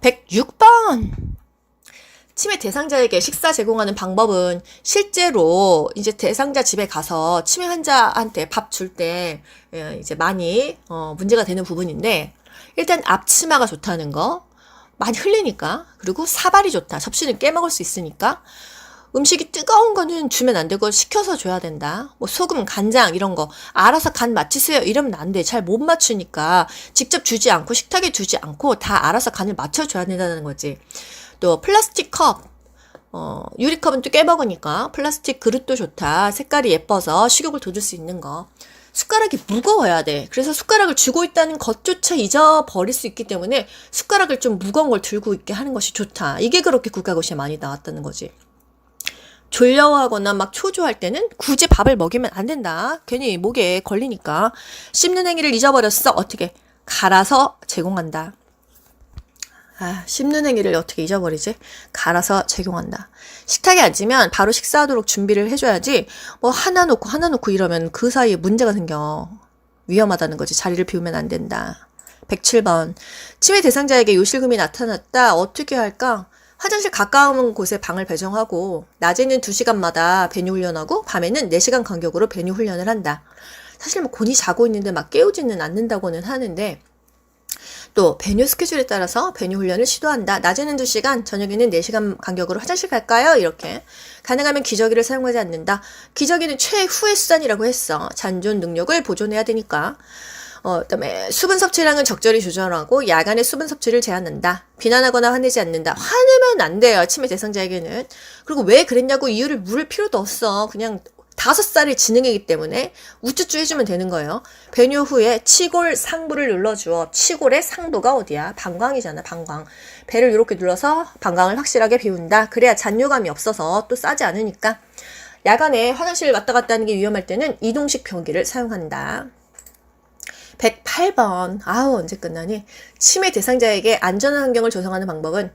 106번. 치매 대상자에게 식사 제공하는 방법은 실제로 이제 대상자 집에 가서 치매 환자한테 밥 줄 때 이제 많이 문제가 되는 부분인데, 일단 앞치마가 좋다는 거, 많이 흘리니까, 그리고 사발이 좋다. 접시는 깨먹을 수 있으니까. 음식이 뜨거운 거는 주면 안 되고 식혀서 줘야 된다. 뭐 소금, 간장 이런 거 알아서 간 맞추세요 이러면 안 돼. 잘 못 맞추니까 직접 주지 않고 식탁에 두지 않고 다 알아서 간을 맞춰줘야 된다는 거지. 또 플라스틱 컵, 유리컵은 또 깨먹으니까 플라스틱 그릇도 좋다. 색깔이 예뻐서 식욕을 돋을 수 있는 거. 숟가락이 무거워야 돼. 그래서 숟가락을 쥐고 있다는 것조차 잊어버릴 수 있기 때문에 숟가락을 좀 무거운 걸 들고 있게 하는 것이 좋다. 이게 그렇게 국가고시에 많이 나왔다는 거지. 졸려하거나 막 초조할 때는 굳이 밥을 먹이면 안 된다. 괜히 목에 걸리니까. 씹는 행위를 잊어버렸어. 어떻게? 갈아서 제공한다. 씹는 행위를 어떻게 잊어버리지? 갈아서 제공한다. 식탁에 앉으면 바로 식사하도록 준비를 해줘야지, 뭐 하나 놓고 이러면 그 사이에 문제가 생겨. 위험하다는 거지. 자리를 비우면 안 된다. 107번. 치매 대상자에게 요실금이 나타났다. 어떻게 할까? 화장실 가까운 곳에 방을 배정하고 낮에는 2시간마다 배뇨 훈련하고 밤에는 4시간 간격으로 배뇨 훈련을 한다. 사실 뭐 곤히 자고 있는데 막 깨우지는 않는다고는 하는데, 또 배뇨 스케줄에 따라서 배뇨 훈련을 시도한다. 낮에는 2시간, 저녁에는 4시간 간격으로 화장실 갈까요? 이렇게. 가능하면 기저귀를 사용하지 않는다. 기저귀는 최후의 수단이라고 했어. 잔존 능력을 보존해야 되니까. 그다음에 수분 섭취량은 적절히 조절하고 야간에 수분 섭취를 제한한다. 비난하거나 화내지 않는다. 화내면 안 돼요. 치매 대상자에게는. 그리고 왜 그랬냐고 이유를 물을 필요도 없어. 그냥 5살의 지능이기 때문에 우쭈쭈 해주면 되는 거예요. 배뇨 후에 치골 상부를 눌러주어. 치골의 상부가 어디야? 방광이잖아, 방광. 배를 이렇게 눌러서 방광을 확실하게 비운다. 그래야 잔뇨감이 없어서 또 싸지 않으니까. 야간에 화장실 왔다 갔다 하는 게 위험할 때는 이동식 변기를 사용한다. 108번. 언제 끝나니? 치매 대상자에게 안전한 환경을 조성하는 방법은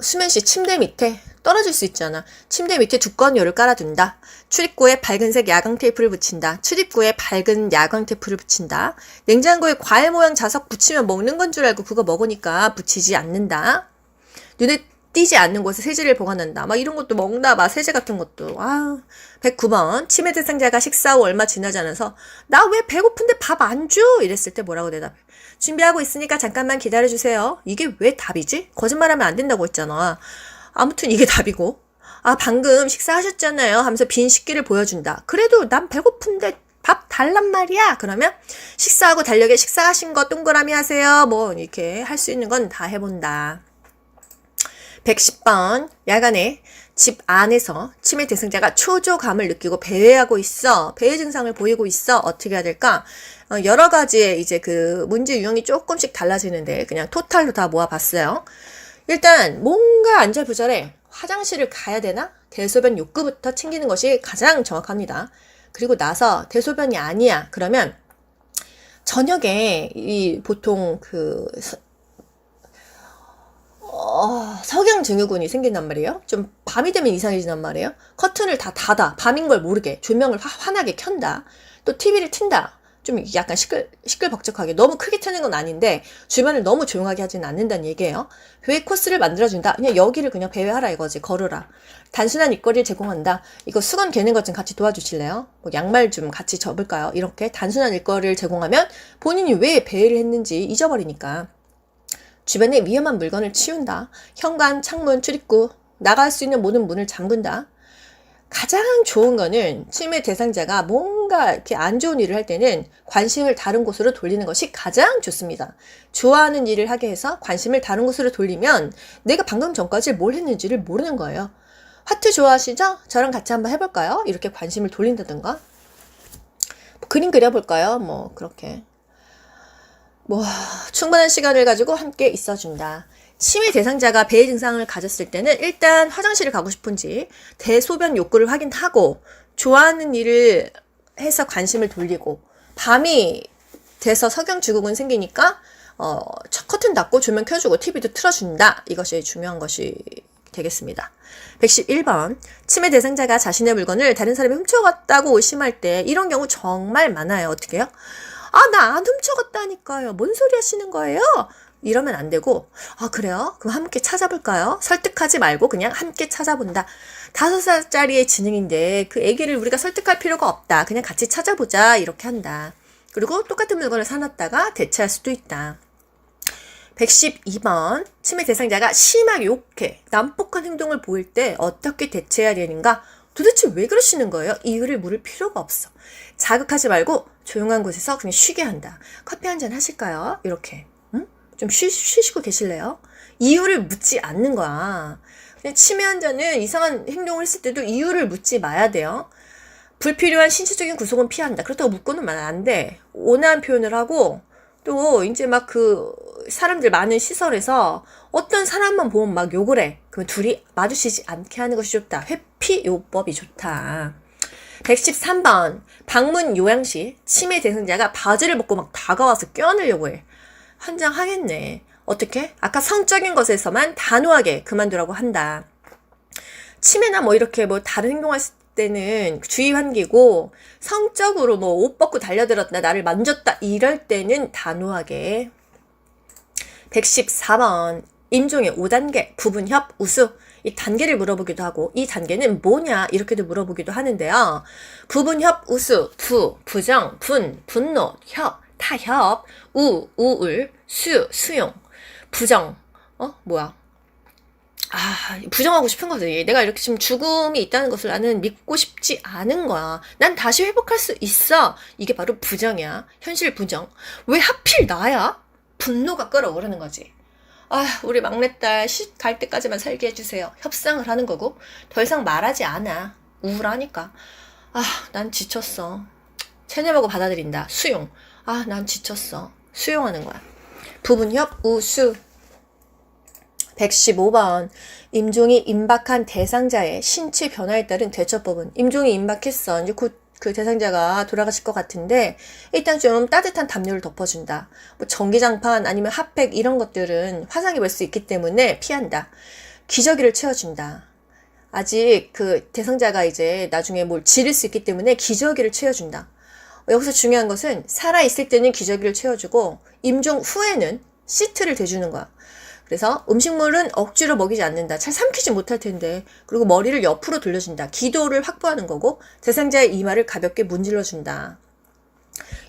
수면 시 침대 밑에 떨어질 수 있잖아. 침대 밑에 두꺼운 깔아둔다. 출입구에 밝은색 야광 테이프를 붙인다. 출입구에 밝은 야광 테이프를 붙인다. 냉장고에 과일 모양 자석 붙이면 먹는 건 줄 알고 그거 먹으니까 붙이지 않는다. 눈에 띄지 않는 곳에 세제를 보관한다. 막 이런 것도 먹나 봐. 세제 같은 것도. 109번. 치매 대상자가 식사 후 얼마 지나지 않아서 나 왜 배고픈데 밥 안 줘? 이랬을 때 뭐라고 대답해? 준비하고 있으니까 잠깐만 기다려주세요. 이게 왜 답이지? 거짓말하면 안 된다고 했잖아. 아무튼 이게 답이고. 방금 식사하셨잖아요 하면서 빈 식기를 보여준다. 그래도 난 배고픈데 밥 달란 말이야. 그러면 식사하고 달력에 식사하신 거 동그라미 하세요. 뭐 이렇게 할 수 있는 건 다 해본다. 110번. 야간에 집 안에서 치매 대상자가 초조감을 느끼고 배회하고 있어. 배회 증상을 보이고 있어. 어떻게 해야 될까? 여러 가지의 이제 그 문제 유형이 조금씩 달라지는데 그냥 토탈로 다 모아봤어요. 일단 뭔가 안절부절해. 화장실을 가야 되나? 대소변 욕구부터 챙기는 것이 가장 정확합니다. 그리고 나서 대소변이 아니야. 그러면 저녁에 보통 석양증후군이 생긴단 말이에요. 좀 밤이 되면 이상해진단 말이에요. 커튼을 다 닫아. 밤인 걸 모르게. 조명을 환하게 켠다. 또 TV를 튼다. 좀 약간 시끌벅적하게. 너무 크게 트는 건 아닌데 주변을 너무 조용하게 하지는 않는다는 얘기예요. 배회 코스를 만들어준다. 그냥 여기를 그냥 배회하라 이거지. 걸으라. 단순한 입거리를 제공한다. 이거 수건 개는 것 좀 같이 도와주실래요? 뭐 양말 좀 같이 접을까요? 이렇게 단순한 일거리를 제공하면 본인이 왜 배회를 했는지 잊어버리니까. 주변에 위험한 물건을 치운다. 현관, 창문, 출입구, 나갈 수 있는 모든 문을 잠근다. 가장 좋은 거는 치매 대상자가 뭔가 이렇게 안 좋은 일을 할 때는 관심을 다른 곳으로 돌리는 것이 가장 좋습니다. 좋아하는 일을 하게 해서 관심을 다른 곳으로 돌리면 내가 방금 전까지 뭘 했는지를 모르는 거예요. 하트 좋아하시죠? 저랑 같이 한번 해볼까요? 이렇게 관심을 돌린다든가. 그림 그려볼까요? 뭐 그렇게. 충분한 시간을 가지고 함께 있어준다. 치매 대상자가 배회 증상을 가졌을 때는 일단 화장실을 가고 싶은지 대소변 욕구를 확인하고 좋아하는 일을 해서 관심을 돌리고 밤이 돼서 석양증후군 생기니까 커튼 닫고 조명 켜주고 TV도 틀어준다. 이것이 중요한 것이 되겠습니다. 111번. 침해 대상자가 자신의 물건을 다른 사람이 훔쳐갔다고 의심할 때 이런 경우 정말 많아요. 어떻게 해요? 나 안 훔쳐갔다니까요. 뭔 소리 하시는 거예요? 이러면 안 되고, 그래요? 그럼 함께 찾아볼까요? 설득하지 말고 그냥 함께 찾아본다. 5살짜리의 지능인데 그 애기를 우리가 설득할 필요가 없다. 그냥 같이 찾아보자. 이렇게 한다. 그리고 똑같은 물건을 사놨다가 대체할 수도 있다. 112번. 침해 대상자가 심하게 욕해 난폭한 행동을 보일 때 어떻게 대처해야 되는가? 도대체 왜 그러시는 거예요? 이유를 물을 필요가 없어. 자극하지 말고 조용한 곳에서 그냥 쉬게 한다. 커피 한잔 하실까요? 이렇게. 좀 쉬시고 계실래요? 이유를 묻지 않는 거야. 그냥 치매한 자는 이상한 행동을 했을 때도 이유를 묻지 마야 돼요. 불필요한 신체적인 구속은 피한다. 그렇다고 묻고는 안 돼. 온화한 표현을 하고, 또 이제 막 사람들 많은 시설에서 어떤 사람만 보면 막 욕을 해. 그러면 둘이 마주치지 않게 하는 것이 좋다. 회피요법이 좋다. 113번. 방문 요양 시 치매 대상자가 바지를 벗고 막 다가와서 껴안으려고 해. 환장하겠네. 어떻게? 아까 성적인 것에서만 단호하게 그만두라고 한다. 치매나 이렇게 다른 행동했을 때는 주의 환기고, 성적으로 옷 벗고 달려들었다, 나를 만졌다, 이럴 때는 단호하게. 114번. 임종의 5단계, 부분협, 우수. 이 단계를 물어보기도 하고, 이 단계는 뭐냐, 이렇게도 물어보기도 하는데요. 부분협, 우수, 부정, 분노, 협, 타협, 우울, 수용, 부정. 뭐야? 부정하고 싶은 거지. 내가 이렇게 지금 죽음이 있다는 것을 나는 믿고 싶지 않은 거야. 난 다시 회복할 수 있어. 이게 바로 부정이야. 현실 부정. 왜 하필 나야? 분노가 끓어오르는 거지. 우리 막내딸 시집 갈 때까지만 살게 해주세요. 협상을 하는 거고, 더 이상 말하지 않아. 우울하니까. 난 지쳤어. 체념하고 받아들인다. 수용. 난 지쳤어. 수용하는 거야. 부분협, 우수. 115번. 임종이 임박한 대상자의 신체 변화에 따른 대처법은, 임종이 임박했어. 이제 곧 그 대상자가 돌아가실 것 같은데, 일단 좀 따뜻한 담요를 덮어준다. 전기장판 아니면 핫팩 이런 것들은 화상 입을 수 있기 때문에 피한다. 기저귀를 채워준다. 아직 그 대상자가 이제 나중에 뭘 지를 수 있기 때문에 기저귀를 채워준다. 여기서 중요한 것은 살아있을 때는 기저귀를 채워주고, 임종 후에는 시트를 대주는 거야. 그래서 음식물은 억지로 먹이지 않는다. 잘 삼키지 못할 텐데. 그리고 머리를 옆으로 돌려준다. 기도를 확보하는 거고, 대상자의 이마를 가볍게 문질러준다.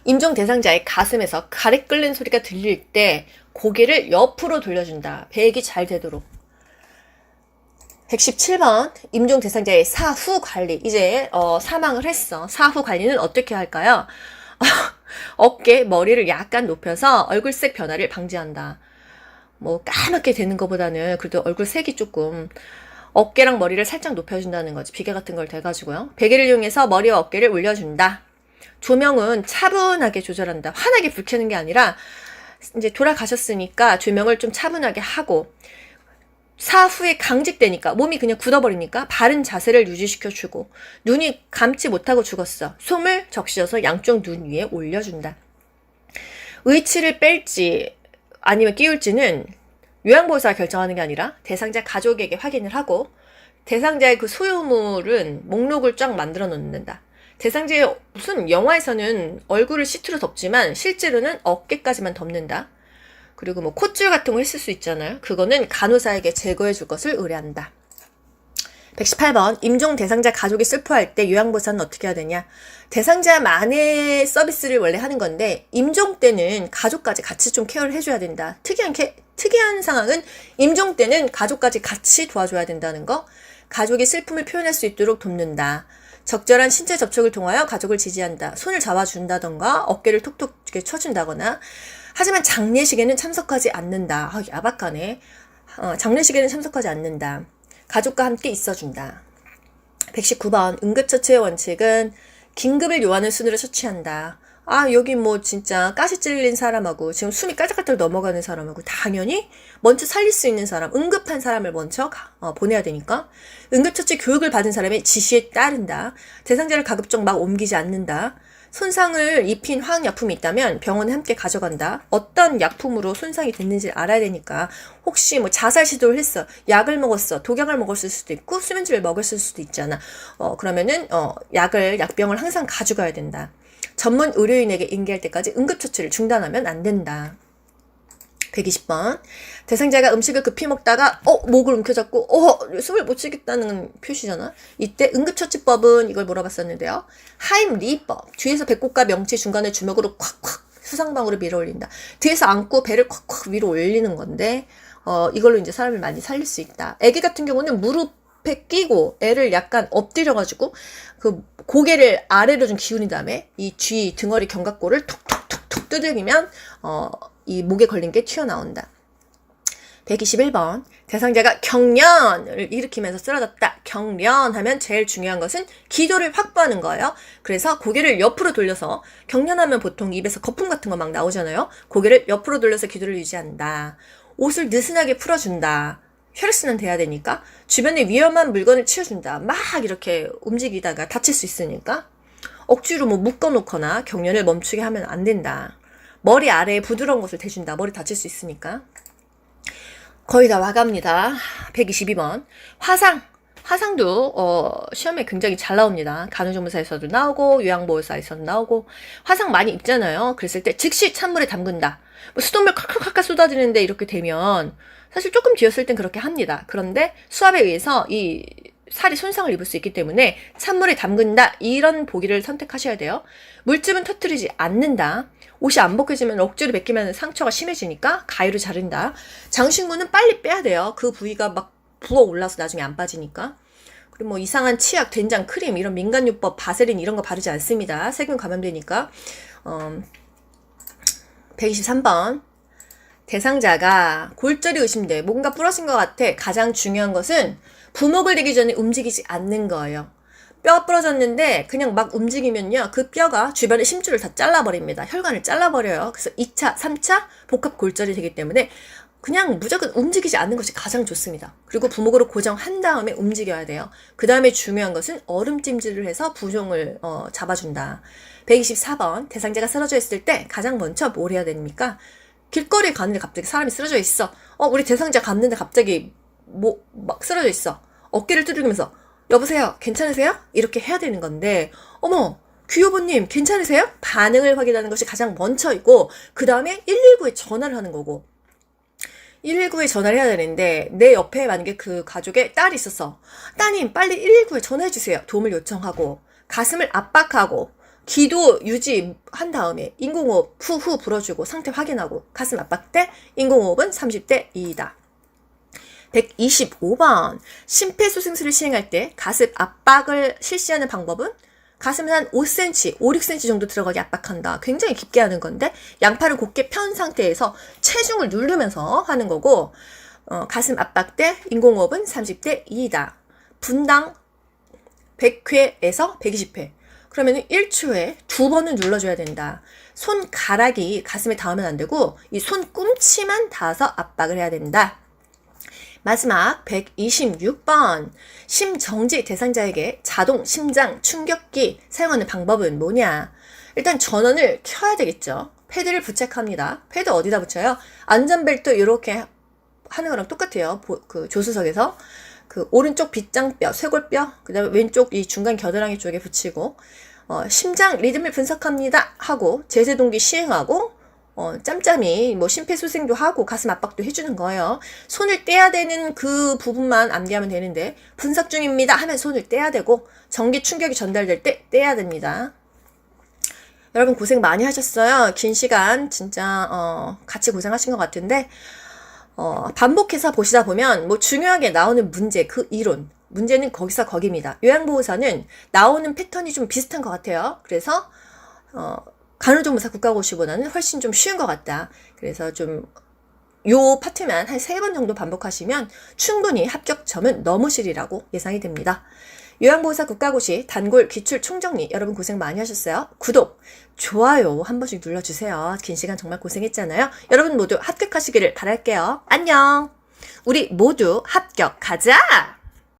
임종 대상자의 가슴에서 가래 끓는 소리가 들릴 때 고개를 옆으로 돌려준다. 배액이 잘 되도록. 117번. 임종 대상자의 사후 관리. 이제 사망을 했어. 사후 관리는 어떻게 할까요? 어깨, 머리를 약간 높여서 얼굴색 변화를 방지한다. 까맣게 되는 것보다는 그래도 얼굴 색이 조금, 어깨랑 머리를 살짝 높여준다는 거지. 비계 같은 걸 대가지고요. 베개를 이용해서 머리와 어깨를 올려준다. 조명은 차분하게 조절한다. 환하게 불 켜는 게 아니라, 이제 돌아가셨으니까 조명을 좀 차분하게 하고, 사후에 강직되니까, 몸이 그냥 굳어버리니까 바른 자세를 유지시켜주고, 눈이 감지 못하고 죽었어. 솜을 적셔서 양쪽 눈 위에 올려준다. 의치를 뺄지 아니면 끼울지는 요양보호사가 결정하는 게 아니라 대상자 가족에게 확인을 하고, 대상자의 그 소유물은 목록을 쫙 만들어 놓는다. 대상자의 무슨 영화에서는 얼굴을 시트로 덮지만 실제로는 어깨까지만 덮는다. 그리고 콧줄 같은 거 했을 수 있잖아요. 그거는 간호사에게 제거해 줄 것을 의뢰한다. 118번. 임종 대상자 가족이 슬퍼할 때 요양보호사는 어떻게 해야 되냐? 대상자만의 서비스를 원래 하는 건데, 임종 때는 가족까지 같이 좀 케어를 해줘야 된다. 특이한 상황은 임종 때는 가족까지 같이 도와줘야 된다는 거. 가족이 슬픔을 표현할 수 있도록 돕는다. 적절한 신체 접촉을 통하여 가족을 지지한다. 손을 잡아준다던가 어깨를 톡톡 쳐준다거나. 하지만 장례식에는 참석하지 않는다. 야박하네. 장례식에는 참석하지 않는다. 가족과 함께 있어준다. 119번. 응급처치의 원칙은 긴급을 요하는 순으로 처치한다. 여기 진짜 가시 찔린 사람하고 지금 숨이 깔짝깔짝 넘어가는 사람하고 당연히 먼저 살릴 수 있는 사람, 응급한 사람을 먼저 보내야 되니까. 응급처치 교육을 받은 사람의 지시에 따른다. 대상자를 가급적 막 옮기지 않는다. 손상을 입힌 화학약품이 있다면 병원에 함께 가져간다. 어떤 약품으로 손상이 됐는지 알아야 되니까 혹시 뭐 자살 시도를 했어. 약을 먹었어. 독약을 먹었을 수도 있고 수면제를 먹었을 수도 있잖아. 그러면은 약병을 항상 가져가야 된다. 전문 의료인에게 인계할 때까지 응급처치를 중단하면 안 된다. 120번. 대상자가 음식을 급히 먹다가 목을 움켜잡고 숨을 못 쉬겠다는 표시잖아. 이때 응급처치법은 이걸 물어봤었는데요. 하임리법. 뒤에서 배꼽과 명치 중간에 주먹으로 콱콱 수상방으로 밀어 올린다. 뒤에서 안고 배를 콱콱 위로 올리는 건데 이걸로 이제 사람을 많이 살릴 수 있다. 아기 같은 경우는 무릎에 끼고 애를 약간 엎드려가지고 그 고개를 아래로 좀 기울인 다음에 이 뒤 등허리 견갑골을 톡톡톡톡 두들기면 이 목에 걸린 게 튀어나온다. 121번. 대상자가 경련을 일으키면서 쓰러졌다. 경련하면 제일 중요한 것은 기도를 확보하는 거예요. 그래서 고개를 옆으로 돌려서, 경련하면 보통 입에서 거품 같은 거 막 나오잖아요. 고개를 옆으로 돌려서 기도를 유지한다. 옷을 느슨하게 풀어준다. 혈액순환 돼야 되니까. 주변에 위험한 물건을 치워준다. 막 이렇게 움직이다가 다칠 수 있으니까. 억지로 뭐 묶어놓거나 경련을 멈추게 하면 안 된다. 머리 아래에 부드러운 것을 대준다. 머리 다칠 수 있으니까. 거의 다 와갑니다. 122번. 화상도 시험에 굉장히 잘 나옵니다. 간호조무사에서도 나오고 요양보호사에서도 나오고 화상 많이 입잖아요. 그랬을 때 즉시 찬물에 담근다. 뭐 수돗물 칵칵칵 쏟아지는데 이렇게 되면 사실 조금 뒤었을 땐 그렇게 합니다. 그런데 수압에 의해서 이 살이 손상을 입을 수 있기 때문에 찬물에 담근다. 이런 보기를 선택하셔야 돼요. 물집은 터뜨리지 않는다. 옷이 안 벗겨지면 억지로 벗기면 상처가 심해지니까 가위로 자른다. 장신구는 빨리 빼야 돼요. 그 부위가 막 부어올라서 나중에 안 빠지니까. 그리고 뭐 이상한 치약, 된장, 크림 이런 민간요법, 바세린 이런 거 바르지 않습니다. 세균 감염되니까. 123번. 대상자가 골절이 의심돼. 뭔가 부러진 것 같아. 가장 중요한 것은 부목을 내기 전에 움직이지 않는 거예요. 뼈가 부러졌는데 그냥 막 움직이면요. 그 뼈가 주변의 심줄을 다 잘라버립니다. 혈관을 잘라버려요. 그래서 2차, 3차 복합 골절이 되기 때문에 그냥 무조건 움직이지 않는 것이 가장 좋습니다. 그리고 부목으로 고정한 다음에 움직여야 돼요. 그 다음에 중요한 것은 얼음찜질을 해서 부종을 잡아준다. 124번. 대상자가 쓰러져 있을 때 가장 먼저 뭘 해야 됩니까? 길거리에 가는데 갑자기 사람이 쓰러져 있어. 우리 대상자 갔는데 갑자기 막 쓰러져 있어. 어깨를 두들기면서 여보세요? 괜찮으세요? 이렇게 해야 되는 건데 어머 귀여보님 괜찮으세요? 반응을 확인하는 것이 가장 먼저이고 그 다음에 119에 전화를 하는 거고 119에 전화를 해야 되는데 내 옆에 만약에 그 가족의 딸이 있었어. 따님 빨리 119에 전화해주세요. 도움을 요청하고 가슴을 압박하고 기도 유지한 다음에 인공호흡 후후 불어주고 상태 확인하고 가슴 압박 때 인공호흡은 30대 2이다. 125번. 심폐소생술을 시행할 때 가슴 압박을 실시하는 방법은 가슴을 한 5cm, 5, 6cm 정도 들어가게 압박한다. 굉장히 깊게 하는 건데 양팔을 곧게 편 상태에서 체중을 누르면서 하는 거고 가슴 압박 때 인공호흡은 30대 2이다. 분당 100회에서 120회. 그러면 1초에 2번은 눌러줘야 된다. 손가락이 가슴에 닿으면 안 되고 이 손꿈치만 닿아서 압박을 해야 된다. 마지막 126번. 심정지 대상자에게 자동 심장 충격기 사용하는 방법은 뭐냐? 일단 전원을 켜야 되겠죠. 패드를 부착합니다. 패드 어디다 붙여요? 안전벨트 이렇게 하는 거랑 똑같아요. 그 조수석에서 그 오른쪽 빗장뼈, 쇄골뼈, 그 다음에 왼쪽 이 중간 겨드랑이 쪽에 붙이고 심장 리듬을 분석합니다 하고 제세동기 시행하고 짬짬이 뭐 심폐소생도 하고 가슴 압박도 해주는 거예요. 손을 떼야 되는 그 부분만 암기하면 되는데 분석 중입니다 하면 손을 떼야 되고 전기 충격이 전달될 때 떼야 됩니다. 여러분 고생 많이 하셨어요. 긴 시간 진짜 같이 고생하신 것 같은데 반복해서 보시다 보면 뭐 중요하게 나오는 문제 그 이론 문제는 거기서 거기입니다. 요양보호사는 나오는 패턴이 좀 비슷한 것 같아요. 그래서 간호조무사 국가고시보다는 훨씬 좀 쉬운 것 같다. 그래서 좀 요 파트만 한 3번 정도 반복하시면 충분히 합격점은 넘으시리라고 예상이 됩니다. 요양보호사 국가고시 단골 기출 총정리 여러분 고생 많이 하셨어요. 구독, 좋아요 한 번씩 눌러주세요. 긴 시간 정말 고생했잖아요. 여러분 모두 합격하시기를 바랄게요. 안녕. 우리 모두 합격하자.